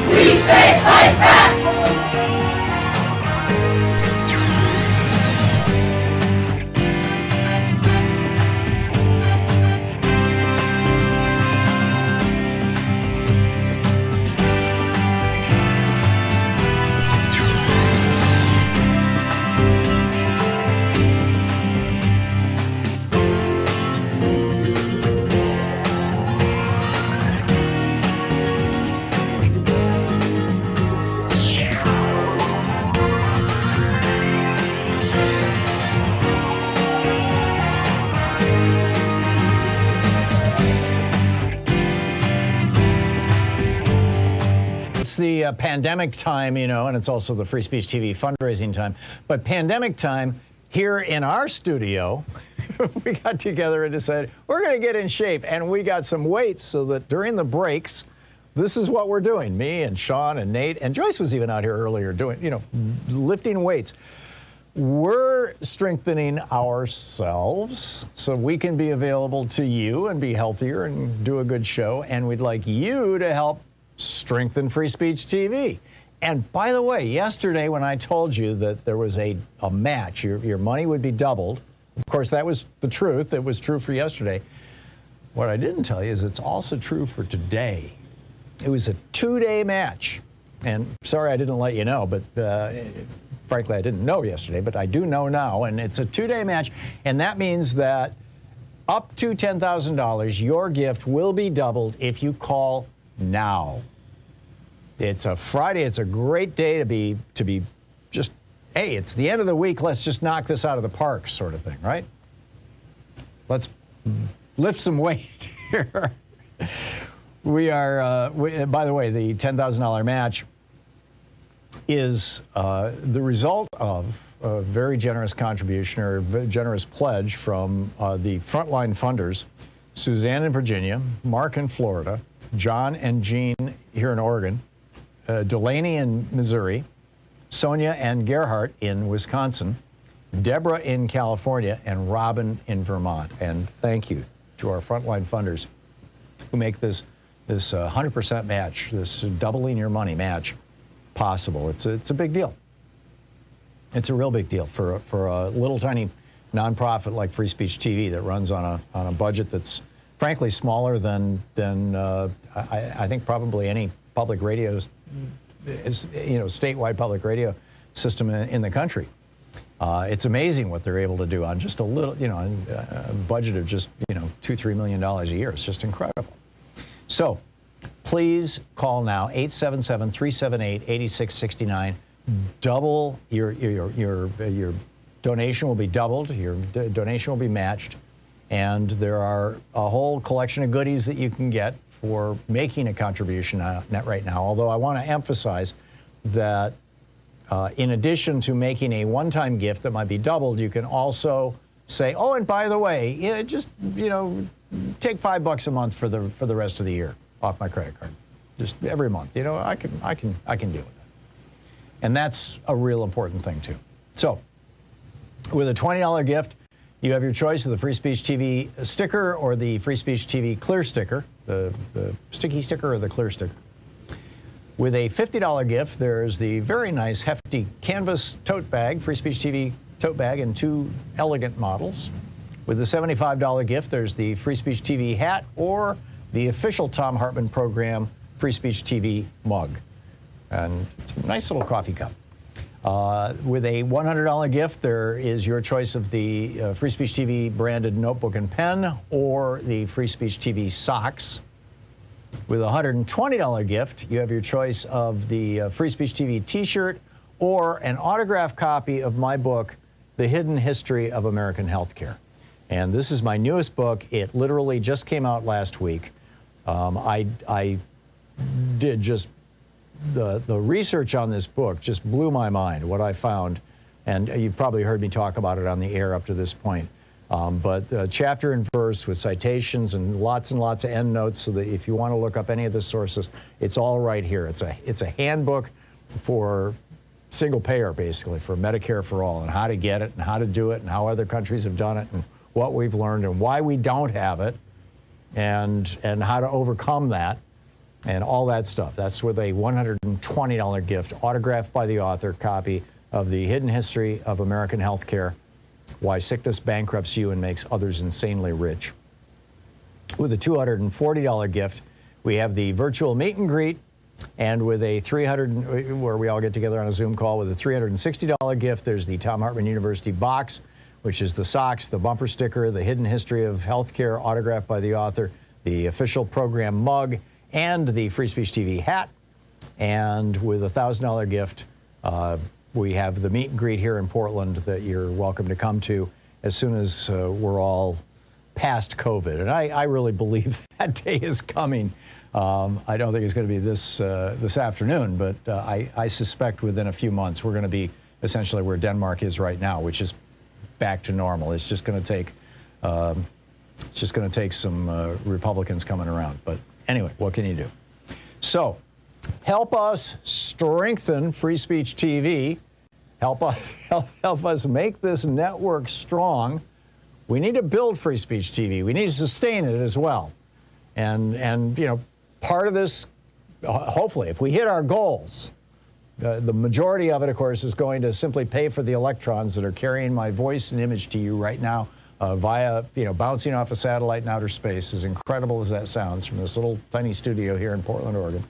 We say fight back! It's the pandemic time, you know, and it's also the Free Speech TV fundraising time. But pandemic time, here in our studio, we got together and decided we're going to get in shape. And we got some weights so that during the breaks, this is what we're doing. Me and Sean and Nate and Joyce was even out here earlier doing, you know, lifting weights. We're strengthening ourselves so we can be available to you and be healthier and do a good show. And we'd like you to help strengthen Free Speech TV. And by the way, yesterday when I told you that there was a match, your money would be doubled. Of course, that was the truth. It was true for yesterday. What I didn't tell you is it's also true for today. It was a 2-day match. And sorry I didn't let you know, but frankly, I didn't know yesterday, but I do know now. And it's a 2-day match. And that means that up to $10,000, your gift will be doubled if you call now. It's a Friday. It's a great day to be just, hey, it's the end of the week. Let's just knock this out of the park sort of thing, right? Let's lift some weight here. We are, by the way, the $10,000 match is the result of a very generous contribution or a generous pledge from the frontline funders, Suzanne in Virginia, Mark in Florida, John and Jean here in Oregon, Delaney in Missouri, Sonia and Gerhardt in Wisconsin, Deborah in California, and Robin in Vermont. And thank you to our frontline funders who make this 100% match, this doubling your money match possible. It's a big deal. It's a real big deal for a little tiny nonprofit like Free Speech TV that runs on a budget that's frankly smaller than I think probably any public radio, statewide public radio system in the country. It's amazing what they're able to do on just a little, a budget of just $2-3 million a year. It's just incredible. So please call now, 877-378-8669. Double your donation will be doubled. Your donation will be matched. And there are a whole collection of goodies that you can get for making a contribution right now. Although I want to emphasize that in addition to making a one-time gift that might be doubled, you can also say, oh, and by the way, take $5 a month for the rest of the year off my credit card, just every month. I can deal with that, and that's a real important thing too. So, with a $20 gift, you have your choice of the Free Speech TV sticker or the Free Speech TV clear sticker, the sticky sticker or the clear sticker. With a $50 gift, there's the very nice hefty canvas tote bag, Free Speech TV tote bag in 2 elegant models. With the $75 gift, there's the Free Speech TV hat or the official Thom Hartmann Program Free Speech TV mug. And it's a nice little coffee cup. With a $100 gift, there is your choice of the Free Speech TV branded notebook and pen or the Free Speech TV socks. With a $120 gift, you have your choice of the Free Speech TV t-shirt or an autographed copy of my book, The Hidden History of American Healthcare. And this is my newest book. It literally just came out last week. I did just, the research on this book just blew my mind, what I found. And you've probably heard me talk about it on the air up to this point. But chapter and verse with citations and lots of end notes, so that if you want to look up any of the sources, it's all right here. It's a handbook for single payer, basically, for Medicare for all, and how to get it and how to do it and how other countries have done it and what we've learned and why we don't have it and how to overcome that and all that stuff. That's with a $120 gift, autographed by the author, copy of The Hidden History of American Healthcare, Why Sickness Bankrupts You and Makes Others Insanely Rich. With a $240 gift, we have the virtual meet and greet, and with a where we all get together on a Zoom call, with a $360 gift, there's the Thom Hartmann University box, which is the socks, the bumper sticker, the Hidden History of Healthcare, autographed by the author, the official program mug, and the Free Speech TV hat. And with a $1,000 gift, we have the meet and greet here in Portland that you're welcome to come to as soon as we're all past COVID. And I really believe that day is coming. I don't think it's going to be this afternoon, but I suspect within a few months we're going to be essentially where Denmark is right now, which is back to normal. It's just going to take some Republicans coming around. But anyway, what can you do? So help us strengthen Free Speech TV. Help us make this network strong. We need to build Free Speech TV. We need to sustain it as well. And you know, part of this, hopefully, if we hit our goals, the majority of it, of course, is going to simply pay for the electrons that are carrying my voice and image to you right now via, bouncing off a satellite in outer space, as incredible as that sounds, from this little tiny studio here in Portland, Oregon.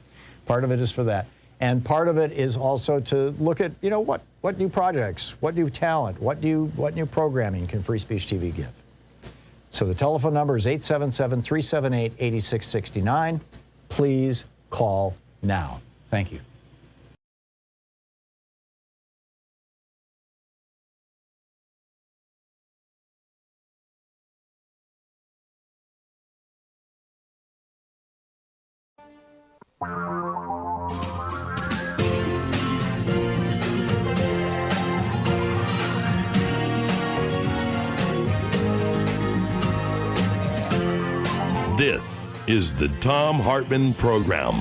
Part of it is for that. And part of it is also to look at, what new projects, what new talent, what new programming can Free Speech TV give? So the telephone number is 877-378-8669. Please call now. Thank you. This is the Thom Hartmann Program.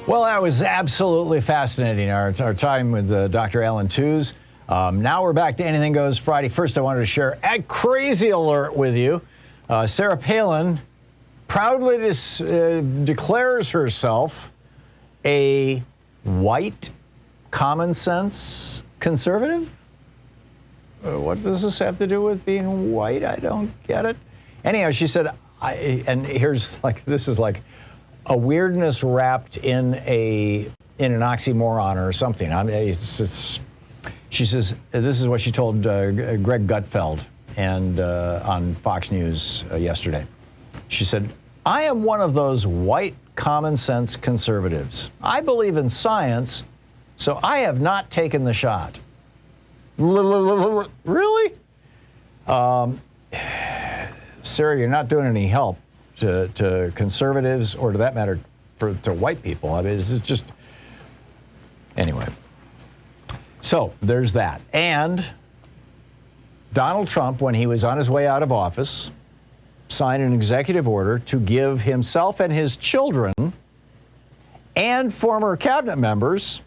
Well, that was absolutely fascinating, our time with Dr. Alan Tooze. Now we're back to Anything Goes Friday. First, I wanted to share a crazy alert with you. Sarah Palin proudly declares herself a white, common sense conservative. What does this have to do with being white? I don't get it. Anyhow, she said, and this is like a weirdness wrapped in an oxymoron or something. She says, this is what she told Greg Gutfeld and on Fox News yesterday. She said, I am one of those white common sense conservatives. I believe in science, so I have not taken the shot. Really? Sarah, you're not doing any help to conservatives, or to that matter, to white people. I mean, it's just, anyway. So there's that. And Donald Trump, when he was on his way out of office, signed an executive order to give himself and his children and former cabinet members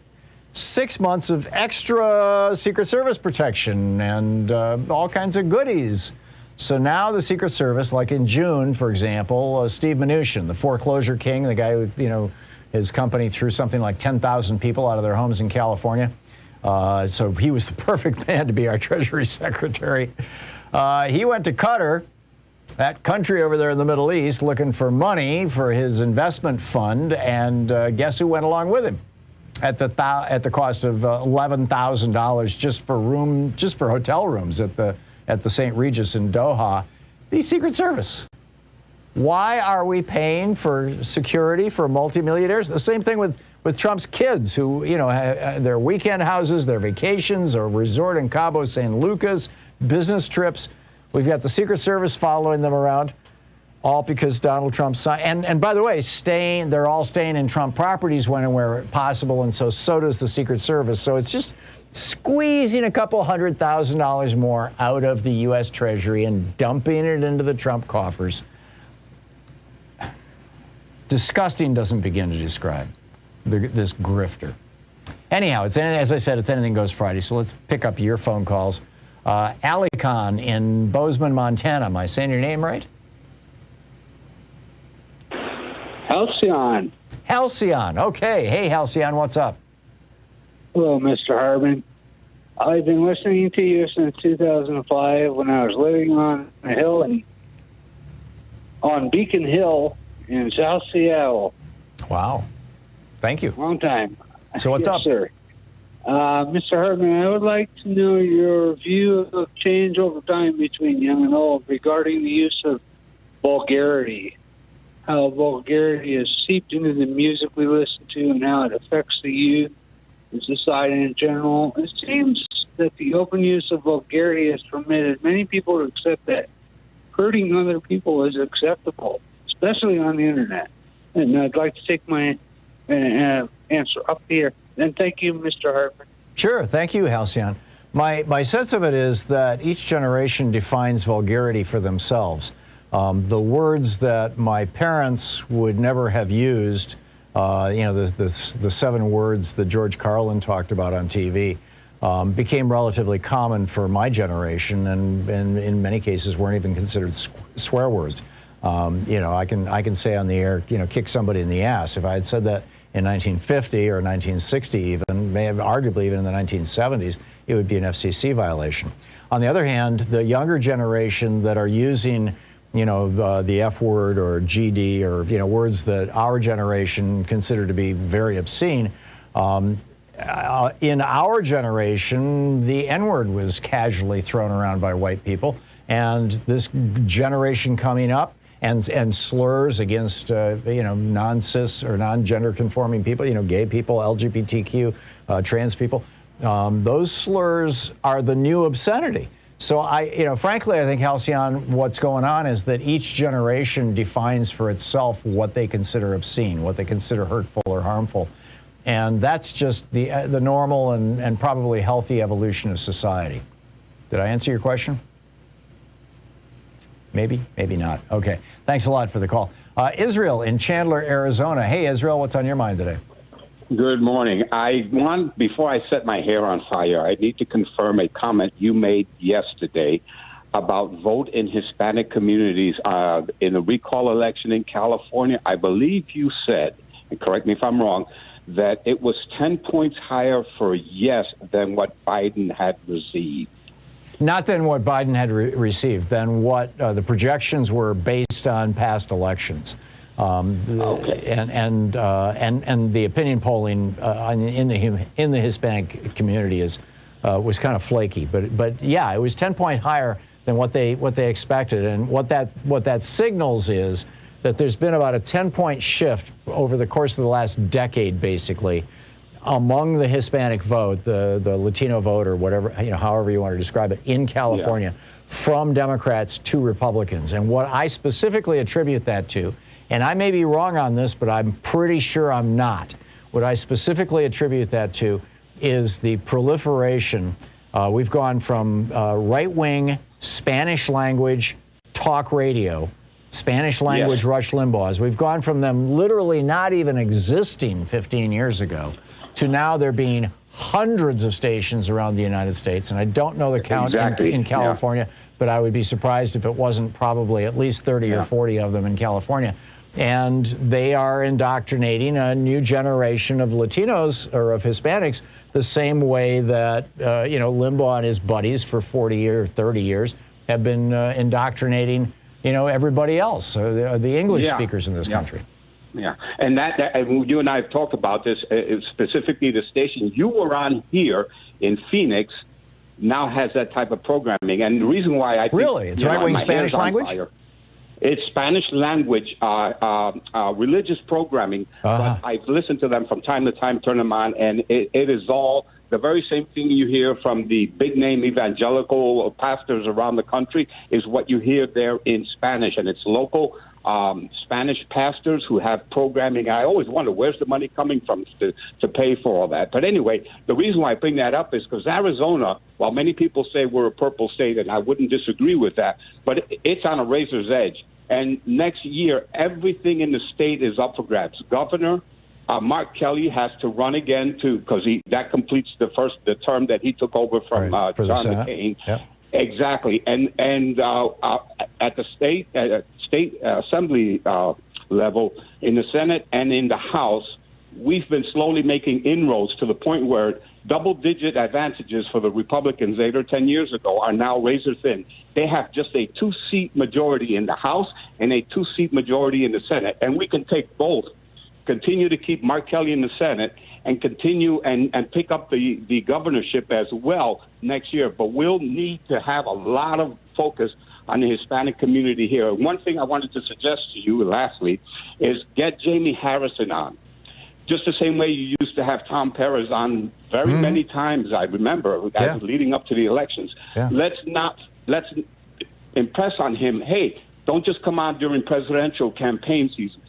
6 months of extra Secret Service protection and all kinds of goodies. So now the Secret Service, like in June, for example, Steve Mnuchin, the foreclosure king, the guy who, His company threw something like 10,000 people out of their homes in California. So he was the perfect man to be our Treasury Secretary. He went to Qatar, that country over there in the Middle East, looking for money for his investment fund, and guess who went along with him at the cost of $11,000 just for hotel rooms at the St. Regis in Doha? The Secret Service. Why are we paying for security for multimillionaires? The same thing with Trump's kids, who, you know, their weekend houses, their vacations, or resort in Cabo San Lucas, business trips. We've got the Secret Service following them around, all because Donald Trump signed. And by the way, they're all staying in Trump properties when and where possible, and so does the Secret Service. So it's just squeezing a couple $100,000 more out of the U.S. Treasury and dumping it into the Trump coffers. Disgusting doesn't begin to describe this grifter. Anyhow, as I said, it's Anything Goes Friday, so let's pick up your phone calls. Alicon in Bozeman, Montana. Am I saying your name right? Halcyon. Halcyon. Okay. Hey, Halcyon, what's up? Hello, Mr. Hartmann. I've been listening to you since 2005 when I was living on a hill on Beacon Hill in South Seattle. Wow. Thank you. Long time. So what's yes, up? Sir. Mr. Hartmann, I would like to know your view of change over time between young and old regarding the use of vulgarity, how vulgarity is seeped into the music we listen to and how it affects the youth and society in general. It seems that the open use of vulgarity has permitted many people to accept that hurting other people is acceptable, especially on the internet. And I'd like to take my answer up here. And thank you, Mr. Hartmann. Sure. Thank you, Halcyon. My sense of it is that each generation defines vulgarity for themselves. The words that my parents would never have used, the 7 words that George Carlin talked about on TV, became relatively common for my generation, and in many cases weren't even considered swear words. I can say on the air, kick somebody in the ass. If I had said that in 1950 or 1960 even, arguably even in the 1970s, it would be an FCC violation. On the other hand, the younger generation that are using, the F word or GD or, words that our generation considered to be very obscene, in our generation, the N-word was casually thrown around by white people, and this generation coming up, and slurs against, non-cis or non-gender conforming people, gay people, LGBTQ, trans people. Those slurs are the new obscenity. So frankly, I think, Halcyon, what's going on is that each generation defines for itself what they consider obscene, what they consider hurtful or harmful. And that's just the normal and probably healthy evolution of society. Did I answer your question? Maybe, maybe not. Okay. Thanks a lot for the call. Israel in Chandler, Arizona. Hey, Israel, what's on your mind today? Good morning. Before I set my hair on fire, I need to confirm a comment you made yesterday about vote in Hispanic communities in the recall election in California. I believe you said, and correct me if I'm wrong, that it was 10 points higher for yes than what Biden had received. Not than what Biden had received, than what the projections were based on past elections. Okay. And the opinion polling in the Hispanic community was kind of flaky, but yeah, it was 10 points higher than what they expected, and what that signals is that there's been about a 10-point shift over the course of the last decade, basically, among the Hispanic vote, the Latino vote, or whatever, however you want to describe it, in California, from Democrats to Republicans. And what I specifically attribute that to, and I may be wrong on this, but I'm pretty sure I'm not. What I specifically attribute that to is the proliferation. We've gone from right-wing Spanish language talk radio, Spanish language Rush Limbaughs. We've gone from them literally not even existing 15 years ago to now there being hundreds of stations around the United States. And I don't know the count in California, but I would be surprised if it wasn't probably at least 30 or 40 of them in California. And they are indoctrinating a new generation of Latinos or of Hispanics the same way that, Limbaugh and his buddies for 40 or 30 years have been indoctrinating, everybody else, the English speakers in this country. Yeah, and and you and I have talked about this, specifically the station you were on here in Phoenix now has that type of programming. And the reason why I think... Really? It's right-wing Spanish language? It's Spanish language, religious programming, but I've listened to them from time to time, turn them on, and it is all the very same thing you hear from the big-name evangelical pastors around the country is what you hear there in Spanish, and it's local Spanish pastors who have programming. I always wonder, where's the money coming from to pay for all that? But anyway, the reason why I bring that up is because Arizona, while many people say we're a purple state, and I wouldn't disagree with that, but it's on a razor's edge. And next year, everything in the state is up for grabs. Governor Mark Kelly has to run again because that completes the term that he took over from John McCain. Yep. Exactly, and at the state assembly level, in the Senate and in the House, we've been slowly making inroads to the point where double-digit advantages for the Republicans 8 or 10 years ago are now razor thin. They have just a 2-seat majority in the House and a 2-seat majority in the Senate, and we can take both. Continue to keep Mark Kelly in the Senate and continue and pick up the governorship as well next year. But we'll need to have a lot of focus on the Hispanic community here. One thing I wanted to suggest to you lastly is get Jamie Harrison on. Just the same way you used to have Tom Perez on very many times, I remember, leading up to the elections. Yeah. Let's impress on him, hey, don't just come on during presidential campaign season.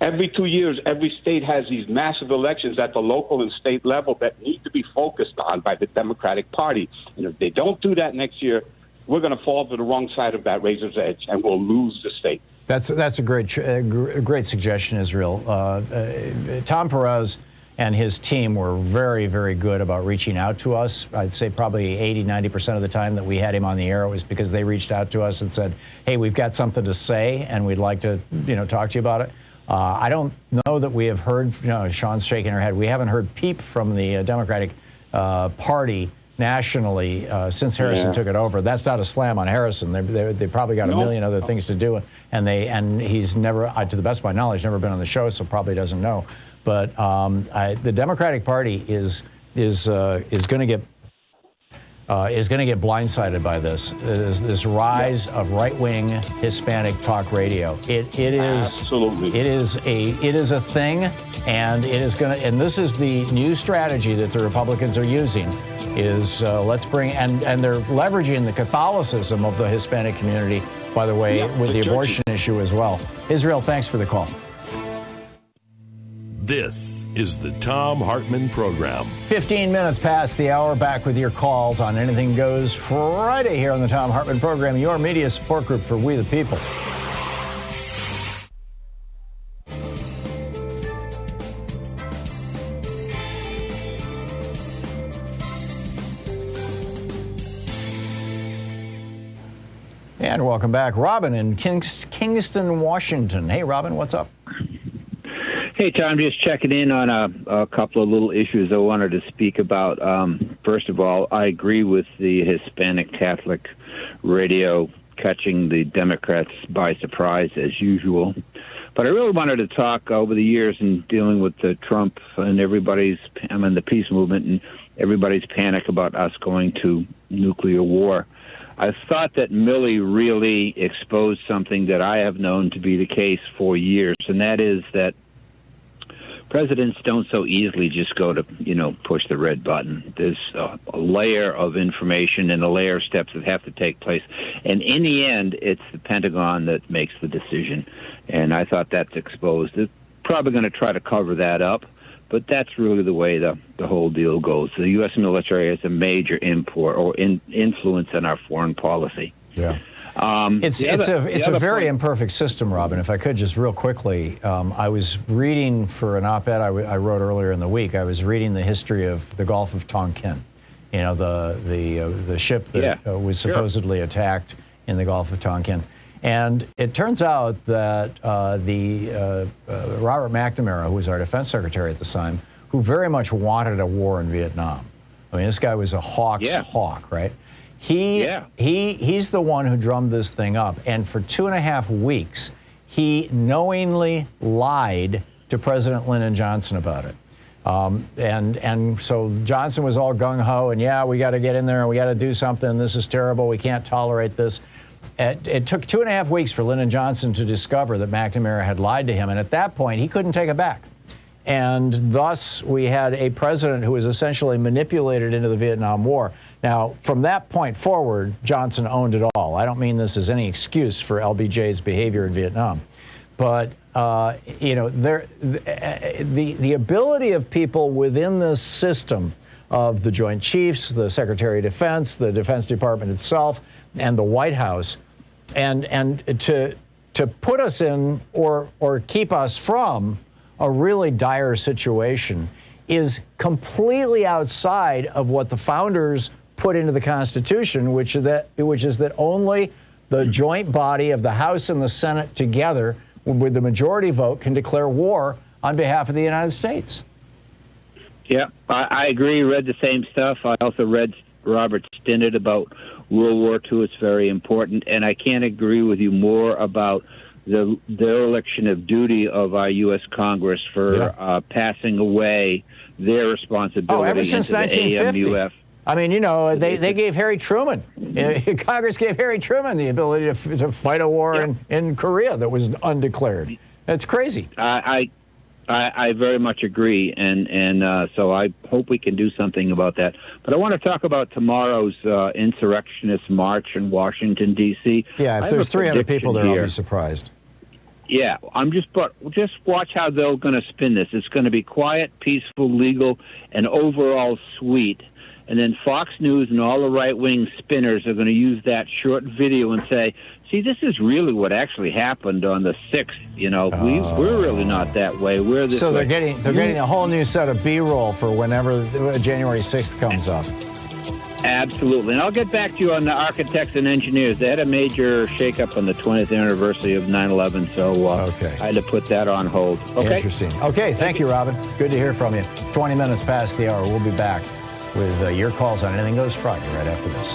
Every 2 years, every state has these massive elections at the local and state level that need to be focused on by the Democratic Party. And if they don't do that next year, we're going to fall to the wrong side of that razor's edge, and we'll lose the state. That's a great suggestion, Israel. Tom Perez and his team were very, very good about reaching out to us. I'd say probably 80-90% of the time that we had him on the air, it was because they reached out to us and said, hey, we've got something to say, and we'd like to talk to you about it. I don't know that we have heard, Sean's shaking her head, we haven't heard peep from the Democratic Party nationally since Harrison took it over. That's not a slam on Harrison. They probably got a million other things to do, and he's never, to the best of my knowledge, never been on the show, so probably doesn't know. But the Democratic Party is going to get blindsided by this rise of right-wing Hispanic talk radio. It is a thing, and it is going to. And this is the new strategy that the Republicans are using. Let's bring and they're leveraging the Catholicism of the Hispanic community, by the way, with the abortion issue as well. Israel, thanks for the call. This is the Thom Hartmann Program. 15 minutes past the hour, back with your calls on Anything Goes Friday here on the Thom Hartmann Program, your media support group for We the People. And welcome back. Robin in Kingston, Washington. Hey, Robin, what's up? Hey, Tom, just checking in on a couple of little issues I wanted to speak about. First of all, I agree with the Hispanic Catholic radio catching the Democrats by surprise, as usual. But I really wanted to talk over the years in dealing with the Trump and the peace movement and everybody's panic about us going to nuclear war. I thought that Milley really exposed something that I have known to be the case for years, and that is that presidents don't so easily just go to, push the red button. There's a layer of information and a layer of steps that have to take place. And in the end, it's the Pentagon that makes the decision. And I thought that's exposed. They're probably going to try to cover that up, but that's really the way the whole deal goes. The U.S. military has a major influence on our foreign policy. Yeah. It's a very imperfect system, Robin. If I could just real quickly, I was reading for an op-ed I wrote earlier in the week. I was reading the history of the Gulf of Tonkin. The ship that was supposedly attacked in the Gulf of Tonkin, And it turns out that Robert McNamara, who was our defense secretary at the time, who very much wanted a war in Vietnam. I mean, this guy was a hawk's hawk, right? He's the one who drummed this thing up. And for 2.5 weeks, he knowingly lied to President Lyndon Johnson about it. And so Johnson was all gung-ho, and we got to get in there, and we got to do something. This is terrible. We can't tolerate this. It took 2.5 weeks for Lyndon Johnson to discover that McNamara had lied to him, and at that point, he couldn't take it back. And thus, we had a president who was essentially manipulated into the Vietnam War. Now, from that point forward, Johnson owned it all. I don't mean this as any excuse for LBJ's behavior in Vietnam. But, the ability of people within this system of the Joint Chiefs, the Secretary of Defense, the Defense Department itself, and the White House, and to put us in or keep us from a really dire situation is completely outside of what the founders put into the Constitution, which is that only the joint body of the House and the Senate together with the majority vote can declare war on behalf of the United States. Yeah, I agree. Read the same stuff. I also read Robert Stinnett about World War II. It's very important. And I can't agree with you more about the dereliction of duty of our U.S. Congress for passing away their responsibility ever since into 1950. the AMUF. I mean, they gave Harry Truman, Congress gave Harry Truman the ability to fight a war in Korea that was undeclared. That's crazy. I very much agree, and so I hope we can do something about that. But I want to talk about tomorrow's insurrectionist march in Washington, D.C. Yeah, if there's 300 people there, I'll be surprised. Yeah, just watch how they're going to spin this. It's going to be quiet, peaceful, legal, and overall sweet. And then Fox News and all the right-wing spinners are going to use that short video and say, see, this is really what actually happened on the 6th. We're really not that way. We're this So way. they're getting a whole new set of B-roll for whenever January 6th comes up. Absolutely. And I'll get back to you on the architects and engineers. They had a major shakeup on the 20th anniversary of 9/11, so I had to put that on hold. Okay. Interesting. Okay, thank you, Robin. Good to hear from you. 20 minutes past the hour. We'll be back with your calls on Anything Goes Friday right after this.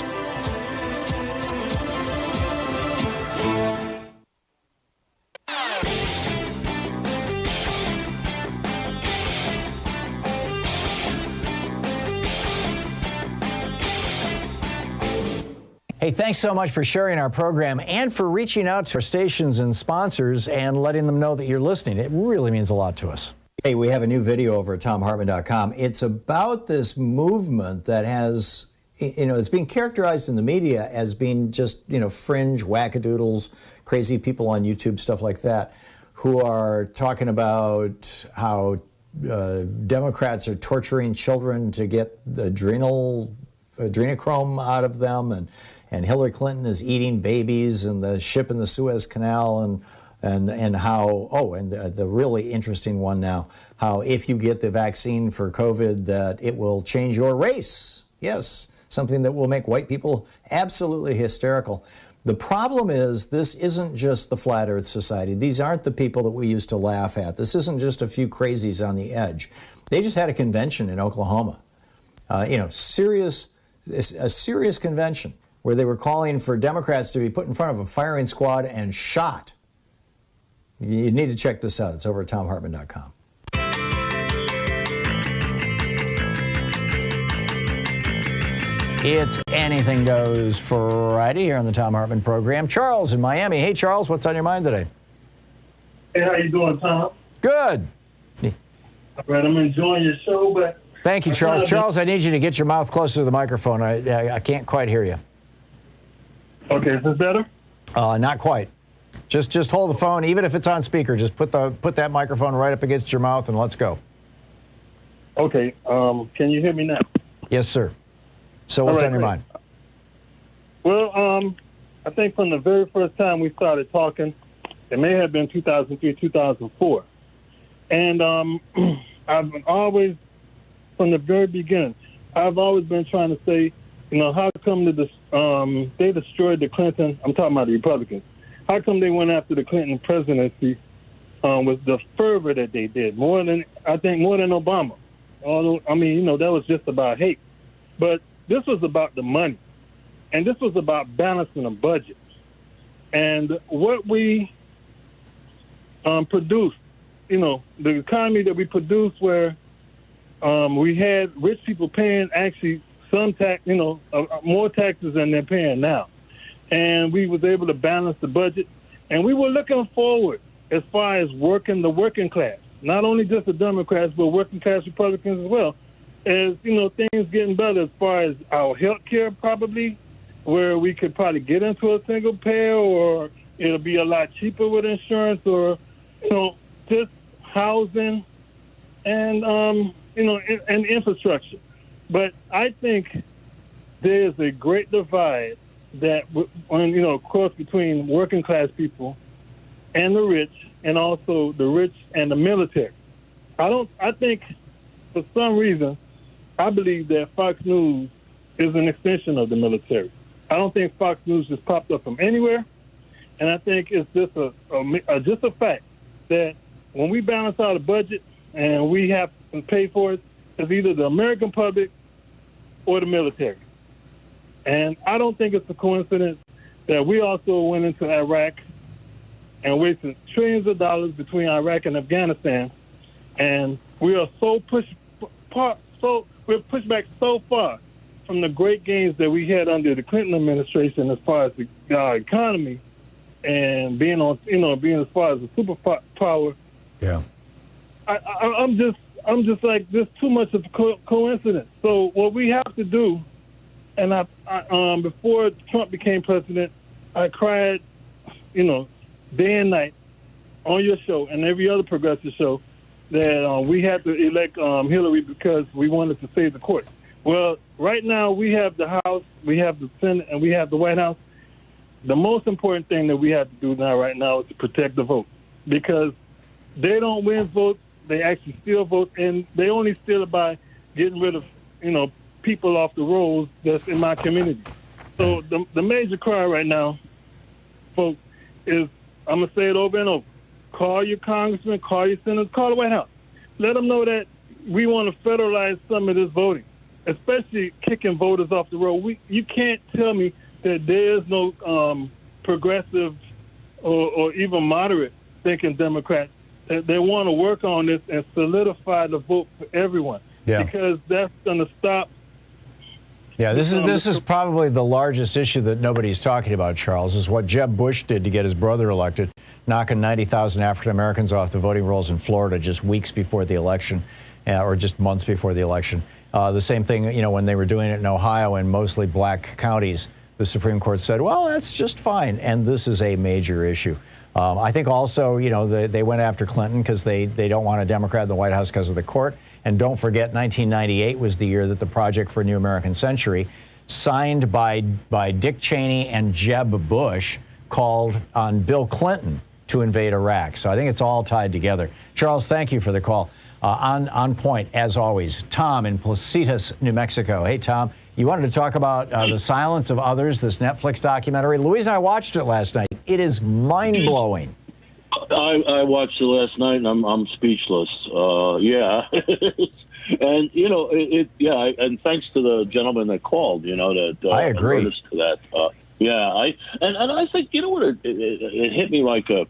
Hey, thanks so much for sharing our program and for reaching out to our stations and sponsors and letting them know that you're listening. It really means a lot to us. Hey, we have a new video over at ThomHartmann.com. It's about this movement that has, it's being characterized in the media as being just, fringe wackadoodles, crazy people on YouTube, stuff like that, who are talking about how Democrats are torturing children to get the adrenochrome out of them, and Hillary Clinton is eating babies, and the ship in the Suez Canal, and how, and the really interesting one now, how if you get the vaccine for COVID, that it will change your race. Yes, something that will make white people absolutely hysterical. The problem is, this isn't just the Flat Earth Society. These aren't the people that we used to laugh at. This isn't just a few crazies on the edge. They just had a convention in Oklahoma, a serious convention where they were calling for Democrats to be put in front of a firing squad and shot. You need to check this out. It's over at ThomHartmann.com. It's Anything Goes Friday here on the Thom Hartmann Program. Charles in Miami. Hey, Charles, what's on your mind today? Hey, how you doing, Tom? Good. All right, I'm enjoying your show, but... Thank you, Charles. Charles, I need you to get your mouth closer to the microphone. I can't quite hear you. Okay, is this better? Not quite. Just hold the phone, even if it's on speaker. Just put that microphone right up against your mouth and let's go. Okay. Can you hear me now? Yes, sir. So what's on your mind? Well, I think from the very first time we started talking, it may have been 2003, 2004, and I've always, from the very beginning, I've always been trying to say, how come they destroyed the Clinton? I'm talking about the Republicans. how come they went after the Clinton presidency with the fervor that they did, more than Obama. Although, I mean, that was just about hate. But this was about the money. And this was about balancing a budget. And what we produced, the economy that we produced where we had rich people paying actually some tax, more taxes than they're paying now. And we was able to balance the budget. And we were looking forward as far as the working class, not only just the Democrats, but working class Republicans as well, as, things getting better as far as our health care probably, where we could probably get into a single payer, or it'll be a lot cheaper with insurance, or, just housing and, and infrastructure. But I think there's a great divide that, of course, between working class people and the rich, and also the rich and the military. I think for some reason, I believe that Fox News is an extension of the military. I don't think Fox News just popped up from anywhere, and I think it's just a fact that when we balance out a budget and we have to pay for it, it's either the American public or the military. And I don't think it's a coincidence that we also went into Iraq and wasted trillions of dollars between Iraq and Afghanistan, and we are we're pushed back so far from the great gains that we had under the Clinton administration as far as the economy and being as far as a superpower. Yeah, I'm just like, there's too much of a coincidence. So what we have to do, and I before Trump became president, I cried, day and night on your show and every other progressive show that we had to elect Hillary because we wanted to save the court. Well, right now we have the House, we have the Senate, and we have the White House. The most important thing that we have to do right now is to protect the vote, because they don't win votes, they actually steal votes, and they only steal it by getting rid of, people off the rolls that's in my community. So the major cry right now, folks, is, I'm going to say it over and over, call your congressman, call your senators, call the White House. Let them know that we want to federalize some of this voting, especially kicking voters off the road. You can't tell me that there's no progressive or even moderate thinking Democrats that they want to work on this and solidify the vote for everyone. Yeah. Because that's going to stop. Yeah, this is probably the largest issue that nobody's talking about, Charles, is what Jeb Bush did to get his brother elected, knocking 90,000 African Americans off the voting rolls in Florida just weeks before the election, or just months before the election. The same thing, when they were doing it in Ohio in mostly black counties, the Supreme Court said, well, that's just fine. And this is a major issue. I think also, they went after Clinton because they don't want a Democrat in the White House because of the court. And don't forget, 1998 was the year that the Project for a New American Century, signed by Dick Cheney and Jeb Bush, called on Bill Clinton to invade Iraq. So I think it's all tied together. Charles, thank you for the call. On point, as always, Tom in Placitas, New Mexico. Hey, Tom, you wanted to talk about The Silence of Others, this Netflix documentary. Louise and I watched it last night. It is mind-blowing. I watched it last night, and I'm speechless. Yeah. And, and thanks to the gentleman that called, that I agree. To that. And I think, what, it hit me like a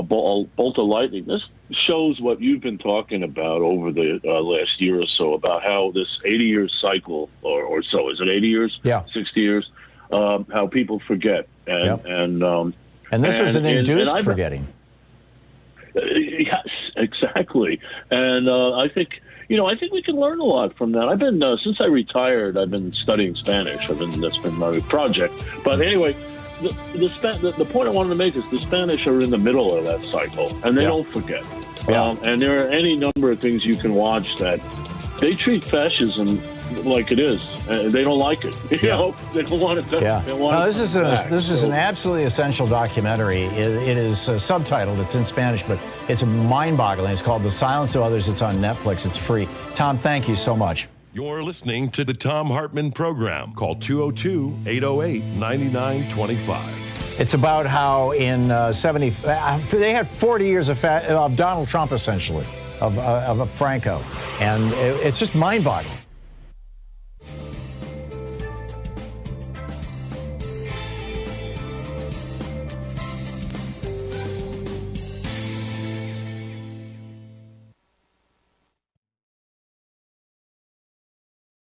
bolt of lightning. This shows what you've been talking about over the last year or so, about how this 80-year cycle, or so, is it 80 years? Yeah. 60 years, how people forget. And this was an induced forgetting. Yes, exactly. And I think we can learn a lot from that. I've been, since I retired, I've been studying Spanish. That's been my project. But anyway, the point I wanted to make is the Spanish are in the middle of that cycle, and they don't forget. Yeah. And there are any number of things you can watch that they treat fascism like it is. They don't like it. They don't want it. This is an absolutely essential documentary. It is subtitled. It's in Spanish, but it's mind-boggling. It's called The Silence of Others. It's on Netflix. It's free. Tom, thank you so much. You're listening to the Thom Hartmann Program. Call 202-808-9925. It's about how in they had 40 years of Donald Trump, essentially, of Franco. And it's just mind-boggling.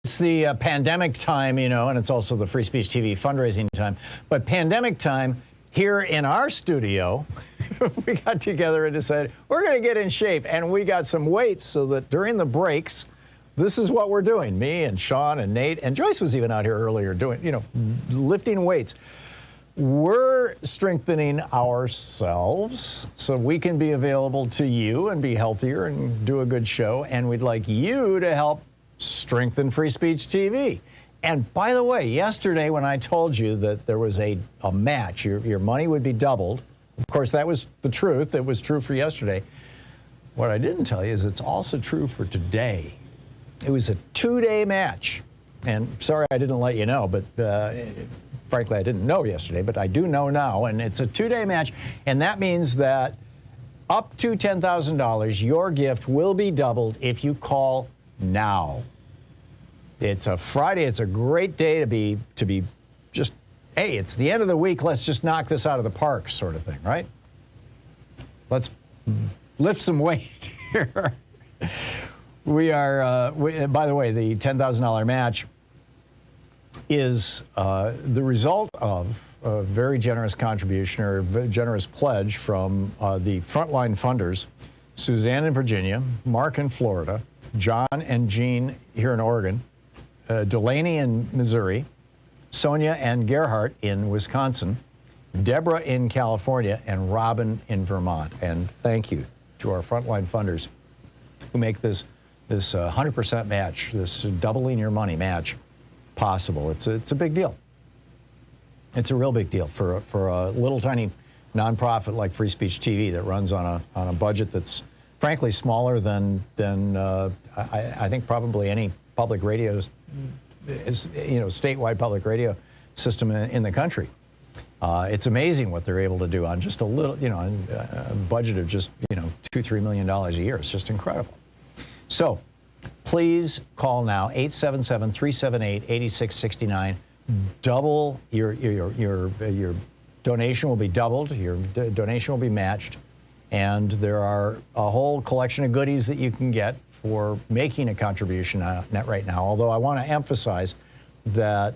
It's the pandemic time, you know, and it's also the Free Speech TV fundraising time. But pandemic time, here in our studio, we got together and decided we're going to get in shape. And we got some weights so that during the breaks, this is what we're doing. Me and Sean and Nate and Joyce was even out here earlier doing, you know, lifting weights. We're strengthening ourselves so we can be available to you and be healthier and do a good show. And we'd like you to help strengthen Free Speech TV. And by the way, yesterday when I told you that there was a match, your money would be doubled. Of course, that was the truth. It was true for yesterday. What I didn't tell you is it's also true for today. It was a 2-day match. And sorry I didn't let you know, but frankly, I didn't know yesterday, but I do know now. And it's a 2-day match. And that means that up to $10,000, your gift will be doubled if you call now. It's a Friday. It's a great day to be just, hey, it's the end of the week. Let's just knock this out of the park sort of thing, right? Let's lift some weight here. We are, by the way, the $10,000 match is the result of a very generous contribution or a generous pledge from the frontline funders, Suzanne in Virginia, Mark in Florida, John and Jean here in Oregon, Delaney in Missouri, Sonia and Gerhardt in Wisconsin, Deborah in California, and Robin in Vermont. And thank you to our frontline funders who make this 100% match, this doubling your money match possible. It's a big deal. It's a real big deal for a little tiny nonprofit like Free Speech TV that runs on a budget that's frankly smaller than I think probably any public radio, statewide public radio system in the country. It's amazing what they're able to do on just a little, a budget of just $2-3 million a year. It's just incredible. So please call now, 877-378-8669. Double your donation will be doubled. Your donation will be matched. And there are a whole collection of goodies that you can get for making a contribution right now. Although I want to emphasize that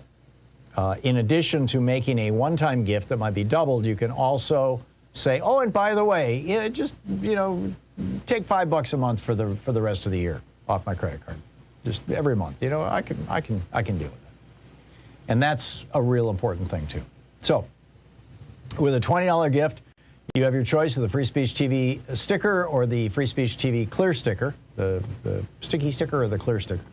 in addition to making a one-time gift that might be doubled, you can also say, oh, and by the way, take $5 a month for the rest of the year off my credit card, just every month. I can deal with that, and that's a real important thing too. So, with a $20 gift, you have your choice of the Free Speech TV sticker or the Free Speech TV clear sticker, the sticky sticker or the clear sticker.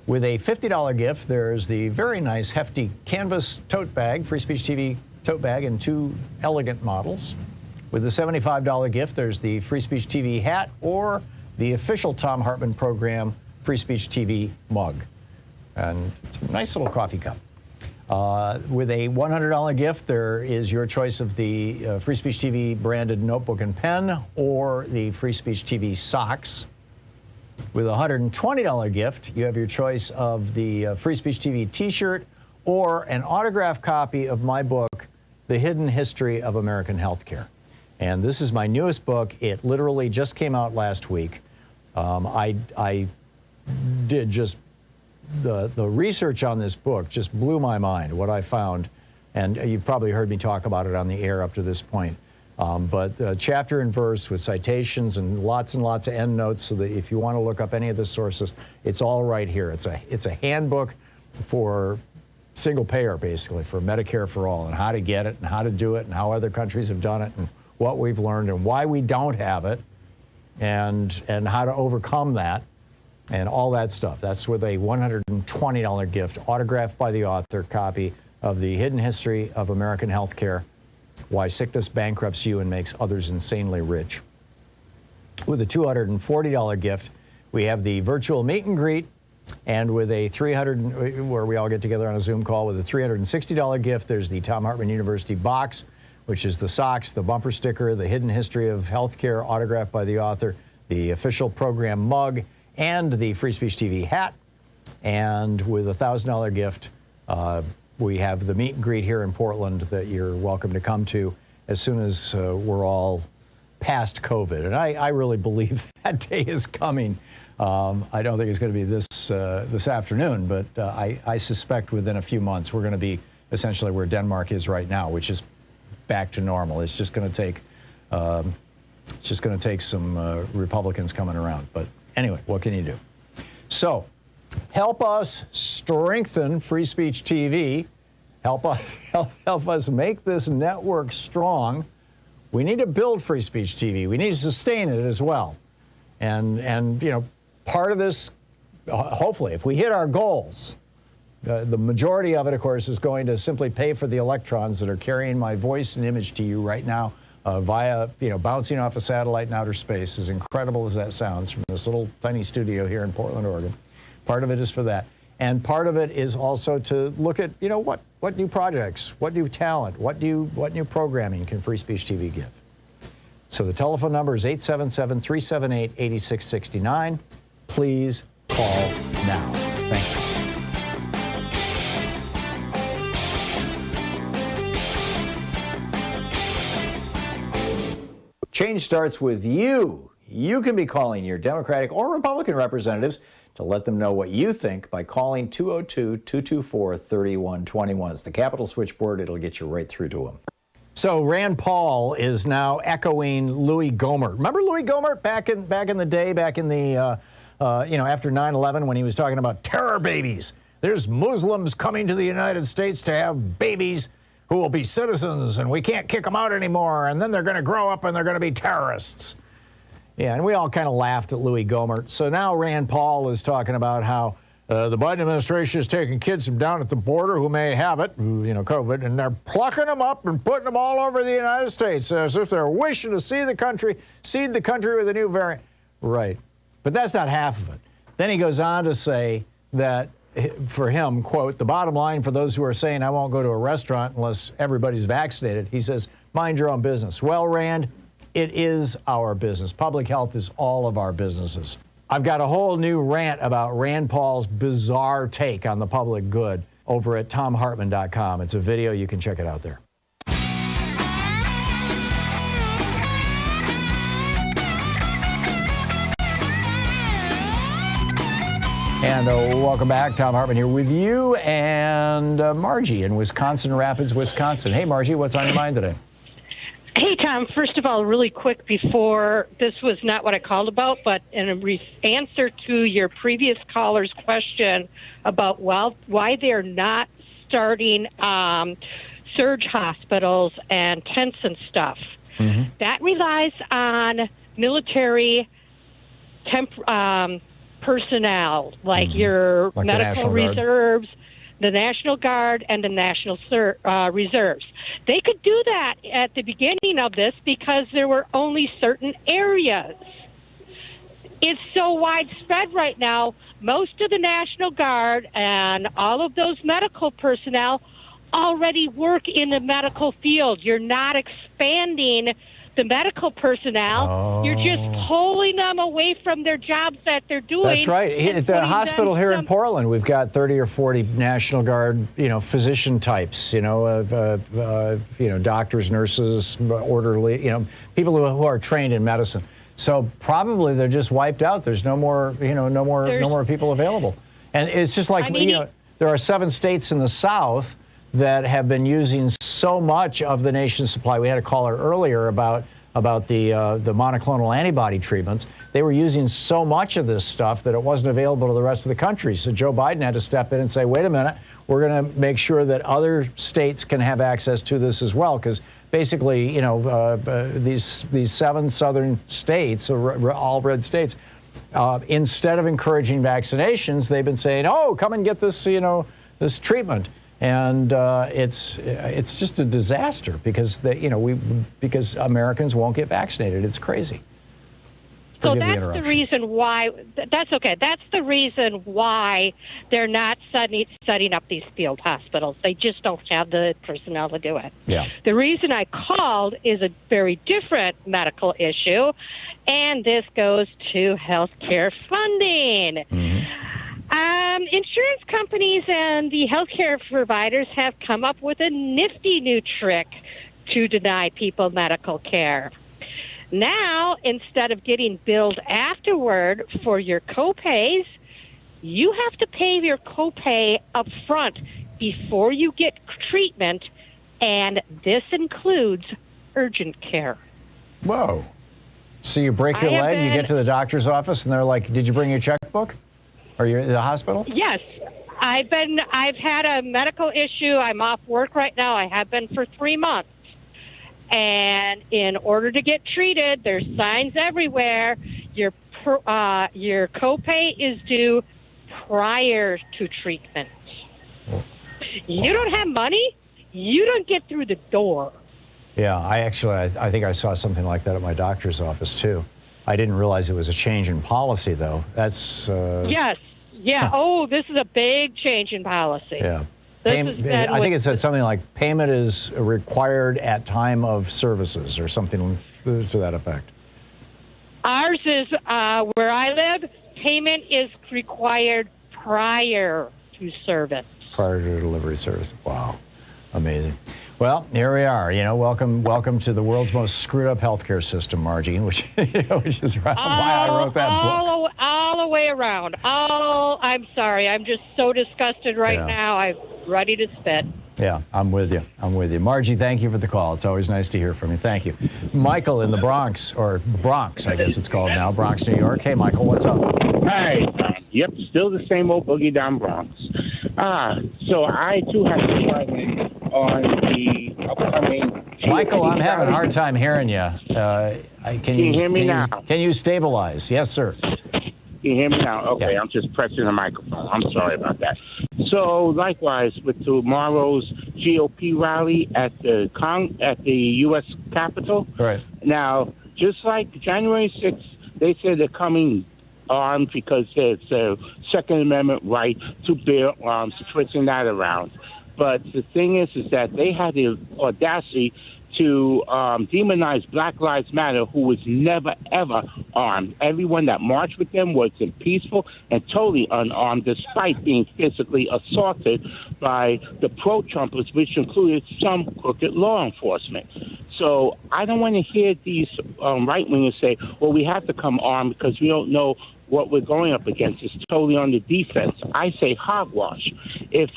With a $50 gift, there's the very nice hefty canvas tote bag, Free Speech TV tote bag in 2 elegant models. With the $75 gift, there's the Free Speech TV hat or the official Thom Hartmann Program Free Speech TV mug. And it's a nice little coffee cup. With a $100 gift, there is your choice of the Free Speech TV branded notebook and pen or the Free Speech TV socks. With a $120 gift, you have your choice of the Free Speech TV t-shirt or an autographed copy of my book, The Hidden History of American Healthcare. And this is my newest book. It literally just came out last week. I did just the research on this book just blew my mind, what I found. And you've probably heard me talk about it on the air up to this point. But chapter and verse with citations and lots of endnotes so that if you want to look up any of the sources, it's all right here. It's a handbook for single payer, basically, for Medicare for all, and how to get it and how to do it and how other countries have done it and what we've learned and why we don't have it and how to overcome that and all that stuff. That's with a $120 gift, autographed by the author, copy of The Hidden History of American Healthcare, Why Sickness Bankrupts You and Makes Others Insanely Rich. With a $240 gift, we have the virtual meet and greet And with a where we all get together on a Zoom call with a $360 gift, there's the Thom Hartmann University box, which is the socks, the bumper sticker, the hidden history of healthcare autographed by the author, the official program mug, and the Free Speech TV hat. And with a $1,000 gift, we have the meet and greet here in Portland that you're welcome to come to as soon as we're all past COVID. And I really believe that day is coming. I don't think it's going to be this afternoon, but I suspect within a few months we're going to be essentially where Denmark is right now, which is back to normal. It's just going to take some Republicans coming around. But anyway, what can you do? So help us strengthen Free Speech TV. Help us make this network strong. We need to build Free Speech TV. We need to sustain it as well. And you know, part of this, hopefully, if we hit our goals, the majority of it, of course, is going to simply pay for the electrons that are carrying my voice and image to you right now via, you know, bouncing off a satellite in outer space, as incredible as that sounds, from this little tiny studio here in Portland, Oregon. Part of it is for that. And part of it is also to look at, you know, what new projects, what new talent, what new programming can Free Speech TV give? So the telephone number is 877-378-8669. Please call now. Thank you. Change starts with you. You can be calling your Democratic or Republican representatives to let them know what you think by calling 202-224-3121. It's the Capitol switchboard. It'll get you right through to them. So Rand Paul is now echoing Louis Gohmert. Remember Louis Gohmert back in the day, back in the after 9/11, when he was talking about terror babies. There's Muslims coming to the United States to have babies who will be citizens, and we can't kick them out anymore. And then they're going to grow up and they're going to be terrorists. Yeah, and we all kind of laughed at Louis Gohmert. So now Rand Paul is talking about how the Biden administration is taking kids from down at the border who may have it, you know, COVID, and they're plucking them up and putting them all over the United States as if they're wishing to seed the country with a new variant. Right. But that's not half of it. Then he goes on to say that, for him, quote, the bottom line for those who are saying I won't go to a restaurant unless everybody's vaccinated, he says, mind your own business. Well, Rand, it is our business. Public health is all of our businesses. I've got a whole new rant about Rand Paul's bizarre take on the public good over at thomhartmann.com. It's a video. You can check it out there. And welcome back. Thom Hartmann here with you and Margie in Wisconsin Rapids, Wisconsin. Hey, Margie, what's on your mind today? Hey, Tom. First of all, really quick, before, this was not what I called about, but in answer to your previous caller's question about why they're not starting surge hospitals and tents and stuff, that relies on military personnel, like your like medical reserves, the National Guard, and the National Reserves. They could do that at the beginning of this because there were only certain areas. It's so widespread right now. Most of the National Guard and all of those medical personnel already work in the medical field. You're not expanding the medical personnel. Oh. You're just pulling them away from their jobs that they're doing. That's right. At the hospital here in Portland, we've got 30 or 40 National Guard, physician types, doctors, nurses, orderly, people who are trained in medicine. So probably they're just wiped out. There's no more, no more people available. And it's just like, there are 7 states in the South that have been using so much of the nation's supply. We had a caller earlier about the monoclonal antibody treatments. They were using so much of this stuff that it wasn't available to the rest of the country. So Joe Biden had to step in and say, wait a minute, we're going to make sure that other states can have access to this as well. Because basically, these 7 southern states, all red states, instead of encouraging vaccinations, they've been saying, oh, come and get this, this treatment. And it's just a disaster because because Americans won't get vaccinated. It's crazy. So that's the reason why. That's okay. That's the reason why they're not setting up these field hospitals. They just don't have the personnel to do it. Yeah. The reason I called is a very different medical issue, and this goes to health care funding. Insurance companies and the healthcare providers have come up with a nifty new trick to deny people medical care. Now, instead of getting billed afterward for your copays, you have to pay your copay up front before you get treatment, and this includes urgent care. Whoa. So you break your leg, you get to the doctor's office, and they're like, did you bring your checkbook? Or you're at the hospital? Yes. I've had a medical issue. I'm off work right now. I have been for 3 months. And in order to get treated, there's signs everywhere. Your copay is due prior to treatment. You don't have money, you don't get through the door. Yeah, I think I saw something like that at my doctor's office too. I didn't realize it was a change in policy, though. That's yes, yeah. Oh, this is a big change in policy. Yeah. I think it said something like payment is required at time of services or something to that effect. Ours is, where I live, payment is required prior to service. Prior to delivery service. Wow. Amazing. Well, here we are. You know, welcome to the world's most screwed up healthcare system, Margie, which is why I wrote that book. All the way around. I'm sorry. I'm just so disgusted right now. I'm ready to spit. Yeah, I'm with you. Margie, thank you for the call. It's always nice to hear from you. Thank you. Michael in the Bronx, or Bronx, I guess it's called now, Bronx, New York. Hey, Michael, what's up? Hi. Yep, still the same old boogie down Bronx. So I, too, have to chime in on the upcoming... Michael, I'm having a hard time hearing you. Can you hear me now? Can you stabilize? Yes, sir. Can you hear me now? Okay, yeah. I'm just pressing the microphone. I'm sorry about that. So, likewise, with tomorrow's GOP rally at the U.S. Capitol. Right. Now, just like January 6th, they said they're coming armed because it's a Second Amendment right to bear arms, switching that around. But the thing is that they had the audacity to demonize Black Lives Matter, who was never, ever armed. Everyone that marched with them was peaceful and totally unarmed, despite being physically assaulted by the pro-Trumpers, which included some crooked law enforcement. So I don't want to hear these right-wingers say, well, we have to come armed because we don't know what we're going up against. It's totally on the defense. I say hogwash. If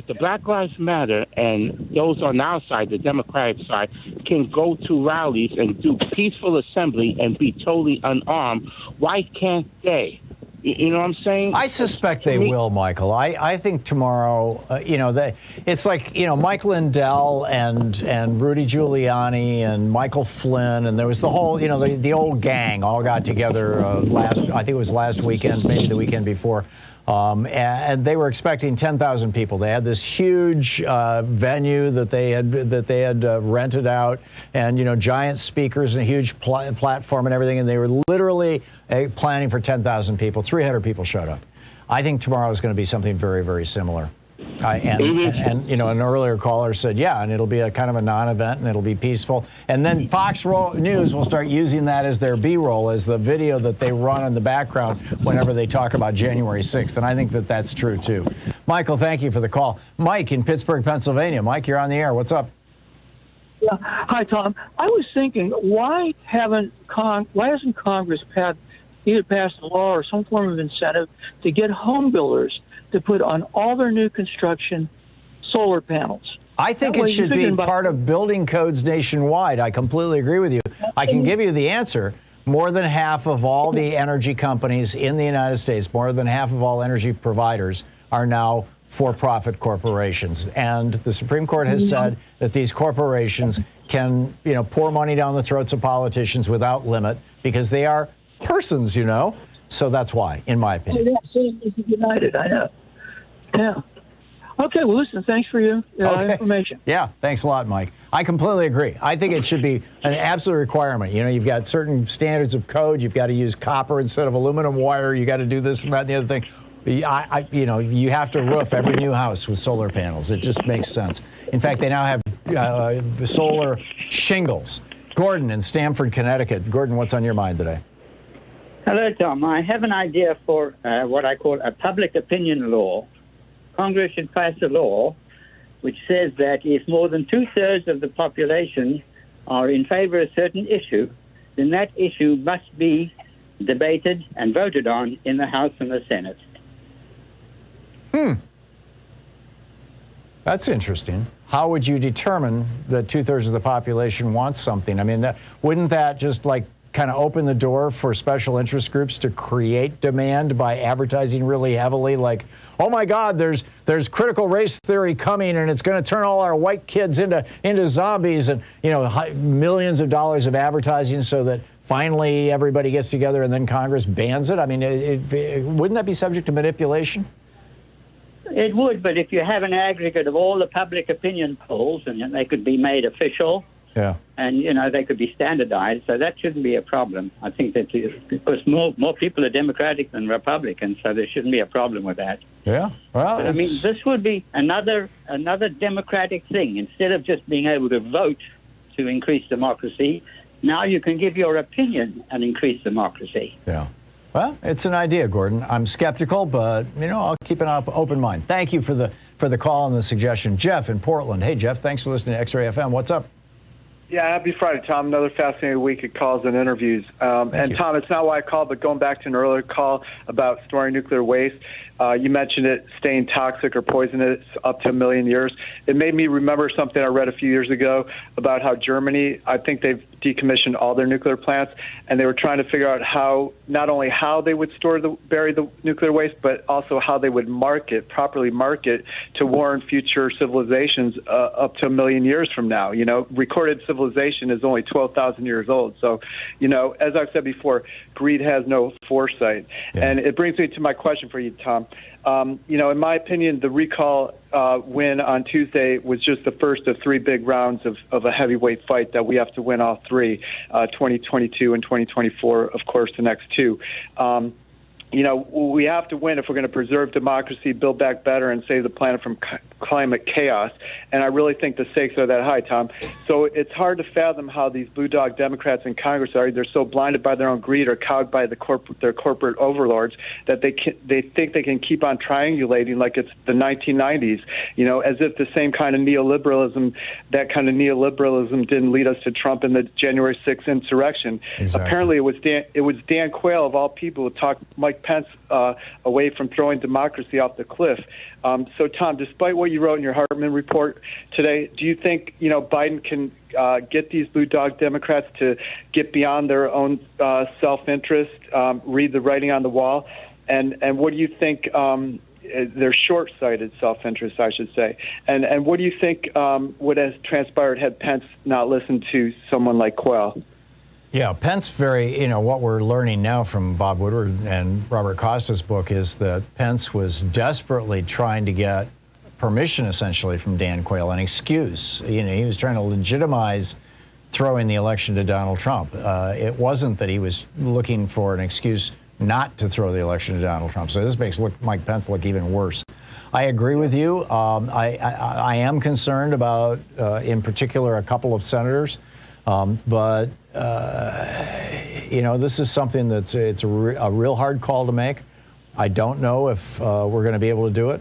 the Black Lives Matter and those on our side, the Democratic side, can go to rallies and do peaceful assembly and be totally unarmed, why can't they? You know what I'm saying? I suspect they will, Michael. I think tomorrow, it's like, Mike Lindell and Rudy Giuliani and Michael Flynn, and there was the whole, the old gang all got together I think it was last weekend, maybe the weekend before. And they were expecting 10,000 people. They had this huge venue that they had rented out, and giant speakers and a huge platform and everything. And they were literally planning for 10,000 people. 300 people showed up. I think tomorrow is going to be something very, very similar. And an earlier caller said, yeah, and it'll be a kind of a non-event, and it'll be peaceful. And then Fox News will start using that as their B-roll, as the video that they run in the background whenever they talk about January 6th. And I think that that's true, too. Michael, thank you for the call. Mike in Pittsburgh, Pennsylvania. Mike, you're on the air. What's up? Yeah. Hi, Tom. I was thinking, why hasn't Congress either passed a law or some form of incentive to get home builders to put on all their new construction solar panels? I think it should be part of building codes nationwide. I completely agree with you. I can give you the answer. More than half of all the energy companies in the United States, more than half of all energy providers are now for-profit corporations. And the Supreme Court has said that these corporations can, pour money down the throats of politicians without limit because they are persons, So that's why, in my opinion. United, I know. Yeah. Okay, well, listen, thanks for your information. Yeah, thanks a lot, Mike. I completely agree. I think it should be an absolute requirement. You know, you've got certain standards of code. You've got to use copper instead of aluminum wire. You got to do this and that and the other thing. You know, you have to roof every new house with solar panels. It just makes sense. In fact, they now have solar shingles. Gordon in Stamford, Connecticut. Gordon, what's on your mind today? Hello, Tom. I have an idea for what I call a public opinion law. Congress should pass a law which says that if more than 2/3 of the population are in favor of a certain issue, then that issue must be debated and voted on in the House and the Senate. That's interesting. How would you determine that 2/3 of the population wants something? I mean, wouldn't that just like kind of open the door for special interest groups to create demand by advertising really heavily? Like, oh my God, there's critical race theory coming, and it's going to turn all our white kids into zombies, and you know, millions of dollars of advertising so that finally everybody gets together and then Congress bans it. I mean, wouldn't that be subject to manipulation? It would, but if you have an aggregate of all the public opinion polls, and they could be made official, and you know, they could be standardized, so that shouldn't be a problem. I think that because more people are Democratic than Republican, so there shouldn't be a problem with that. Yeah, well, but, I mean, this would be another democratic thing. Instead of just being able to vote to increase democracy, now you can give your opinion and increase democracy. Yeah. Well, it's an idea, Gordon. I'm skeptical, but you know, I'll keep an open mind. Thank you for the call and the suggestion. Jeff in Portland. Hey, Jeff, thanks for listening to X-Ray FM. What's up? Yeah, happy Friday, Tom. Another fascinating week of calls and interviews. And Tom, it's not why I called, but going back to an earlier call about storing nuclear waste, you mentioned it staying toxic or poisonous up to 1 million years. It made me remember something I read a few years ago about how Germany, I think they've decommissioned all their nuclear plants, and they were trying to figure out how, not only how they would bury the nuclear waste, but also how they would properly market to warn future civilizations up to 1 million years from now. You know, recorded civilization is only 12,000 years old. So, you know, as I've said before, greed has no foresight. Yeah. And it brings me to my question for you, Tom. You know, in my opinion, the recall win on Tuesday was just the first of 3 big rounds of a heavyweight fight that we have to win all 3, 2022 and 2024, of course, the next 2. You know, we have to win if we're going to preserve democracy, build back better, and save the planet from climate chaos. And I really think the stakes are that high, Tom. So it's hard to fathom how these blue dog Democrats in Congress are. They're so blinded by their own greed or cowed by their corporate overlords that they think they can keep on triangulating like it's the 1990s, you know, as if the same kind of neoliberalism didn't lead us to Trump and the January 6th insurrection. Exactly. Apparently it was Dan Quayle, of all people, who talked Mike Pence away from throwing democracy off the cliff. So, Tom, despite what you wrote in your Hartmann report today, do you think, you know, Biden can get these blue dog Democrats to get beyond their own self-interest, read the writing on the wall? And what do you think their short-sighted self-interest, I should say? And what do you think would have transpired had Pence not listened to someone like Quayle? Yeah, Pence what we're learning now from Bob Woodward and Robert Costa's book is that Pence was desperately trying to get permission, essentially, from Dan Quayle, an excuse. You know, he was trying to legitimize throwing the election to Donald Trump. It wasn't that he was looking for an excuse not to throw the election to Donald Trump. So this makes Mike Pence look even worse. I agree with you. I am concerned about, in particular, a couple of senators. But you know, this is something it's a real hard call to make. I don't know if we're going to be able to do it.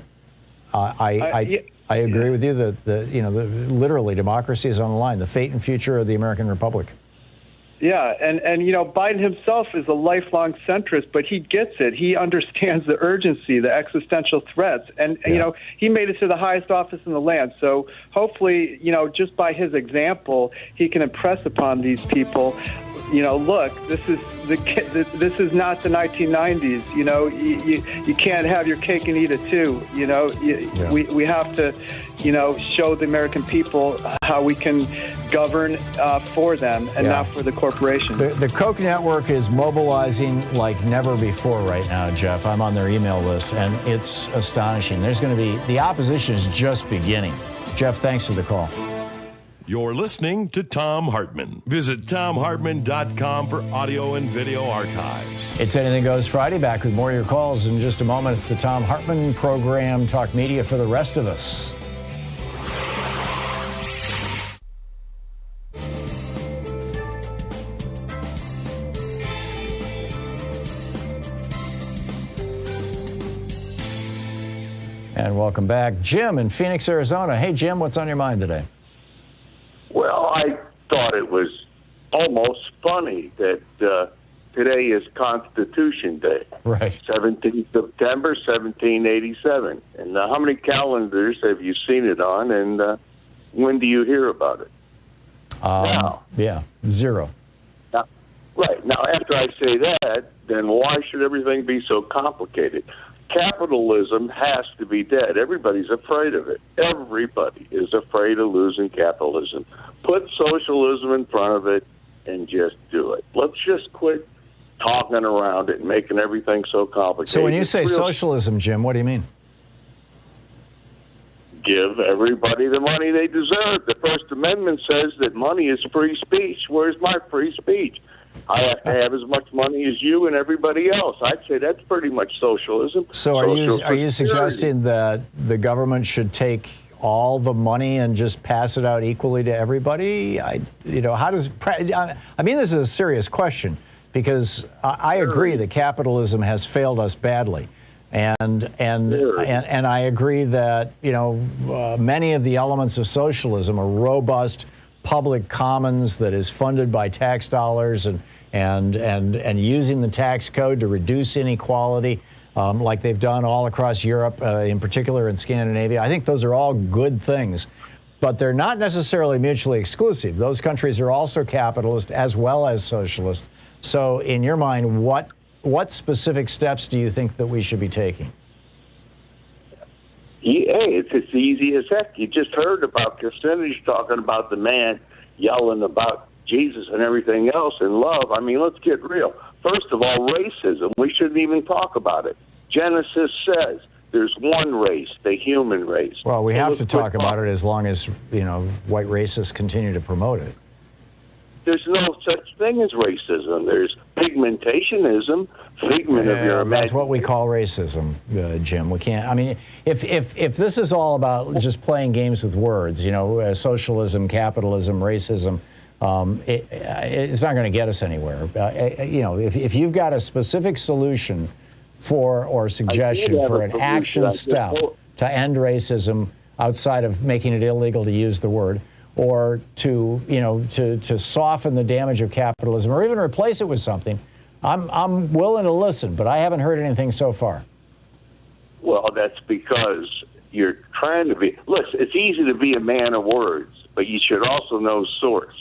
I agree with you that literally democracy is on the line, the fate and future of the American Republic. Yeah, and you know, Biden himself is a lifelong centrist, but he gets it. He understands the urgency, the existential threats, and you know, he made it to the highest office in the land. So hopefully, you know, just by his example, he can impress upon these people, you know, look, this is not the 1990s. You know, you can't have your cake and eat it too. You know, we have to, you know, show the American people how we can govern for them and not for the corporation. The Koch network is mobilizing like never before right now, Jeff. I'm on their email list, and it's astonishing. There's going to be, the opposition is just beginning. Jeff, thanks for the call. You're listening to Thom Hartmann. Visit ThomHartmann.com for audio and video archives. It's Anything Goes Friday. Back with more of your calls in just a moment. It's the Thom Hartmann Program, Talk Media for the rest of us. And welcome back. Jim in Phoenix, Arizona. Hey, Jim, what's on your mind today? Well, I thought it was almost funny that today is Constitution Day. Right. 17th September, 1787. And how many calendars have you seen it on, and when do you hear about it? Yeah, 0. Right. Now, after I say that, then why should everything be so complicated? Capitalism has to be dead. Everybody's afraid of it. Everybody is afraid of losing capitalism. Put socialism in front of it and just do it. Let's just quit talking around it and making everything so complicated. So when you say socialism, Jim, what do you mean? Give everybody the money they deserve. The First Amendment says that money is free speech. Where's my free speech? I have to have as much money as you and everybody else. I'd say that's pretty much socialism. So are you suggesting that the government should take all the money and just pass it out equally to everybody? How does I mean, this is a serious question, because I agree that capitalism has failed us badly. And I agree that many of the elements of socialism are robust public commons that is funded by tax dollars and using the tax code to reduce inequality, like they've done all across Europe, in particular in Scandinavia. I think those are all good things, but they're not necessarily mutually exclusive. Those countries are also capitalist as well as socialist. So in your mind, what specific steps do you think that we should be taking? Hey, it's as easy as heck. You just heard about Kucinich talking about the man yelling about Jesus and everything else and love. I mean, let's get real. First of all, racism. We shouldn't even talk about it. Genesis says there's one race, the human race. Well, we have to talk about it as long as, white racists continue to promote it. There's no such thing as racism. There's pigmentationism, figment of your imagination. That's what we call racism, Jim. We can't. I mean, if this is all about just playing games with words, socialism, capitalism, racism, it's not going to get us anywhere. If you've got a specific solution or suggestion for an action step to end racism outside of making it illegal to use the word, or to soften the damage of capitalism, or even replace it with something, I'm willing to listen, but I haven't heard anything so far. Well, that's because you're trying to be. Listen, it's easy to be a man of words, but you should also know source.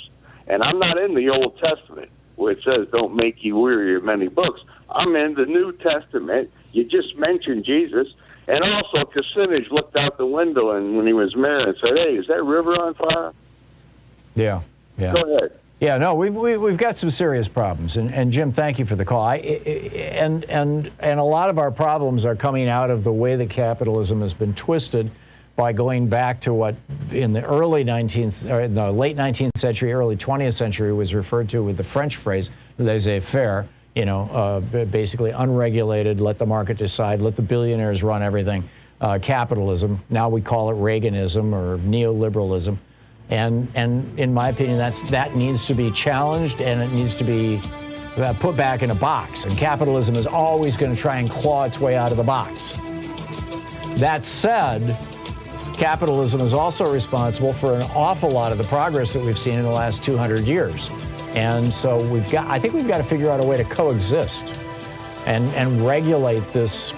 And I'm not in the Old Testament where it says, "Don't make you weary of many books." I'm in the New Testament. You just mentioned Jesus. And also, Kucinich looked out the window and when he was mayor and said, "Hey, is that river on fire?" Yeah. Go ahead. Yeah, no, we've got some serious problems, and Jim, thank you for the call. And a lot of our problems are coming out of the way that capitalism has been twisted by going back to what in the late 19th century, early 20th century was referred to with the French phrase laissez-faire. Basically unregulated, let the market decide, let the billionaires run everything. Capitalism. Now we call it Reaganism or neoliberalism. And in my opinion, that needs to be challenged, and it needs to be put back in a box. And capitalism is always going to try and claw its way out of the box. That said, capitalism is also responsible for an awful lot of the progress that we've seen in the last 200 years. And so I think we've got to figure out a way to coexist and regulate this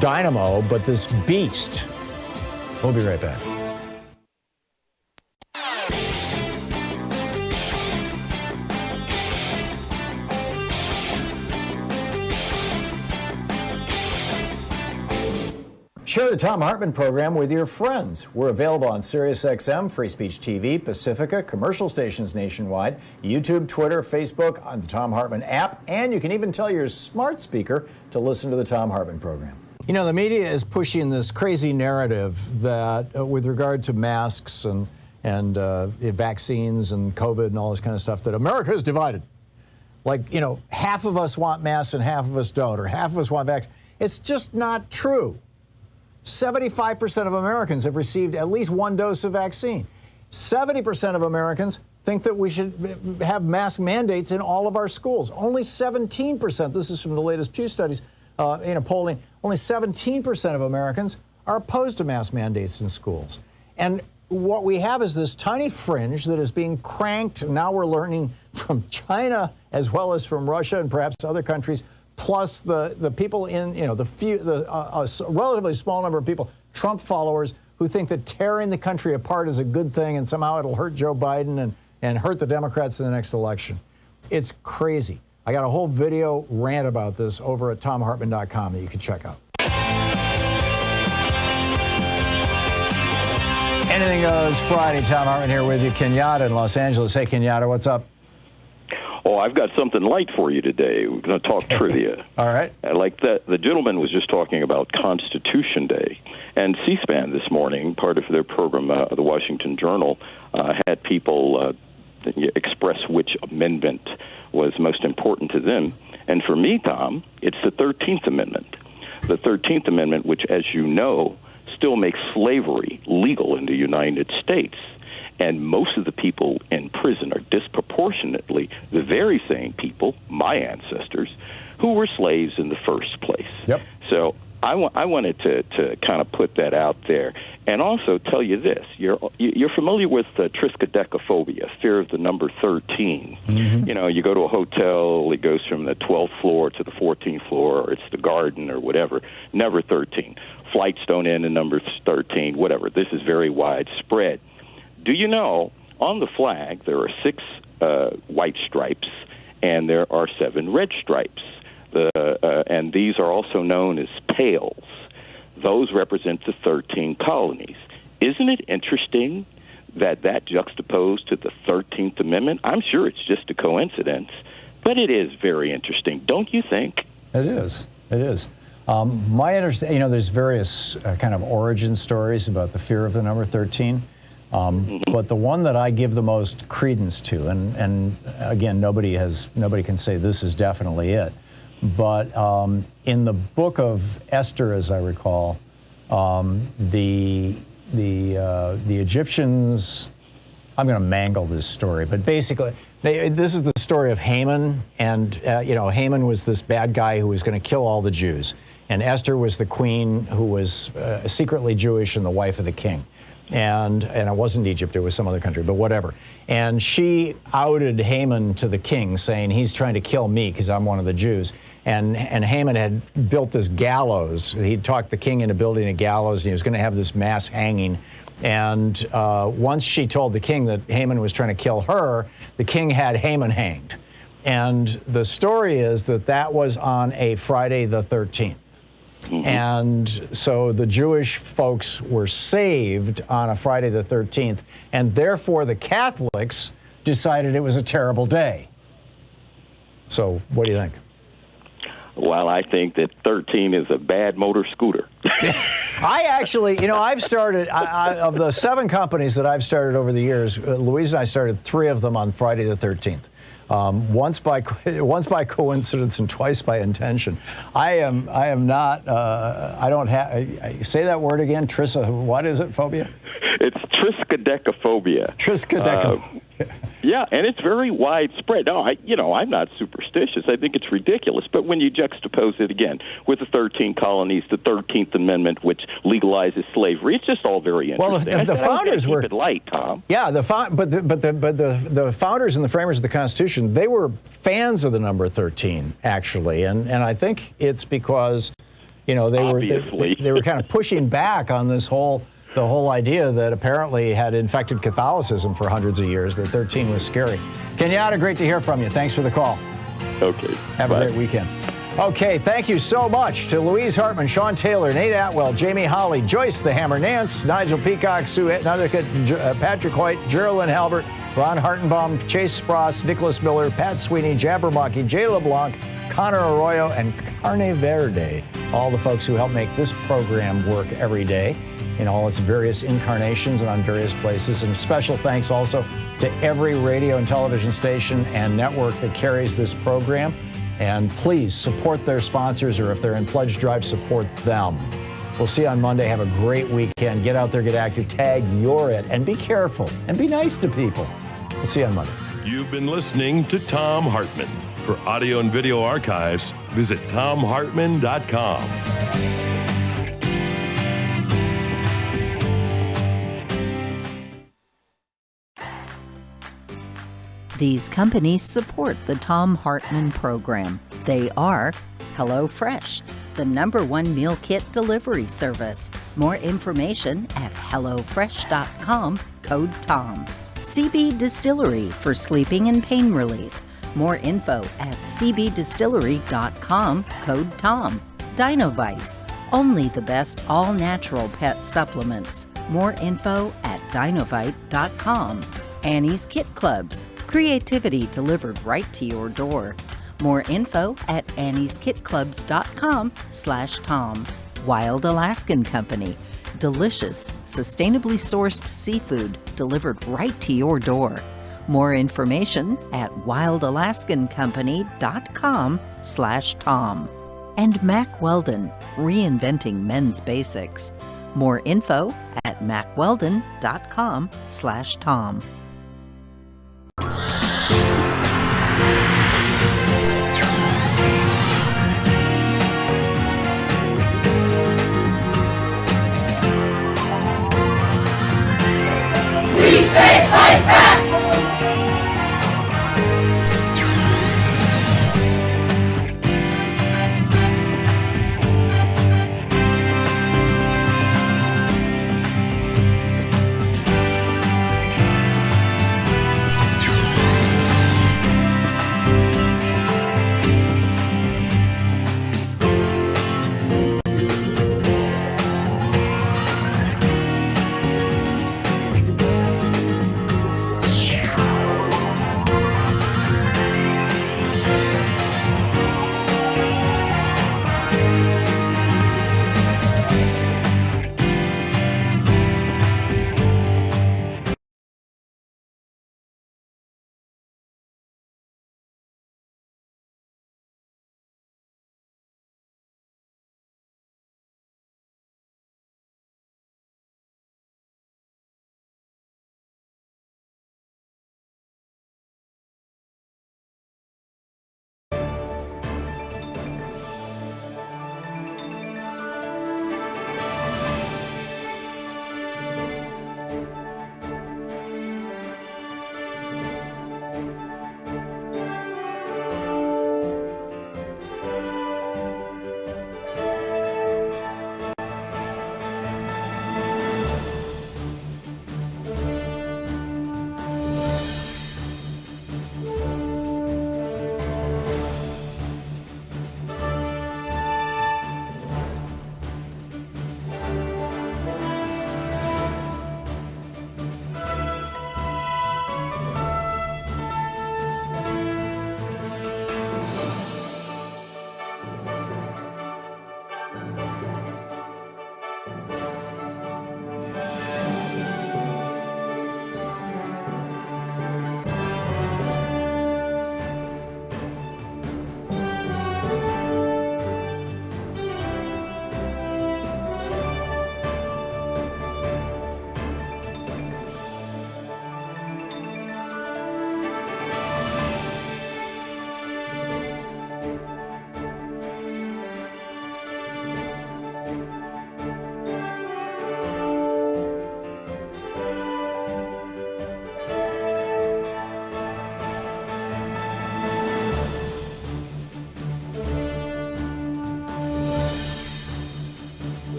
dynamo, but this beast. We'll be right back. Share the Thom Hartmann Program with your friends. We're available on SiriusXM, Free Speech TV, Pacifica, commercial stations nationwide, YouTube, Twitter, Facebook, on the Thom Hartmann app, and you can even tell your smart speaker to listen to the Thom Hartmann Program. The media is pushing this crazy narrative that with regard to masks and vaccines and COVID and all this kind of stuff, that America is divided. Like, half of us want masks and half of us don't, or half of us want vaccines. It's just not true. 75% of Americans have received at least one dose of vaccine. 70% of Americans think that we should have mask mandates in all of our schools. Only 17%, this is from the latest Pew studies, polling, only 17% of Americans are opposed to mask mandates in schools. And what we have is this tiny fringe that is being cranked. Now we're learning from China as well as from Russia and perhaps other countries, plus the people in, a relatively small number of people, Trump followers, who think that tearing the country apart is a good thing and somehow it'll hurt Joe Biden and hurt the Democrats in the next election. It's crazy. I got a whole video rant about this over at ThomHartmann.com that you can check out. Anything Goes Friday. Thom Hartmann here with you. Kenyatta in Los Angeles. Hey, Kenyatta, what's up? Oh, I've got something light for you today. We're going to talk trivia. All right. Like that, the gentleman was just talking about Constitution Day. And C-SPAN this morning, part of their program, the Washington Journal, had people express which amendment was most important to them. And for me, Tom, it's the 13th Amendment. The 13th Amendment, which, as you know, still makes slavery legal in the United States. And most of the people in prison are disproportionately the very same people, my ancestors, who were slaves in the first place. Yep. So I wanted to kind of put that out there, and also tell you this: you're familiar with triskaidekaphobia, fear of the number 13. Mm-hmm. You go to a hotel, it goes from the 12th floor to the 14th floor, or it's the garden or whatever. Never 13. Flights don't end in number 13. Whatever. This is very widespread. Do you know on the flag there are 6 white stripes and there are 7 red stripes? And these are also known as pales. Those represent the 13 colonies. Isn't it interesting that juxtaposed to the 13th Amendment? I'm sure it's just a coincidence, but it is very interesting, don't you think? It is. It is. My understanding, there's various kind of origin stories about the fear of the number 13. But the one that I give the most credence to, and again, nobody can say this is definitely it, but in the book of Esther, as I recall, the Egyptians, I'm going to mangle this story, but basically, this is the story of Haman, and Haman was this bad guy who was going to kill all the Jews, and Esther was the queen who was secretly Jewish and the wife of the king. And it wasn't Egypt, it was some other country, but whatever. And she outed Haman to the king, saying he's trying to kill me because I'm one of the Jews. And Haman had built this gallows. He'd talked the king into building a gallows, and he was going to have this mass hanging. And once she told the king that Haman was trying to kill her, the king had Haman hanged. And the story is that was on a Friday the 13th. Mm-hmm. And so the Jewish folks were saved on a Friday the 13th, and therefore the Catholics decided it was a terrible day. So what do you think? Well, I think that 13 is a bad motor scooter. I actually, I've started, of the 7 companies that I've started over the years, Louise and I started 3 of them on Friday the 13th. Once by coincidence and twice by intention. I am not. I don't have. Say that word again. What is it? Phobia? It's triskaidekaphobia. Triskaidekaphobia. Yeah, and it's very widespread. No, I'm not superstitious. I think it's ridiculous. But when you juxtapose it again with the 13 colonies, the 13th Amendment, which legalizes slavery, it's just all very interesting. Well, the founders were keep it light, Tom. Yeah, the founders and the framers of the Constitution, they were fans of the number 13, actually, and I think it's because they were kind of pushing back on the whole idea that apparently had infected Catholicism for hundreds of years, that 13 was scary. Kenyatta, great to hear from you. Thanks for the call. Okay. Have a great weekend. Okay, thank you so much to Louise Hartmann, Sean Taylor, Nate Atwell, Jamie Holly, Joyce the Hammer Nance, Nigel Peacock, Sue Etnothicket, Patrick Hoyt, Geraldine Halbert, Ron Hartenbaum, Chase Spross, Nicholas Miller, Pat Sweeney, Jabbermocky, Jay LeBlanc, Connor Arroyo, and Carne Verde. all the folks who help make this program work every day in all its various incarnations and on various places. And special thanks also to every radio and television station and network that carries this program. And please support their sponsors, or if they're in Pledge Drive, support them. We'll see you on Monday. Have a great weekend. Get out there, get active, tag You're It, and be careful and be nice to people. We'll see you on Monday. You've been listening to Thom Hartmann. For audio and video archives, visit thomhartmann.com. These companies support the Thom Hartmann Program. They are HelloFresh, the #1 meal kit delivery service. More information at hellofresh.com, code TOM. CB Distillery for sleeping and pain relief. More info at cbdistillery.com, code TOM. Dinovite, only the best all-natural pet supplements. More info at dinovite.com. Annie's Kit Clubs, creativity delivered right to your door. More info at annieskitclubs.com/Tom. Wild Alaskan Company, delicious, sustainably sourced seafood delivered right to your door. More information at wildalaskancompany.com/Tom. And Mack Weldon, reinventing men's basics. More info at mackweldon.com/Tom.